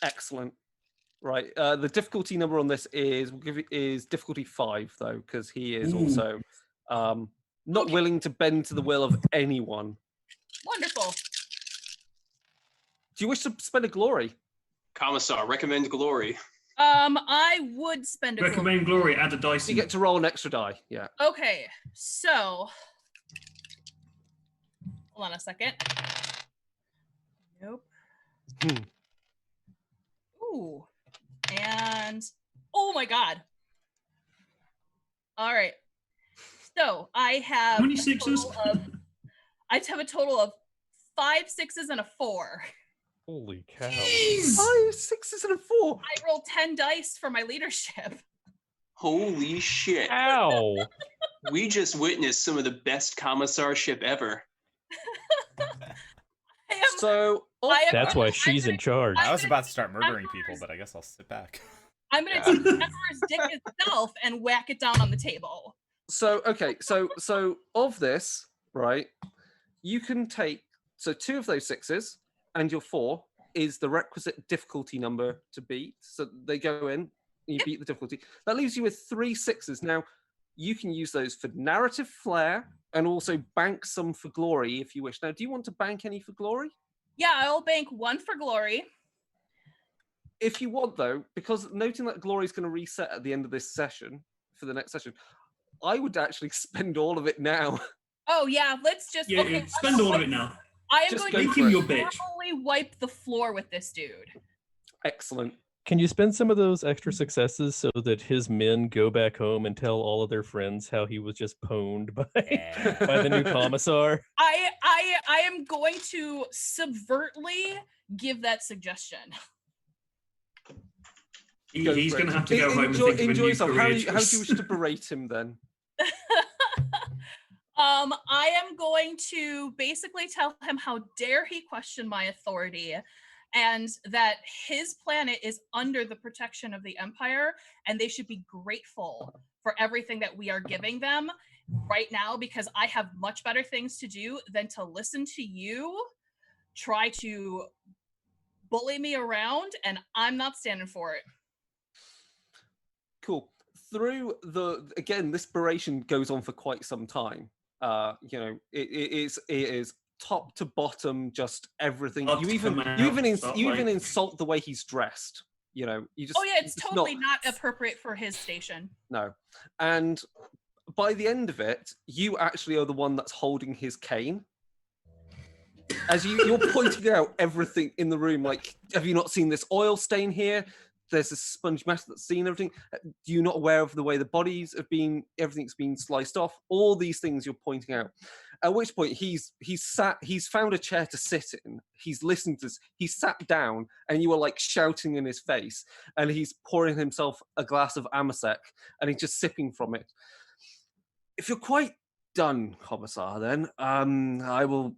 B: Excellent. Right. The difficulty number on this is difficulty 5 though, because he is also not willing to bend to the will of anyone.
D: Wonderful.
B: Do you wish to spend a glory?
E: Commissar, recommend glory.
D: I would spend a
C: recommend glory. Add a dice.
B: You get to roll an extra die. Yeah.
D: Okay. So, hold on a second. Nope. Ooh. And oh my God. All right. So I have
C: how many sixes?
D: I have a total of 5 6s and a 4.
F: Holy cow.
B: Jeez. 5 6s and a 4.
D: I rolled 10 dice for my leadership.
E: Holy shit.
F: Ow.
E: We just witnessed some of the best commissarship ever.
F: That's why she's in charge.
A: I was about to start murdering people, but I guess I'll sit back.
D: I'm going to take the Emperor's dick itself and whack it down on the table.
B: So, okay. So of this, right, you can take, 2 of those 6s and your 4 is the requisite difficulty number to beat. So they go in, you beat the difficulty. That leaves you with 3 6s. Now, you can use those for narrative flair and also bank some for glory if you wish. Now, do you want to bank any for glory?
D: Yeah, I'll bank 1 for glory.
B: If you want, though, because noting that glory is going to reset at the end of this session, for the next session, I would actually spend all of it now.
D: Oh, yeah, let's just...
C: Yeah,
D: okay,
C: spend all of it now.
D: I am
C: just
D: going to
C: him your bitch.
D: normally wipe the floor with this dude.
B: Excellent.
F: Can you spend some of those extra successes so that his men go back home and tell all of their friends how he was just pwned by the new commissar?
D: I am going to subvertly give that suggestion.
C: He's going to have to go home and think of a new career.
B: How do you wish to berate him then?
D: I am going to basically tell him how dare he question my authority, and that his planet is under the protection of the Empire, and they should be grateful for everything that we are giving them right now, because I have much better things to do than to listen to you try to bully me around, and I'm not standing for it.
B: Cool. Through again, this beration goes on for quite some time. It is top to bottom, just everything. You even insult the way he's dressed. You just.
D: Oh yeah, it's totally not appropriate for his station.
B: No, and by the end of it, you actually are the one that's holding his cane. As you're pointing out everything in the room, like, have you not seen this oil stain here? There's a sponge mess that's seen everything. You're not aware of the way the bodies have been, everything's been sliced off. All these things you're pointing out. At which point he's found a chair to sit in. He's listened to this. He sat down, and you are like shouting in his face, and he's pouring himself a glass of Amasec, and he's just sipping from it. If you're quite done, Commissar, then I'll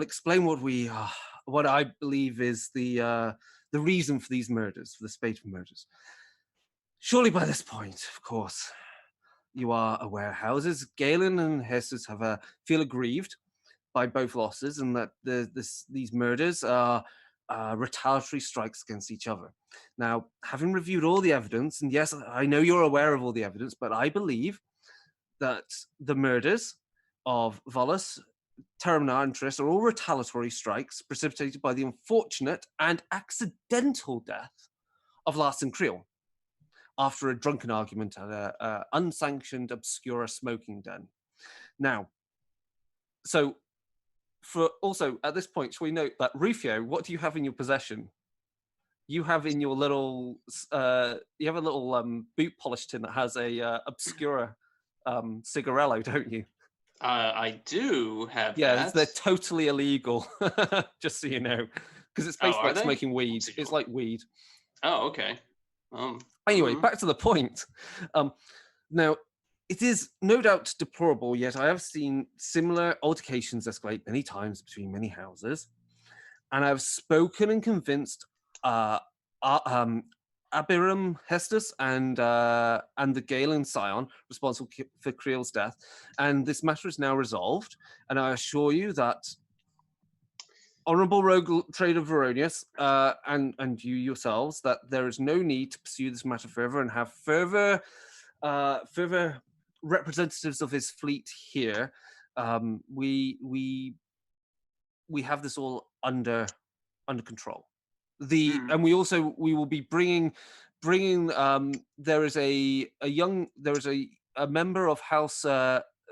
B: explain what I believe is the reason for these murders, for the spate of murders. Surely by this point, of course, you are aware houses Galen and Jesus feel aggrieved by both losses, and that these murders are retaliatory strikes against each other. Now, having reviewed all the evidence, and yes, I know you're aware of all the evidence, but I believe that the murders of Volus, Terramnar, and Triss are all retaliatory strikes precipitated by the unfortunate and accidental death of Larson Creel after a drunken argument at a unsanctioned Obscura smoking den. Now, so also at this point, shall we note that Rufio, what do you have in your possession? You have in your little, you have a little boot polish tin that has a Obscura cigarello, don't you?
E: I do have
B: Yeah,
E: that.
B: they're totally illegal, just so you know, because it's basically like
E: they?
B: smoking weed. It's like weed.
E: Oh, okay.
B: Anyway, back to the point. Now, it is no doubt deplorable, yet I have seen similar altercations escalate many times between many houses, and I've spoken and convinced Abiram Hestus and the Galen Scion responsible for Creel's death, and this matter is now resolved. And I assure you that Honourable Rogue Trader Veronius and you yourselves, that there is no need to pursue this matter further and have further representatives of his fleet here. We have this all under control. And we will be bringing there is a member of House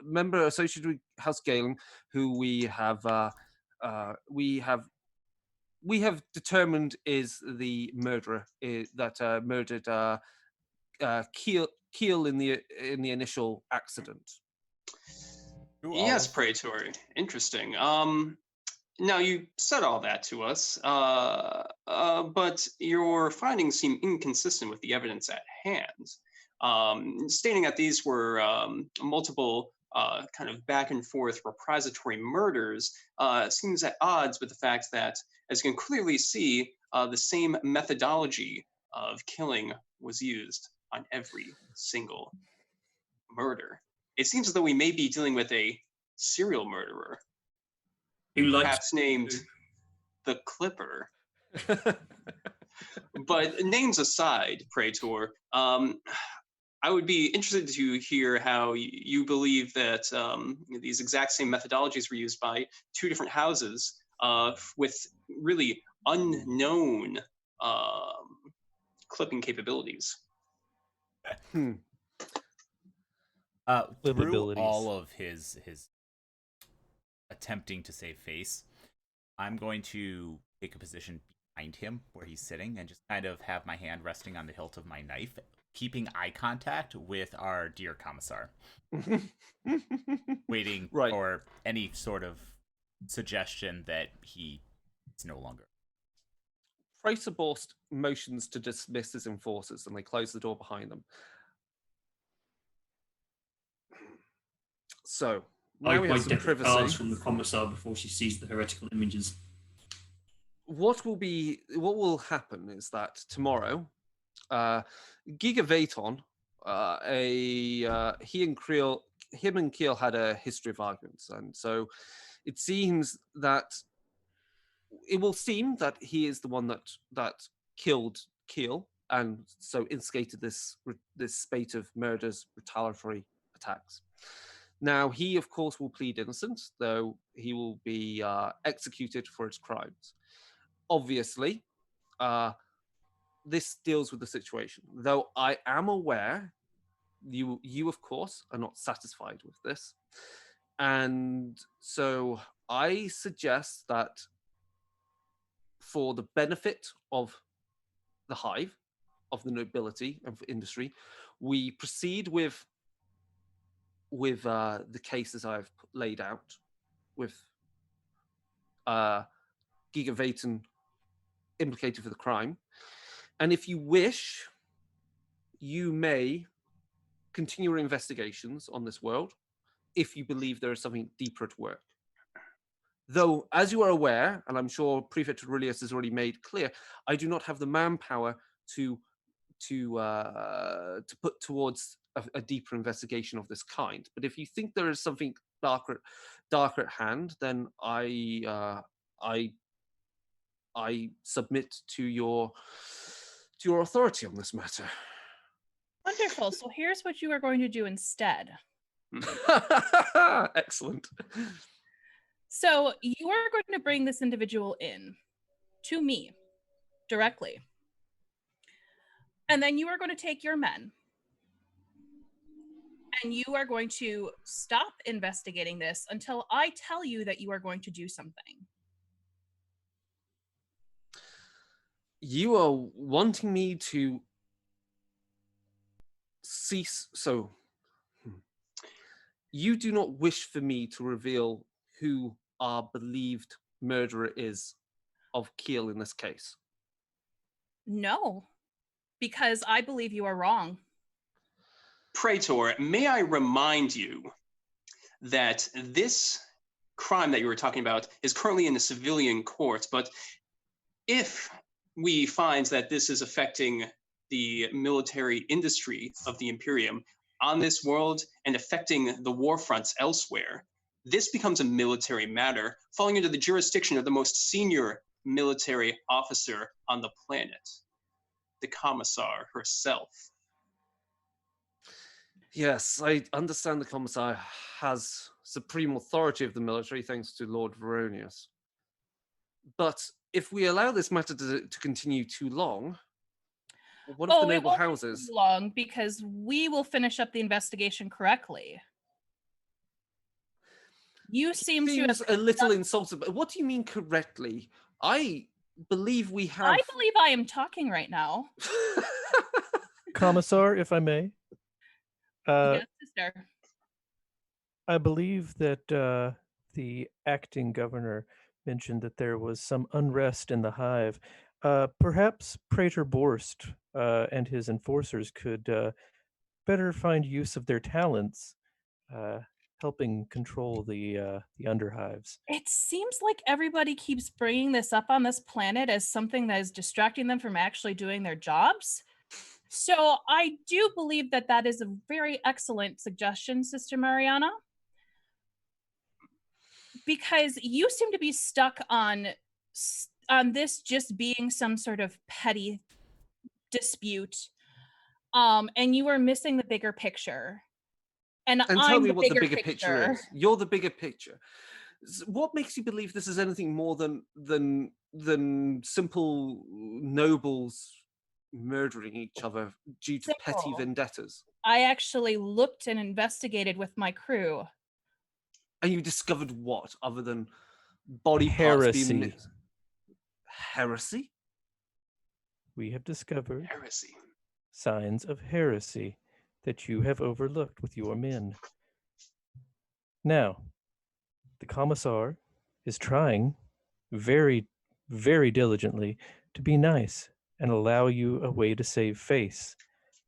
B: member associated with House Galen who we have determined is the murderer that murdered Keel in the initial accident.
E: Yes, Praetor. Interesting. Now, you said all that to us, but your findings seem inconsistent with the evidence at hand, stating that these were multiple kind of back and forth reprisatory murders seems at odds with the fact that, as you can clearly see, the same methodology of killing was used on every single murder. It seems as though we may be dealing with a serial murderer. Perhaps named the Clipper. But names aside, Praetor, I would be interested to hear how you believe that these exact same methodologies were used by two different houses with really unknown clipping capabilities.
A: Through all of his attempting to save face, I'm going to take a position behind him where he's sitting and just kind of have my hand resting on the hilt of my knife, keeping eye contact with our dear commissar, waiting for any sort of suggestion that he is no longer.
B: Praetor Borst motions to dismiss his enforcers, and they close the door behind them. So now we have some privacy.
C: Cards from the commissar before she sees the heretical images.
B: What will happen is that tomorrow, Giga Vaton, him and Keel had a history of arguments, and so it will seem that he is the one that killed Keel, and so instigated this spate of murders, retaliatory attacks. Now, he, of course, will plead innocent, though he will be executed for his crimes. Obviously, this deals with the situation, though I am aware you, of course, are not satisfied with this. And so I suggest that for the benefit of the hive, of the nobility, of industry, we proceed with with the cases I've laid out, with Giga Vaten implicated for the crime. And if you wish, you may continue your investigations on this world if you believe there is something deeper at work. Though, as you are aware, and I'm sure Prefect Aurelius has already made clear, I do not have the manpower to put towards a deeper investigation of this kind. But if you think there is something darker at hand, then I submit to your authority on this matter.
D: Wonderful. So here's what you are going to do instead.
B: Excellent.
D: So you are going to bring this individual in to me directly. And then you are going to take your men. And you are going to stop investigating this until I tell you that you are going to do something.
B: You are wanting me to cease. So you do not wish for me to reveal who our believed murderer is of Kiel in this case?
D: No, because I believe you are wrong.
E: Praetor, may I remind you that this crime that you were talking about is currently in the civilian court, but if we find that this is affecting the military industry of the Imperium on this world and affecting the war fronts elsewhere, this becomes a military matter falling under the jurisdiction of the most senior military officer on the planet, the Commissar herself.
B: Yes, I understand the Commissar has supreme authority of the military thanks to Lord Veronius. But if we allow this matter to continue too long, what of the noble houses?
D: Too long, because we will finish up the investigation correctly. You seem to have
B: a little insulted. But what do you mean correctly? I believe we have.
D: I believe I am talking right now.
F: Commissar, if I may.
D: Yes, sister.
F: I believe that the acting governor mentioned that there was some unrest in the hive. Perhaps Praetor Borst and his enforcers could better find use of their talents, helping control the underhives.
D: It seems like everybody keeps bringing this up on this planet as something that is distracting them from actually doing their jobs. So I do believe that that is a very excellent suggestion, Sister Mariana. Because you seem to be stuck on this just being some sort of petty dispute. And you are missing the bigger picture. And
B: tell me what the bigger picture is. You're the bigger picture. What makes you believe this is anything more than simple nobles murdering each other due to petty vendettas?
D: I actually looked and investigated with my crew.
B: And you discovered what other than body parts being heresy?
F: We have discovered
E: heresy.
F: Signs of heresy that you have overlooked with your men. Now, the Commissar is trying very, very diligently to be nice and allow you a way to save face.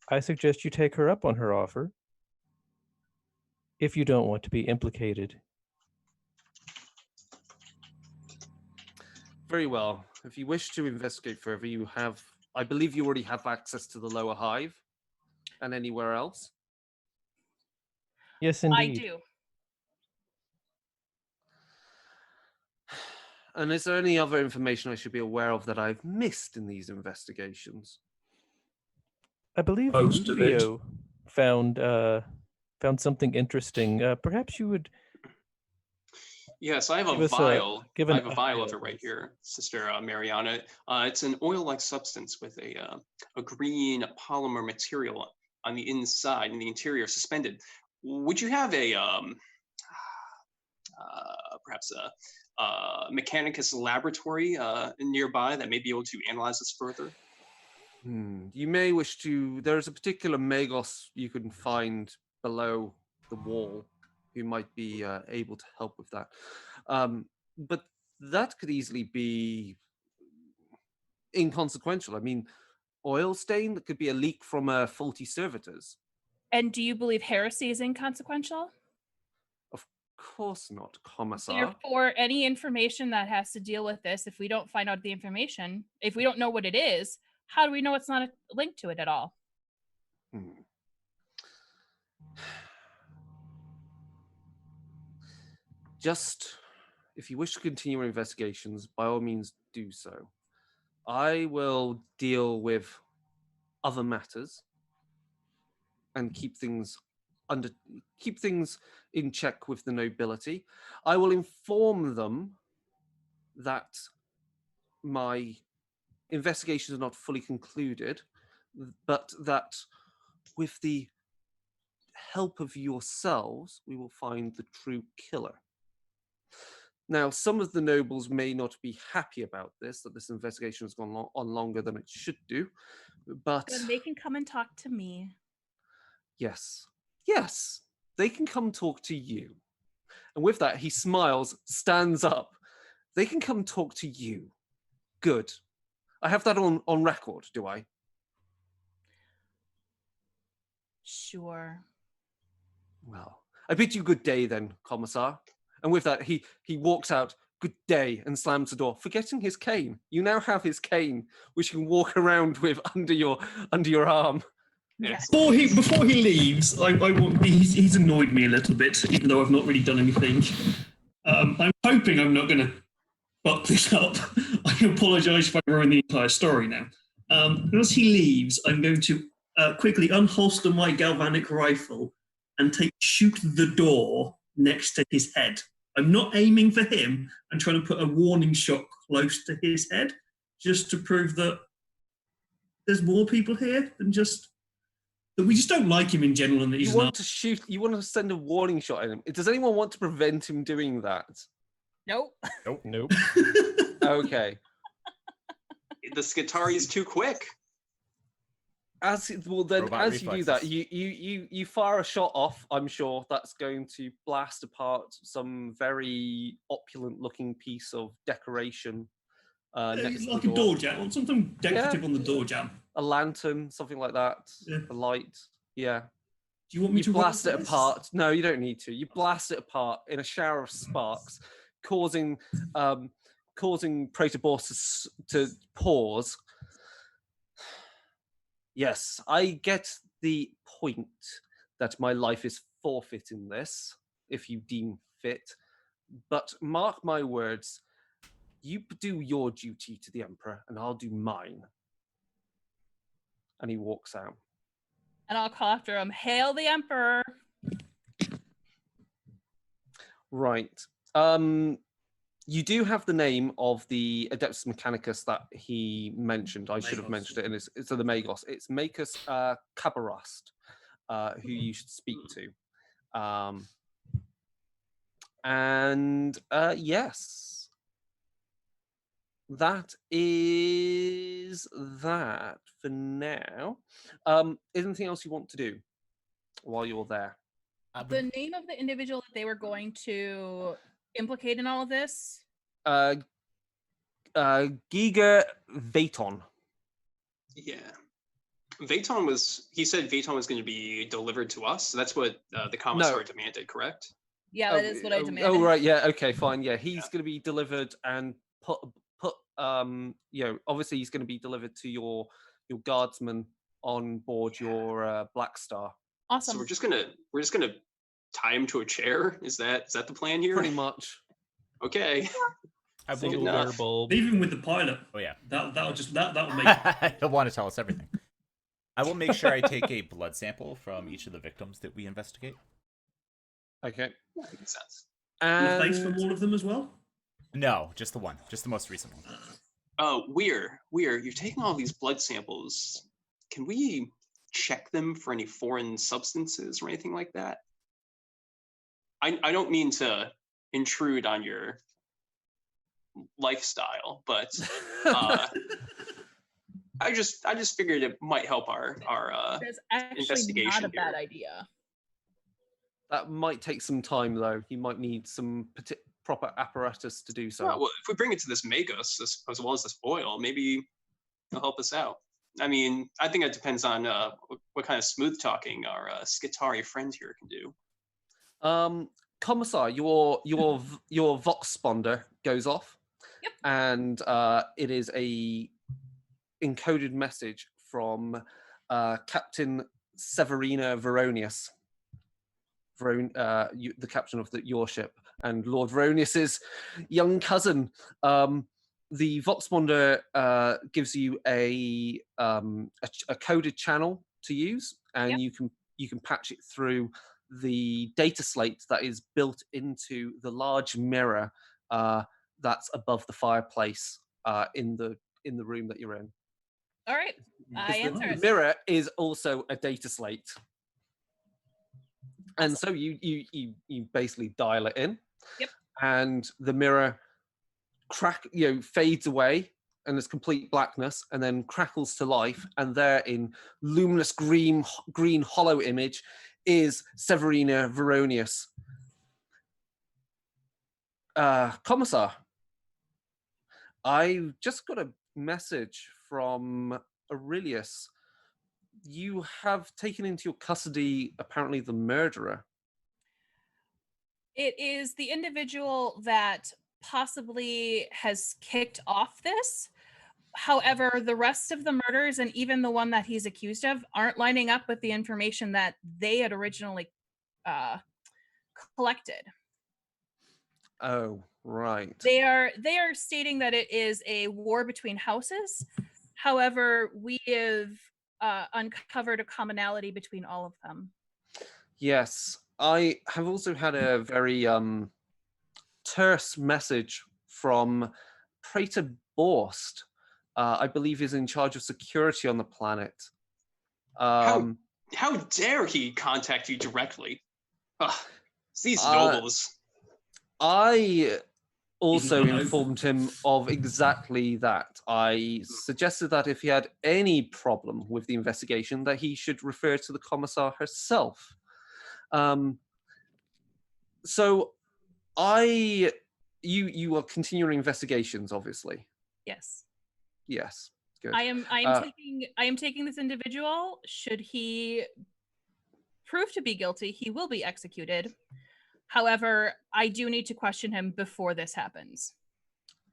F: I suggest you take her up on her offer if you don't want to be implicated.
B: Very well. If you wish to investigate further, you have, I believe you already have access to the lower hive and anywhere else.
F: Yes, indeed.
D: I do.
B: And is there any other information I should be aware of that I've missed in these investigations?
F: I believe Rubio found something interesting. Perhaps you would.
E: Yes, I have a vial. I have a vial of it right here, Sister Mariana. It's an oil-like substance with a green polymer material on the inside and the interior suspended. Would you have a perhaps a Mechanicus laboratory nearby that may be able to analyze this further?
B: You may wish to. There's a particular Magos you can find below the wall who might be able to help with that. But that could easily be inconsequential. I mean, oil stain, that could be a leak from faulty servitors.
D: And do you believe heresy is inconsequential?
B: Of course not, Commissar.
D: Therefore, any information that has to deal with this, if we don't find out the information, if we don't know what it is, how do we know it's not a link to it at all?
B: Just, if you wish to continue your investigations, by all means do so. I will deal with other matters and keep things in check with the nobility. I will inform them that my investigations are not fully concluded, but that with the help of yourselves, we will find the true killer. Now, some of the nobles may not be happy about this, that this investigation has gone on longer than it should do, but...
D: Then they can come and talk to me.
B: Yes, they can come talk to you. And with that, he smiles, stands up. They can come talk to you. Good. I have that on record, do I?
D: Sure.
B: Well, I bid you good day then, Commissar. And with that, he walks out, good day, and slams the door, forgetting his cane. You now have his cane, which you can walk around with under your arm.
D: Yes.
C: Before he leaves, he's annoyed me a little bit, even though I've not really done anything. I'm hoping I'm not going to fuck this up. I apologise if I ruin the entire story now. As he leaves, I'm going to quickly unholster my galvanic rifle and shoot the door next to his head. I'm not aiming for him. I'm trying to put a warning shot close to his head, just to prove that there's more people here than just... that we just don't like him in general. And that he's
B: you want to send a warning shot at him. Does anyone want to prevent him doing that?
D: Nope.
F: Nope.
B: Okay.
E: The Skitarii is too quick.
B: As you do that, you fire a shot off. I'm sure that's going to blast apart some very opulent-looking piece of decoration. Next
C: like
B: to
C: a door jam, or something decorative on the door jam.
B: A lantern, something like that. Yeah. A light. Yeah.
C: Do you want me to
B: blast it apart? No, you don't need to. You blast it apart in a shower of sparks, causing Protoboros to pause. Yes, I get the point that my life is forfeit in this, if you deem fit. But mark my words, you do your duty to the Emperor, and I'll do mine. And he walks out.
D: And I'll call after him, hail the Emperor! Right.
B: You do have the name of the Adeptus Mechanicus that he mentioned. I should have mentioned it. It's the Magos. It's Makus Kabarast, who you should speak to. Yes, that is that for now. Anything else you want to do while you're there?
D: The name of the individual that they were going to implicate in all of this?
B: Giga Vaton.
E: Yeah. He said Vaton was going to be delivered to us. So that's what the commissar demanded, correct?
D: Yeah, that is what I demanded.
B: Oh, right. Yeah. Okay, fine. Yeah. He's going to be delivered and put, obviously he's going to be delivered to your guardsman on board your Black Star.
D: Awesome.
E: So we're just gonna tie him to a chair. Is that the plan here?
B: Pretty much.
E: Okay.
F: Single glare bulb.
C: Even with the pilot.
A: Oh yeah.
C: That'll make.
A: He'll want to tell us everything. I will make sure I take a blood sample from each of the victims that we investigate.
B: Okay.
E: Yeah, that makes sense.
C: And the face from all of them as well?
A: No, just the one. Just the most recent one.
E: Oh, Weir, you're taking all these blood samples. Can we check them for any foreign substances or anything like that? I don't mean to intrude on your lifestyle, but I just figured it might help our
D: That's actually
E: investigation
D: not a bad idea.
B: That might take some time, though. You might need some proper apparatus to do so.
E: Well, if we bring it to this Magus, as well as this oil, maybe it'll help us out. I mean, I think it depends on what kind of smooth talking our Skitari friend here can do.
B: Commissar, your vox sponder goes off.
D: Yep.
B: And it is a encoded message from Captain Severina Veronius, the captain of your ship, and Lord Veronius's young cousin. The Voxponder gives you a coded channel to use, and you can patch it through the data slate that is built into the large mirror that's above the fireplace in the room that you're in.
D: All right, I answer
B: The
D: it.
B: mirror is also a data slate, and so you basically dial it in.
D: Yep.
B: And the mirror fades away, and there's complete blackness, and then crackles to life, and there in luminous green hollow image is Severina Veronius. Commissar, I just got a message from Aurelius. You have taken into your custody, apparently, the murderer.
D: It is the individual that possibly has kicked off this. However, the rest of the murders, and even the one that he's accused of, aren't lining up with the information that they had originally collected.
B: Oh, right.
D: They are stating that it is a war between houses. However, we have uncovered a commonality between all of them.
B: Yes, I have also had a very terse message from Praetor Borst. I believe is in charge of security on the planet.
E: How dare he contact you directly? Ugh, these nobles.
B: I also informed him of exactly that. I suggested that if he had any problem with the investigation, that he should refer to the commissar herself. So you are continuing investigations, obviously.
D: Yes.
B: Yes. Good.
D: I am taking this individual. Should he prove to be guilty, he will be executed. However, I do need to question him before this happens.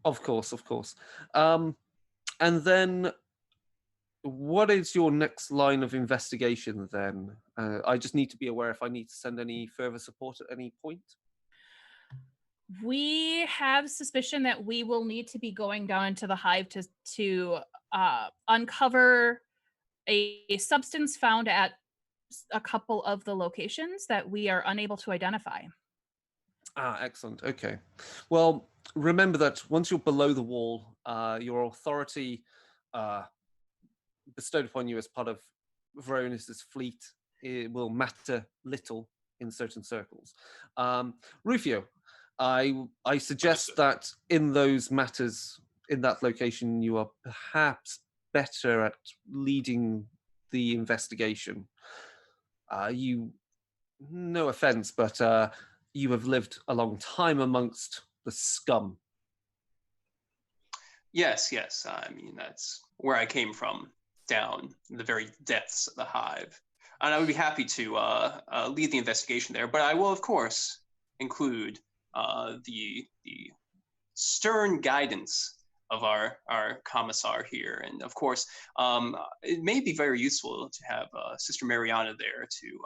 B: Of course. And then, what is your next line of investigation then? I just need to be aware if I need to send any further support at any point.
D: We have suspicion that we will need to be going down into the hive to uncover a substance found at a couple of the locations that we are unable to identify.
B: Excellent. Okay. Well, remember that once you're below the wall, your authority bestowed upon you as part of Veronis's fleet, it will matter little in certain circles. Rufio, I suggest that in those matters, in that location, you are perhaps better at leading the investigation. No offense, but you have lived a long time amongst the scum.
E: Yes. I mean, that's where I came from, down in the very depths of the hive. And I would be happy to lead the investigation there, but I will, of course, include the stern guidance of our commissar here. And of course, it may be very useful to have Sister Mariana there to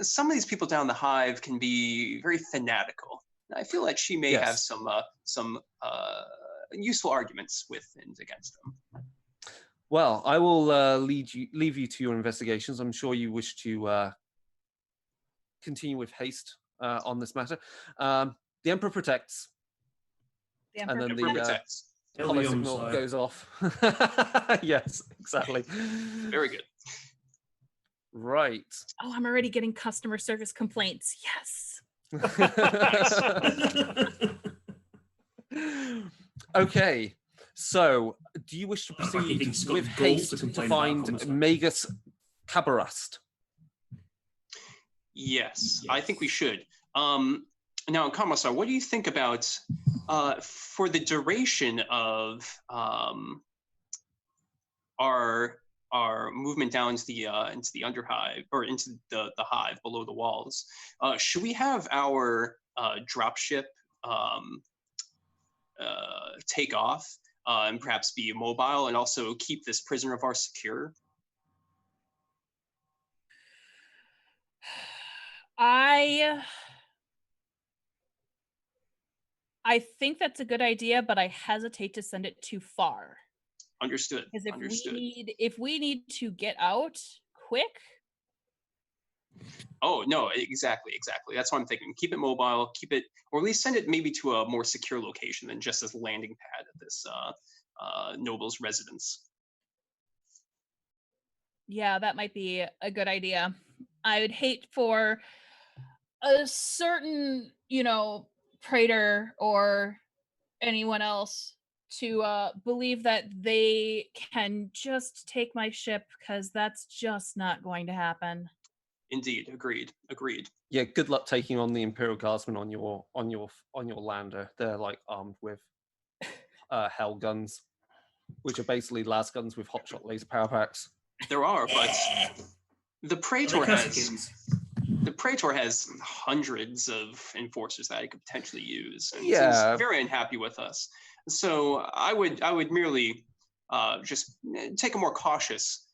E: some of these people down the hive can be very fanatical. I feel like she may have some useful arguments with and against them.
B: Well, I will leave you to your investigations. I'm sure you wish to continue with haste on this matter. The Emperor protects.
D: The Emperor
B: and then
E: protects.
B: The hollow signal goes off. Yes, exactly.
E: Very good.
B: Right.
D: Oh, I'm already getting customer service complaints. Yes.
B: Okay. So, do you wish to proceed with haste to find Magus Cabarast?
E: Yes, I think we should. Now, Commissar, what do you think about for the duration of our movement down into the underhive, or into the hive below the walls? Should we have our dropship take off and perhaps be mobile, and also keep this prisoner of ours secure?
D: I think that's a good idea, but I hesitate to send it too far.
E: Understood.
D: Because
E: Understood.
D: if we need to get out quick.
E: Oh no, exactly. That's what I'm thinking. Keep it mobile, keep it, or at least send it maybe to a more secure location than just this landing pad at this noble's residence.
D: Yeah, that might be a good idea. I would hate for a certain, praetor or anyone else to believe that they can just take my ship, because that's just not going to happen.
E: Indeed, agreed.
B: Yeah, good luck taking on the Imperial Guardsmen on your lander. They're like armed with hell guns, which are basically las guns with hotshot laser power packs.
E: There are, but the praetor has hundreds of enforcers that he could potentially use, and he's very unhappy with us. So I would merely just take a more cautious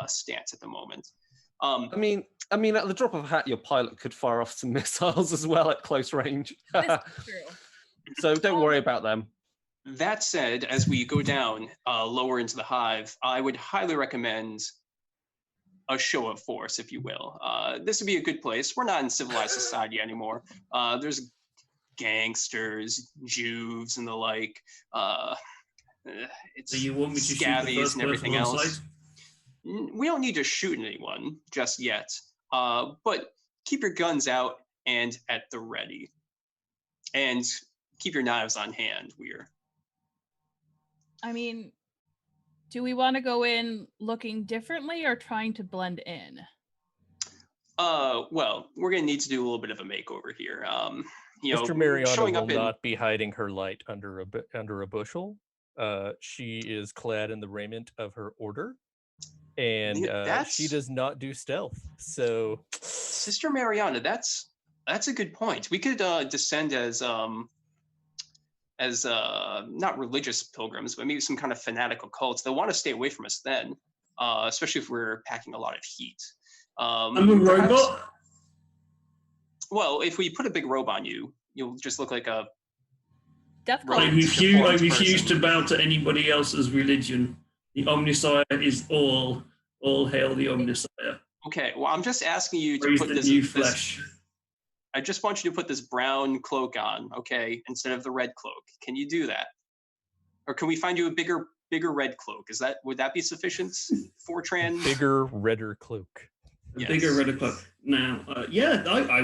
E: stance at the moment.
B: I mean, at the drop of a hat, your pilot could fire off some missiles as well at close range.
D: This is true.
B: So don't worry about them.
E: That said, as we go down lower into the hive, I would highly recommend a show of force, if you will. This would be a good place. We're not in civilized society anymore. There's gangsters, Jews, and the like. It's
C: so you want me to
E: scavies and everything else. We don't need to shoot anyone just yet, but keep your guns out and at the ready, and keep your knives on hand, Weir.
D: I mean, do we want to go in looking differently or trying to blend in?
E: Well, we're gonna need to do a little bit of a makeover here.
F: Mr. Mariana will not be hiding her light under a bushel. She is clad in the raiment of her order, and she does not do stealth. So,
E: Sister Mariana, that's a good point. We could descend as not religious pilgrims, but maybe some kind of fanatical cults. They'll want to stay away from us then, especially if we're packing a lot of heat.
C: I'm a robot.
E: Well, if we put a big robe on you, you'll just look like a
D: death
C: I refuse to bow to anybody else's religion. The Omnisire is all hail the Omnisire.
E: Okay, well, I'm just asking you to
C: Praise
E: put
C: the
E: this
C: new flesh.
E: I just want you to put this brown cloak on, okay, instead of the red cloak. Can you do that? Or can we find you a bigger red cloak? Would that be sufficient, Fortran?
F: Bigger, redder cloak.
C: A bigger, redder cloak. Now, I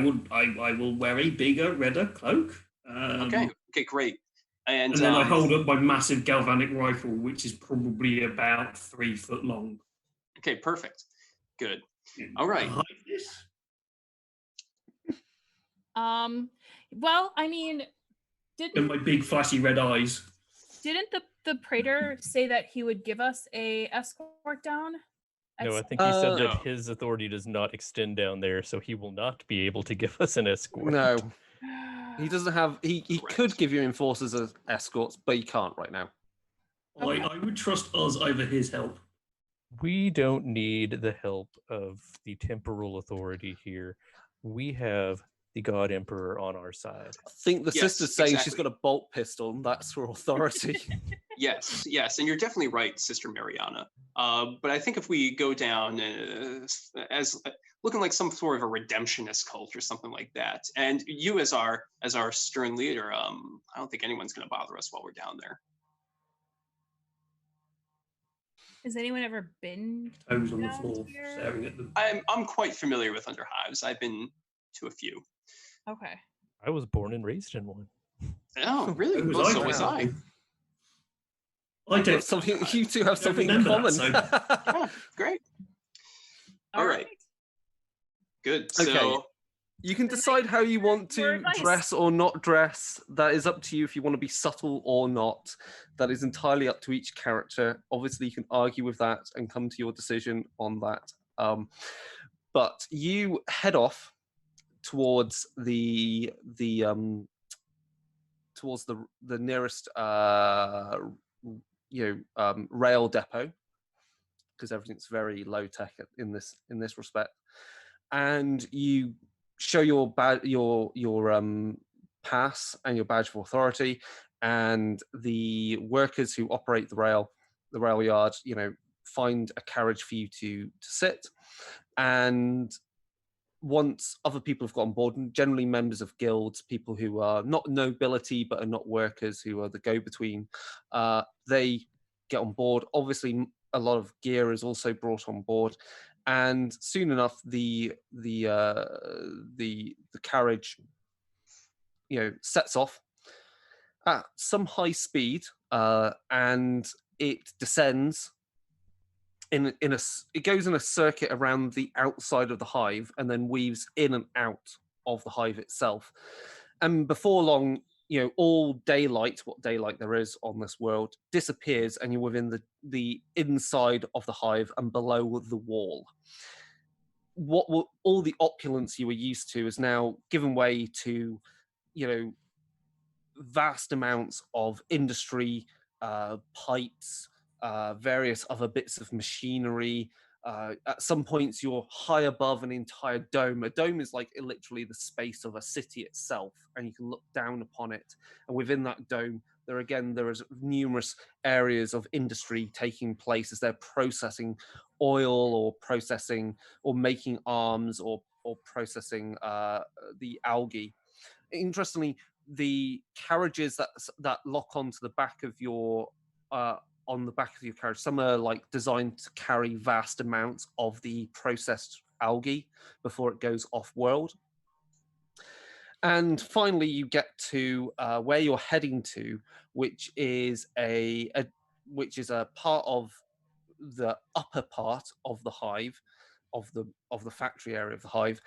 C: will wear a bigger, redder cloak.
E: Okay, great. And
C: then I hold up my massive galvanic rifle, which is probably about 3 foot long.
E: Okay, perfect. Good. All right.
D: Well, I mean,
C: and my big flashy red eyes.
D: Didn't the praetor say that he would give us a escort down?
F: No, I think he said that his authority does not extend down there, so he will not be able to give us an escort.
B: No. He doesn't have. He could give you enforcers as escorts, but he can't right now.
C: Okay. I would trust us over his help.
F: We don't need the help of the temporal authority here. We have the God Emperor on our side.
B: I think the sister's saying she's got a bolt pistol, and that's her authority.
E: Yes, and you're definitely right, Sister Mariana. But I think if we go down as looking like some sort of a redemptionist cult or something like that, and you as our stern leader, I don't think anyone's going to bother us while we're down there.
D: Has anyone ever been
C: toes on the floor staring at them?
E: I'm quite familiar with underhives. I've been to a few.
D: Okay.
F: I was born and raised in one.
E: Oh, really? So was I.
C: I don't.
B: Something you two have something in common.
E: Yeah, great. All right. Good.
B: Okay.
E: So
B: You can decide how you want
D: More
B: to
D: advice.
B: dress or not dress. That is up to you if you want to be subtle or not. That is entirely up to each character. Obviously, you can argue with that and come to your decision on that. But you head off towards the nearest rail depot, because everything's very low tech in this respect, and you show your pass and your badge of authority, and the workers who operate the rail yard, find a carriage for you to sit. And once other people have got on board, and generally members of guilds, people who are not nobility but are not workers, who are the go-between, they get on board. Obviously, a lot of gear is also brought on board, and soon enough, the carriage, sets off at some high speed, and it descends. It goes in a circuit around the outside of the hive and then weaves in and out of the hive itself. And before long, all daylight, what daylight there is on this world, disappears, and you're within the inside of the hive and below the wall. All the opulence you were used to is now given way to, vast amounts of industry, pipes, various other bits of machinery. At some points, you're high above an entire dome. A dome is like literally the space of a city itself, and you can look down upon it. And within that dome, there is numerous areas of industry taking place as they're processing oil, or processing, or making arms, or processing the algae. Interestingly, the carriages that lock onto the back of your carriage, some are like designed to carry vast amounts of the processed algae before it goes off world. And finally, you get to where you're heading to, which is a part of the upper part of the hive, of the factory area of the hive,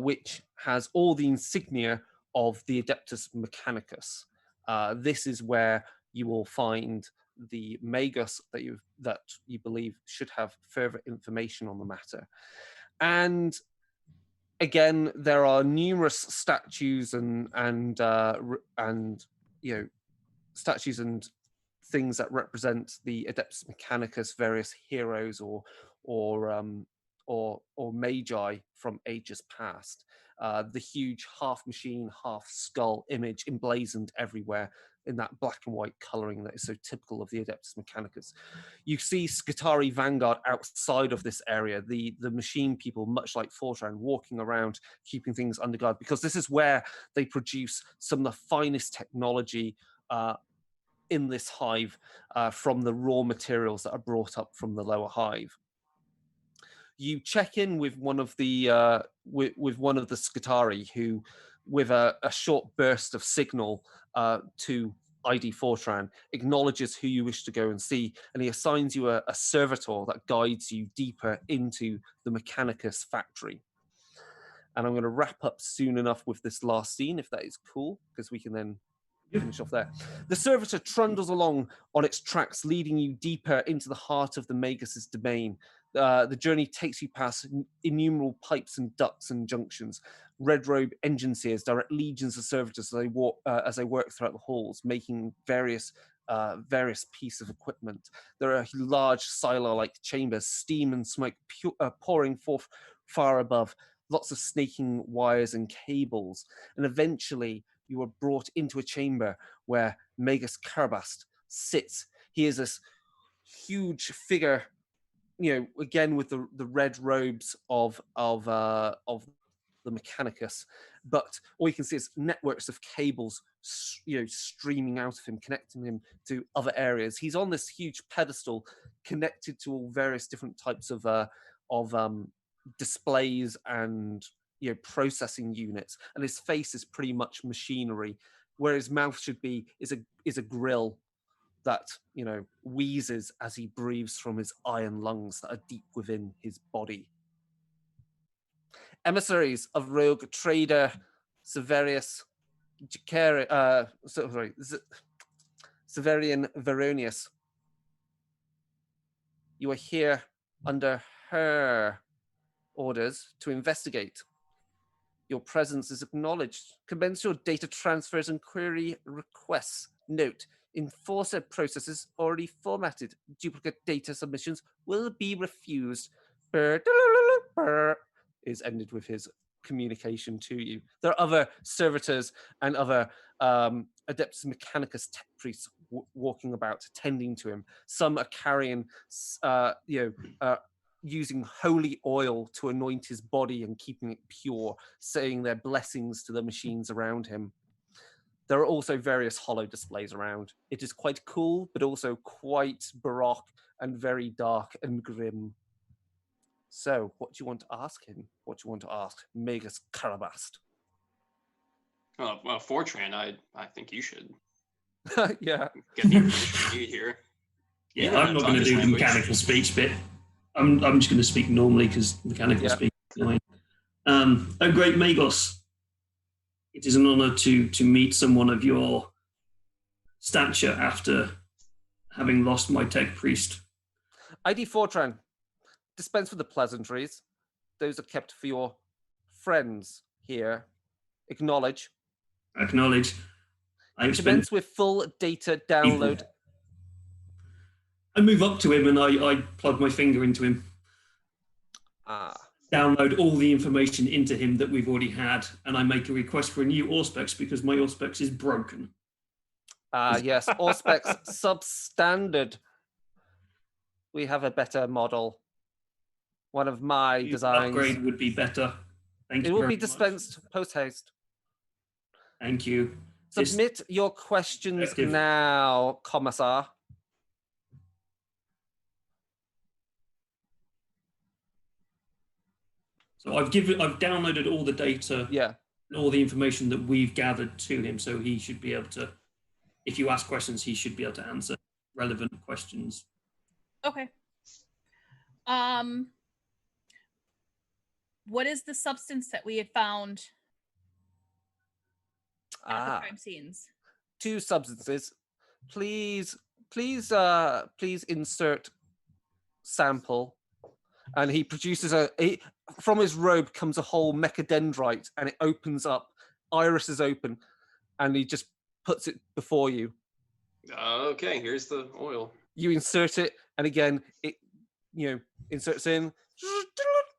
B: which has all the insignia of the Adeptus Mechanicus. This is where you will find the Magus that you believe should have further information on the matter. And again, there are numerous statues and statues and things that represent the Adeptus Mechanicus, various heroes or magi from ages past. The huge half machine, half skull image emblazoned everywhere in that black and white colouring that is so typical of the Adeptus Mechanicus. You see Skitarii Vanguard outside of this area, the machine people, much like Fortran, walking around, keeping things under guard, because this is where they produce some of the finest technology in this hive, from the raw materials that are brought up from the lower hive. You check in with one of the Skitarii, who, with a short burst of signal to ID Fortran, acknowledges who you wish to go and see, and he assigns you a servitor that guides you deeper into the Mechanicus factory. And I'm going to wrap up soon enough with this last scene, if that is cool, because we can then finish off there. The servitor trundles along on its tracks, leading you deeper into the heart of the Magus's domain. The journey takes you past innumerable pipes and ducts and junctions. Red robe engine seers direct legions of servitors as they work throughout the halls, making various pieces of equipment. There are large silo-like chambers, steam and smoke pouring forth far above, lots of snaking wires and cables, and eventually you are brought into a chamber where Magus Karabast sits. He is this huge figure, again with the red robes of the Mechanicus, but all you can see is networks of cables, streaming out of him, connecting him to other areas. He's on this huge pedestal, connected to all various different types of displays and processing units, and his face is pretty much machinery, where his mouth should be is a grill that wheezes as he breathes from his iron lungs that are deep within his body. emissaries of rogue trader Severian Veronius. You are here under her orders to investigate. Your presence is acknowledged. Commence your data transfers and query requests. Note, enforcer processes already formatted. Duplicate data submissions will be refused. Is ended with his communication to you. There are other servitors and other Adeptus Mechanicus tech priests walking about, tending to him. Some are carrying, using holy oil to anoint his body and keeping it pure, saying their blessings to the machines around him. There are also various hollow displays around. It is quite cool, but also quite baroque and very dark and grim. So, what do you want to ask him? What do you want to ask Magus Karabast?
E: Well, Fortran, I think you should
B: Yeah.
E: get the information you need here.
C: Yeah, I'm not going to do the mechanical speech bit. I'm just going to speak normally because mechanical speech is annoying. Oh, great Magos. It is an honor to meet someone of your stature after having lost my tech priest.
B: ID Fortran, dispense with the pleasantries. Those are kept for your friends here. Acknowledge.
C: Acknowledge.
B: Commence with full data download.
C: I move up to him and I plug my finger into him. Download all the information into him that we've already had, and I make a request for a new Auspex because my Auspex is broken.
B: Yes, Auspex substandard. We have a better model. One of my designs.
C: Upgrade would be better. Thank you.
B: It will be dispensed post haste.
C: Thank you.
B: Submit your questions now, Commissar.
C: So I've downloaded all the data, all the information that we've gathered to him. So he should be able to, if you ask questions, he should be able to answer relevant questions.
D: Okay. What is the substance that we had found at the crime scenes?
B: 2 substances. Please insert sample. And he produces from his robe comes a whole mechadendrite, and it opens up. Iris is open, and he just puts it before you.
E: Okay, here's the oil.
B: You insert it, and again, it inserts in,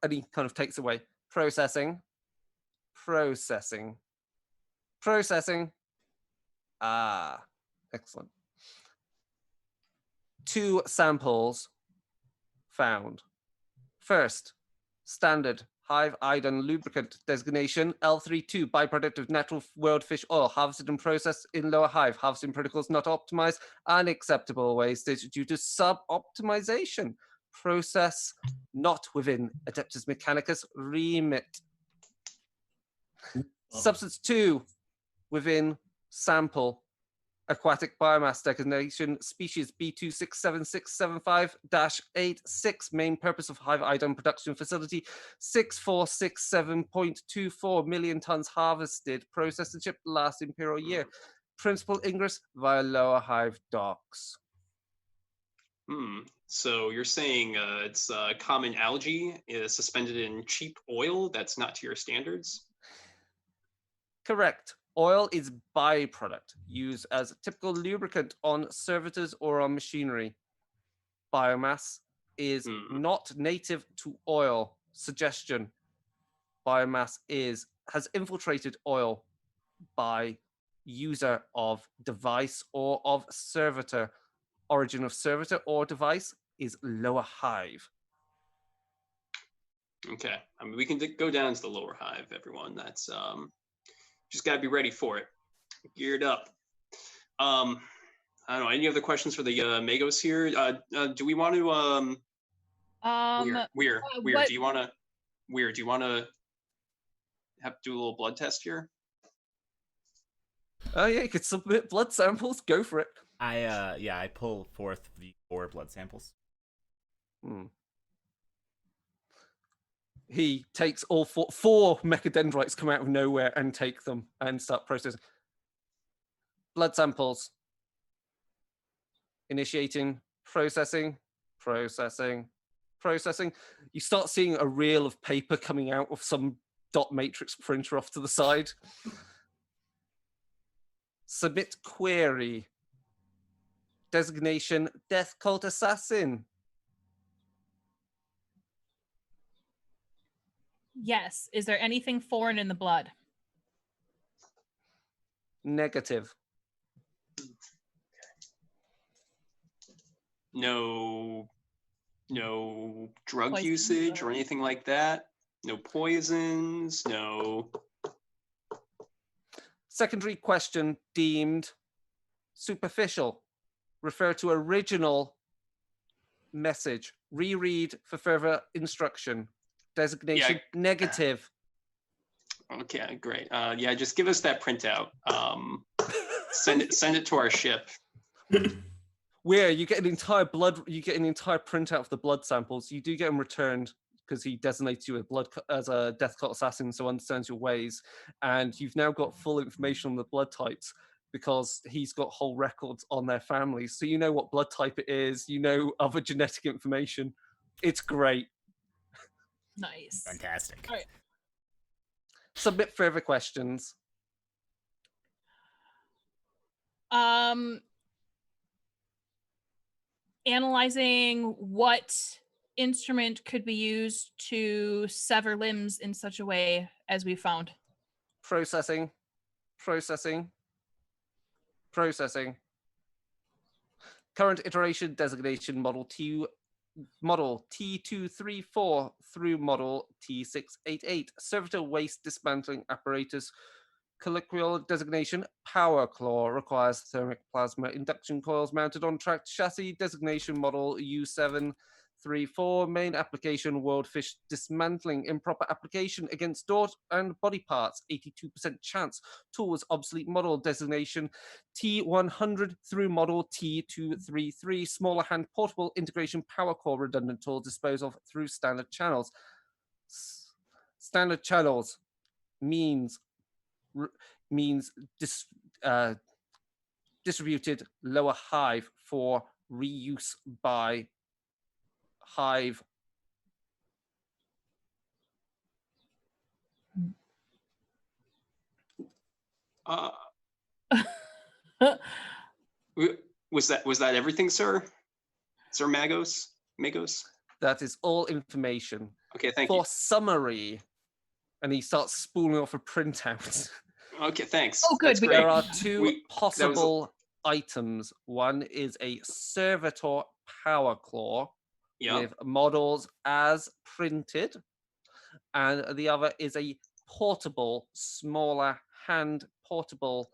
B: and he kind of takes away. Processing. Excellent. 2 samples found. First, standard Hive iodine lubricant designation L32 byproduct of natural world fish oil harvested and processed in lower hive. Harvesting protocols not optimized. Unacceptable wastage due to sub-optimization. Process not within Adeptus Mechanicus remit. Substance 2 within sample. Aquatic biomass designation species B267675-86. Main purpose of hive iodine production facility 6467.24 million tons harvested, processed and shipped last imperial year. Principal ingress via lower hive docks.
E: So you're saying it's common algae suspended in cheap oil that's not to your standards?
B: Correct. Oil is byproduct used as a typical lubricant on servitors or on machinery. Biomass is not native to oil. Suggestion. Biomass has infiltrated oil by user of device or of servitor. Origin of servitor or device is lower hive.
E: Okay. I mean, we can go down to the lower hive, everyone. That's just got to be ready for it. Geared up. I don't know. Any other questions for the Magos here? Do we want to? Weir. Do you want to have to do a little blood test here?
B: Oh yeah, you could submit blood samples. Go for it.
A: I pull forth the 4 blood samples.
B: He takes all four mechadendrites come out of nowhere and take them and start processing. Blood samples. Initiating, processing. You start seeing a reel of paper coming out of some dot matrix printer off to the side. Submit query. Designation, death cult assassin.
D: Yes. Is there anything foreign in the blood?
B: Negative.
E: No drug
D: Poison?
E: usage or anything like that. No poisons. No.
B: Secondary question deemed superficial. Refer to original message. Reread for further instruction. Designation negative.
E: Okay, great. Yeah, just give us that printout. Send it to our ship.
B: Where you get an entire printout of the blood samples. You do get them returned because he designates you as a death cult assassin, so understands your ways, and you've now got full information on the blood types because he's got whole records on their families. So you know what blood type it is. You know other genetic information. It's great.
D: Nice.
A: Fantastic.
D: All right.
B: Submit further questions.
D: Analyzing what instrument could be used to sever limbs in such a way as we found.
B: Processing. Current iteration designation model T234 through model T688. Servitor waste dismantling apparatus. Colloquial designation power claw requires thermic plasma induction coils mounted on tracked chassis. Designation model U734. Main application worldfish dismantling. Improper application against door and body parts. 82% chance. Tool was obsolete. Model designation T100 through model T233. Smaller hand portable integration power core redundant tool disposed of through standard channels. Standard channels means distributed lower hive for reuse by hive.
E: Was that everything, sir? Sir Magos?
B: That is all information.
E: Okay, thank
B: you.
E: you.
B: For summary, and he starts spooling off a printout.
E: Okay, thanks.
D: Oh, good.
E: That's great.
B: There are two possible items. One is a servitor power claw with models as printed, and the other is a portable, smaller hand portable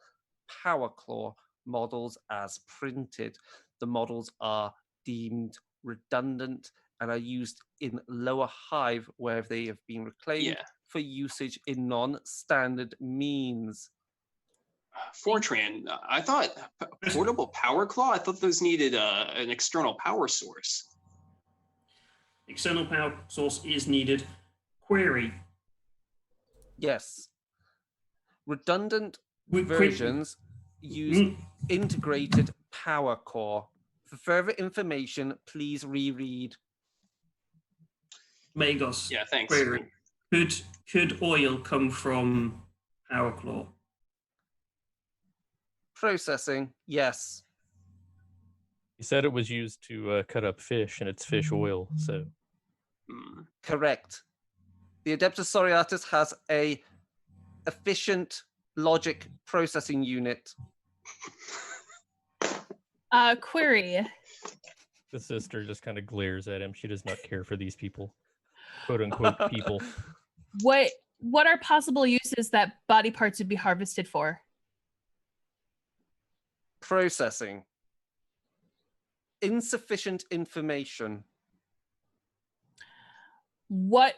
B: power claw, models as printed. The models are deemed redundant and are used in lower hive where they have been reclaimed for usage in non-standard means.
E: Fortran, I thought portable power claw, I thought those needed an external power source.
C: External power source is needed. Query.
B: Yes. Redundant versions use integrated power core. For further information, please reread.
C: Magos.
E: Yeah, thanks.
C: Query. Could oil come from power claw?
B: Processing, yes.
F: He said it was used to cut up fish, and it's fish oil, so.
B: Correct. The Adeptus Soriatus has a efficient logic processing unit.
D: Query.
F: The sister just kind of glares at him. She does not care for these people, quote unquote people.
D: What are possible uses that body parts would be harvested for?
B: Processing. Insufficient information.
D: What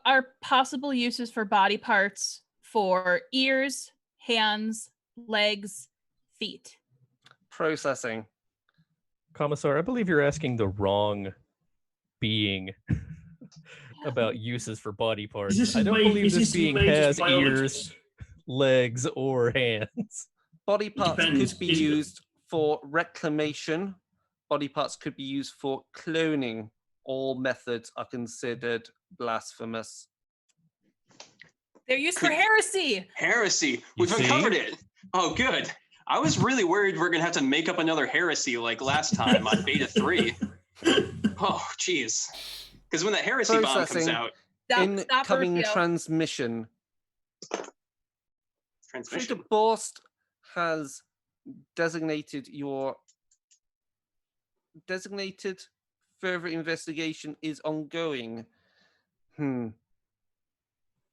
D: are possible uses for body parts for ears, hands, legs, feet?
B: Processing.
F: Commissar, I believe you're asking the wrong being about uses for body parts. I don't believe this being has ears, legs, or hands.
B: Body parts
C: Depends.
B: could be used for reclamation. Body parts could be used for cloning. All methods are considered blasphemous.
D: They're used for heresy.
E: Heresy. We've uncovered it. Oh, good. I was really worried we're going to have to make up another heresy like last time on Beta 3. Oh, jeez. Because when that heresy bomb comes out...
B: Incoming transmission. Traitor Borst has designated further investigation is ongoing.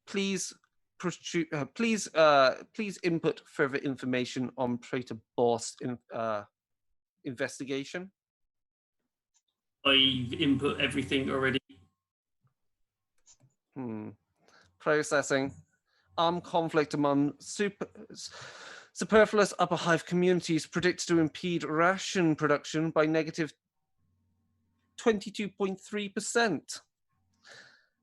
B: Please input further information on Traitor Borst investigation.
C: I've input everything already.
B: Processing. Armed conflict among superfluous upper hive communities predicted to impede ration production by negative 22.3%.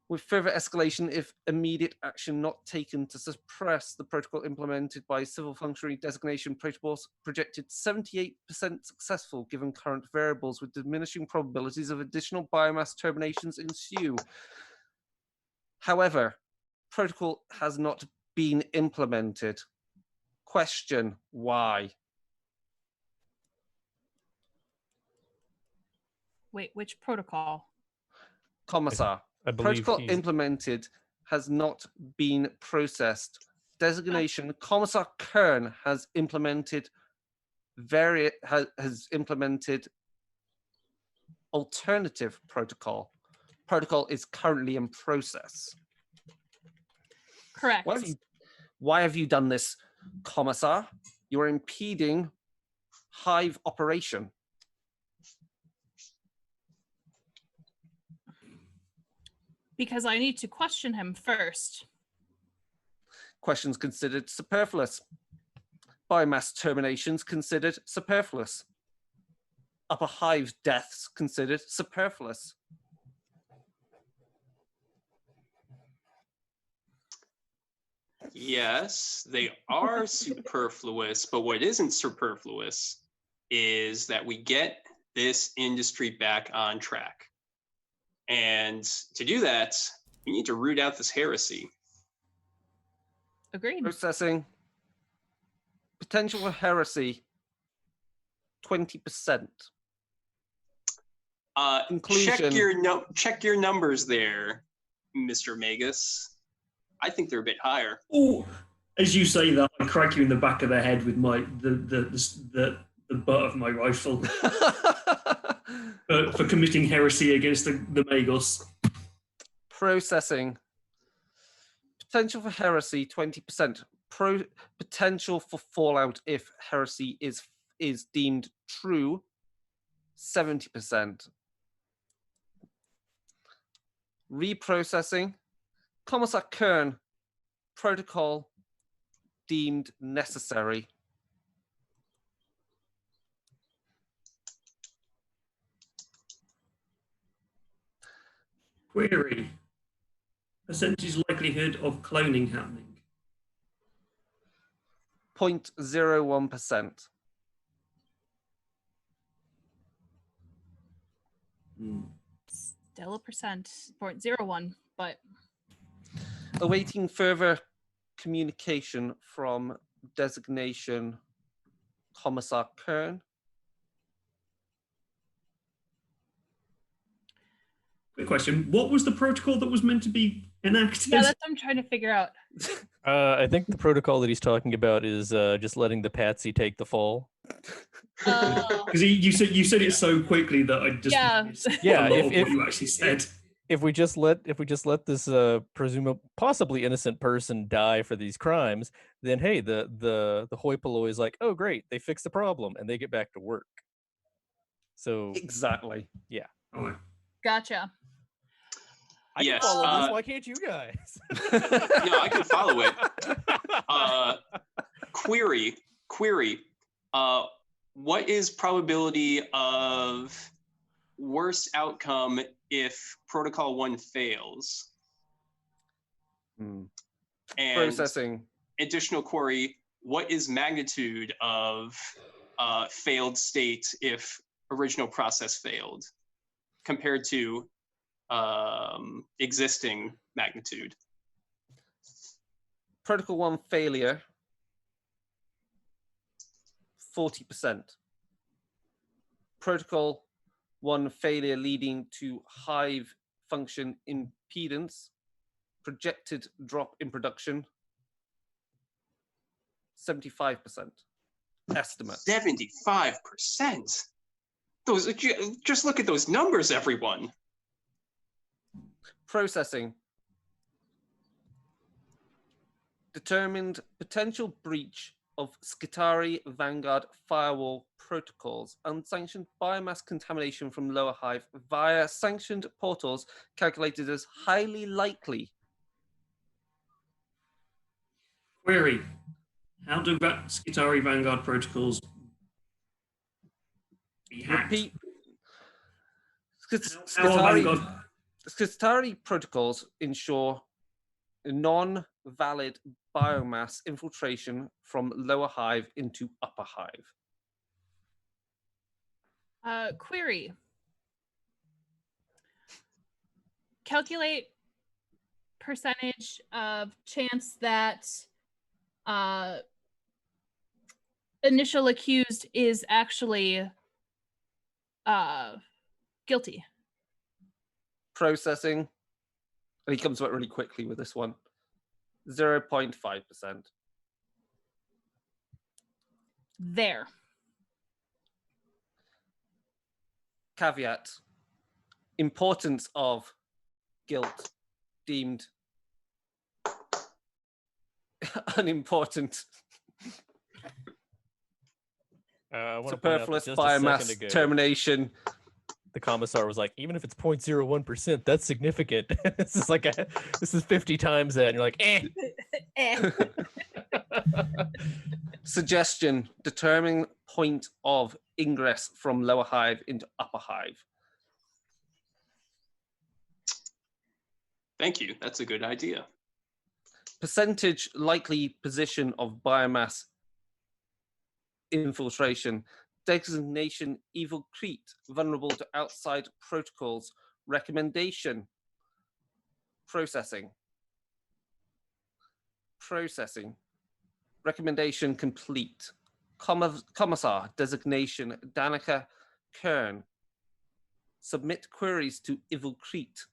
B: With further escalation if immediate action not taken to suppress the protocol implemented by civil functionary designation protocols projected 78% successful given current variables with diminishing probabilities of additional biomass terminations ensue. However, protocol has not been implemented. Question, why?
D: Wait, which protocol?
B: Commissar.
F: I believe
B: protocol implemented has not been processed. Designation Commissar Kern has implemented alternative protocol. Protocol is currently in process.
D: Correct.
B: Why have you done this, Commissar? You're impeding hive operation.
D: Because I need to question him first.
B: Questions considered superfluous. Biomass terminations considered superfluous. Upper hive deaths considered superfluous.
E: Yes, they are superfluous, but what isn't superfluous is that we get this industry back on track. And to do that, we need to root out this heresy.
D: Agreed.
B: Processing. Potential for heresy, 20%.
E: Check your numbers there, Mr. Magus. I think they're a bit higher.
C: Oh, as you say that, I crack you in the back of the head with the butt of my rifle for committing heresy against the Magos.
B: Processing. Potential for heresy, 20%. Potential for fallout if heresy is deemed true, 70%. Reprocessing. Commissar Kern, protocol deemed necessary.
C: Query. Percentage likelihood of cloning happening.
B: 0.01%.
D: Still a percent, 0.01, but...
B: Awaiting further communication from designation Commissar Kern.
C: Quick question. What was the protocol that was meant to be enacted?
D: Yeah, that's what I'm trying to figure out.
F: I think the protocol that he's talking about is just letting the patsy take the fall.
C: Because you said it so quickly that I just missed a lot of what you actually said.
F: If we just let this possibly innocent person die for these crimes, then hey, the hoi polloi is like, oh great, they fixed the problem and they get back to work. So
B: exactly,
F: yeah.
C: Oh.
D: Gotcha.
F: I can follow this. Why can't you guys?
E: No, I can follow it. Query. what is probability of worst outcome if Protocol 1 fails? And
B: Processing.
E: additional query, what is magnitude of failed state if original process failed compared to existing magnitude?
B: Protocol 1 failure, 40%. Protocol 1 failure leading to hive function impedance, projected drop in production, 75%. Estimate.
E: 75%. Those, just look at those numbers, everyone.
B: Processing. Determined potential breach of Skitarii Vanguard firewall protocols, unsanctioned biomass contamination from lower hive via sanctioned portals calculated as highly likely.
C: Query. How do Skitarii Vanguard protocols be hacked?
B: Repeat.
C: How are Vanguard...
B: Skitarii protocols ensure non-valid biomass infiltration from lower hive into upper hive.
D: Query. Calculate percentage of chance that initial accused is actually guilty.
B: Processing. And he comes back really quickly with this one. 0.5%.
D: There.
B: Caveat. Importance of guilt deemed unimportant.
F: Superfluous
B: biomass termination.
F: The commissar was like, even if it's 0.01%, that's significant. This is 50 times that, and you're like, eh.
B: Suggestion: determining point of ingress from lower hive into upper hive.
E: Thank you. That's a good idea.
B: Percentage likely position of biomass infiltration. Designation evil crete, vulnerable to outside protocols. Recommendation. Processing. Recommendation complete. Commissar, designation Danica Kern. Submit queries to evil crete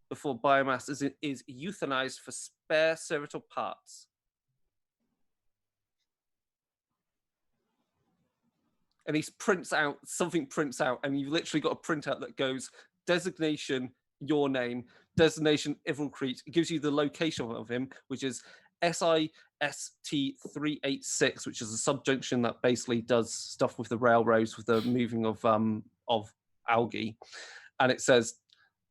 B: before biomass is euthanized for spare servitor parts. And he prints out, and you've literally got a printout that goes designation, your name, designation, Evil Crete. It gives you the location of him, which is SIST386, which is a subjunction that basically does stuff with the railroads, with the moving of algae. And it says,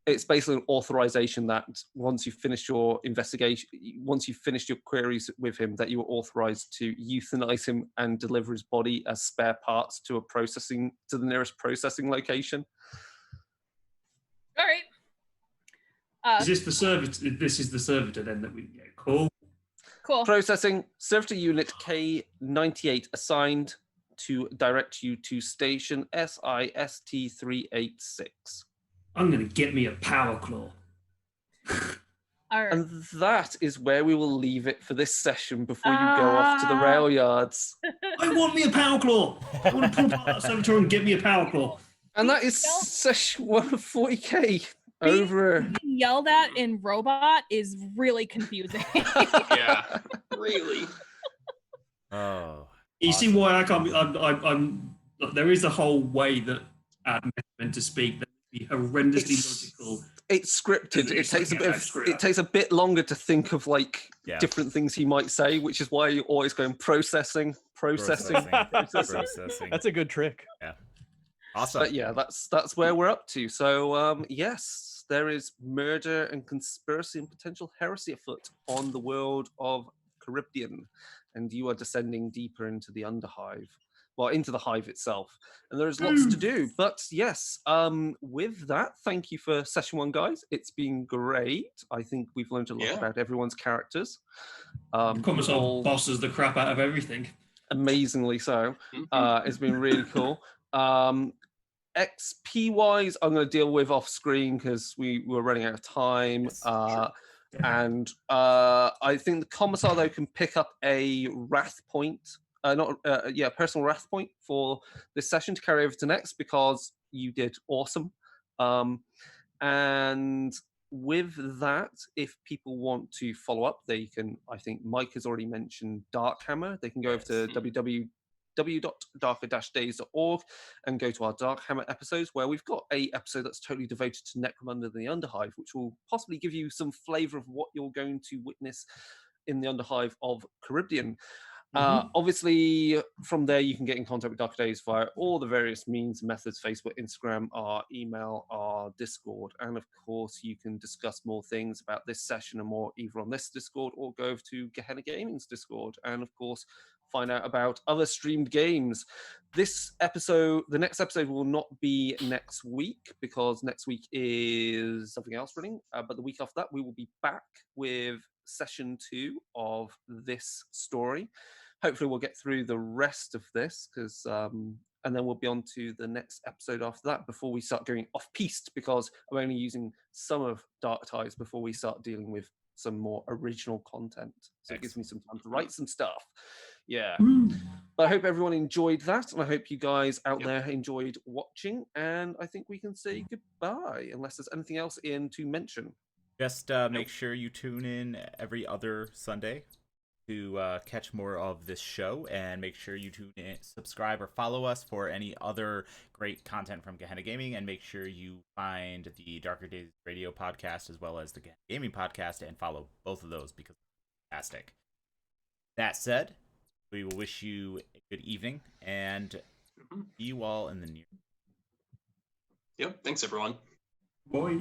B: it's basically an authorization that once you've finished your investigation, once you've finished your queries with him, that you are authorized to euthanize him and deliver his body as spare parts to the nearest processing location.
D: All right.
C: Is this the servitor? This is the servitor then that we get. Cool.
B: Processing. Servitor unit K98 assigned to direct you to station SIST386.
C: I'm going to get me a power claw.
D: All right.
B: And that is where we will leave it for this session before you go off to the rail yards.
C: I want me a power claw. I want to pull apart that servitor and get me a power claw.
B: And that is session 1 of 40K. Over.
D: Being yelled at in robot is really confusing.
E: Yeah, really.
A: Oh.
C: You
A: awesome.
C: see why I can't be. I'm there is a whole way that admin meant to speak that be horrendously logical.
B: It's scripted. It takes a bit longer to think of different things he might say, which is why you're always going processing.
A: Processing.
F: That's a good trick.
A: Yeah. Awesome.
B: But yeah, that's where we're up to. So yes, there is murder and conspiracy and potential heresy afoot on the world of Charybdion, and you are descending deeper into the Underhive. into the hive itself. And there is lots to do. But yes, with that, thank you for session 1, guys. It's been great. I think we've learned a lot about everyone's characters.
C: Commissar bosses the crap out of everything.
B: Amazingly so. It's been really cool. XP wise, I'm going to deal with off screen because we were running out of time. And I think the commissar though can pick up a wrath point, personal wrath point for this session to carry over to next, because you did awesome. And with that, if people want to follow up, they can. I think Mike has already mentioned Darkhammer. They can go over to www.darker-days.org and go to our Darkhammer episodes, where we've got a episode that's totally devoted to Necromunda and the Underhive, which will possibly give you some flavor of what you're going to witness in the Underhive of Charybdion. Obviously, from there, you can get in contact with Darker Days via all the various means, methods: Facebook, Instagram, our email, our Discord. And of course, you can discuss more things about this session and more either on this Discord or go over to Gehenna Gaming's Discord. And of course, find out about other streamed games. This episode, the next episode will not be next week, because next week is something else running. But the week after that, we will be back with session 2 of this story. Hopefully we'll get through the rest of this, because and then we'll be on to the next episode after that before we start going off-piste, because I'm only using some of Dark Tides before we start dealing with some more original content. So it gives me some time to write some stuff. Yeah. But I hope everyone enjoyed that, and I hope you guys out there enjoyed watching, and I think we can say goodbye, unless there's anything else in to mention.
A: Just make sure you tune in every other Sunday to catch more of this show, and make sure you tune in, subscribe, or follow us for any other great content from Gehenna Gaming, and make sure you find the Darker Days Radio podcast as well as the Gehenna Gaming podcast and follow both of those, because they're fantastic. That said, we will wish you a good evening and see you all in the near.
E: Yep, thanks everyone.
C: Bye.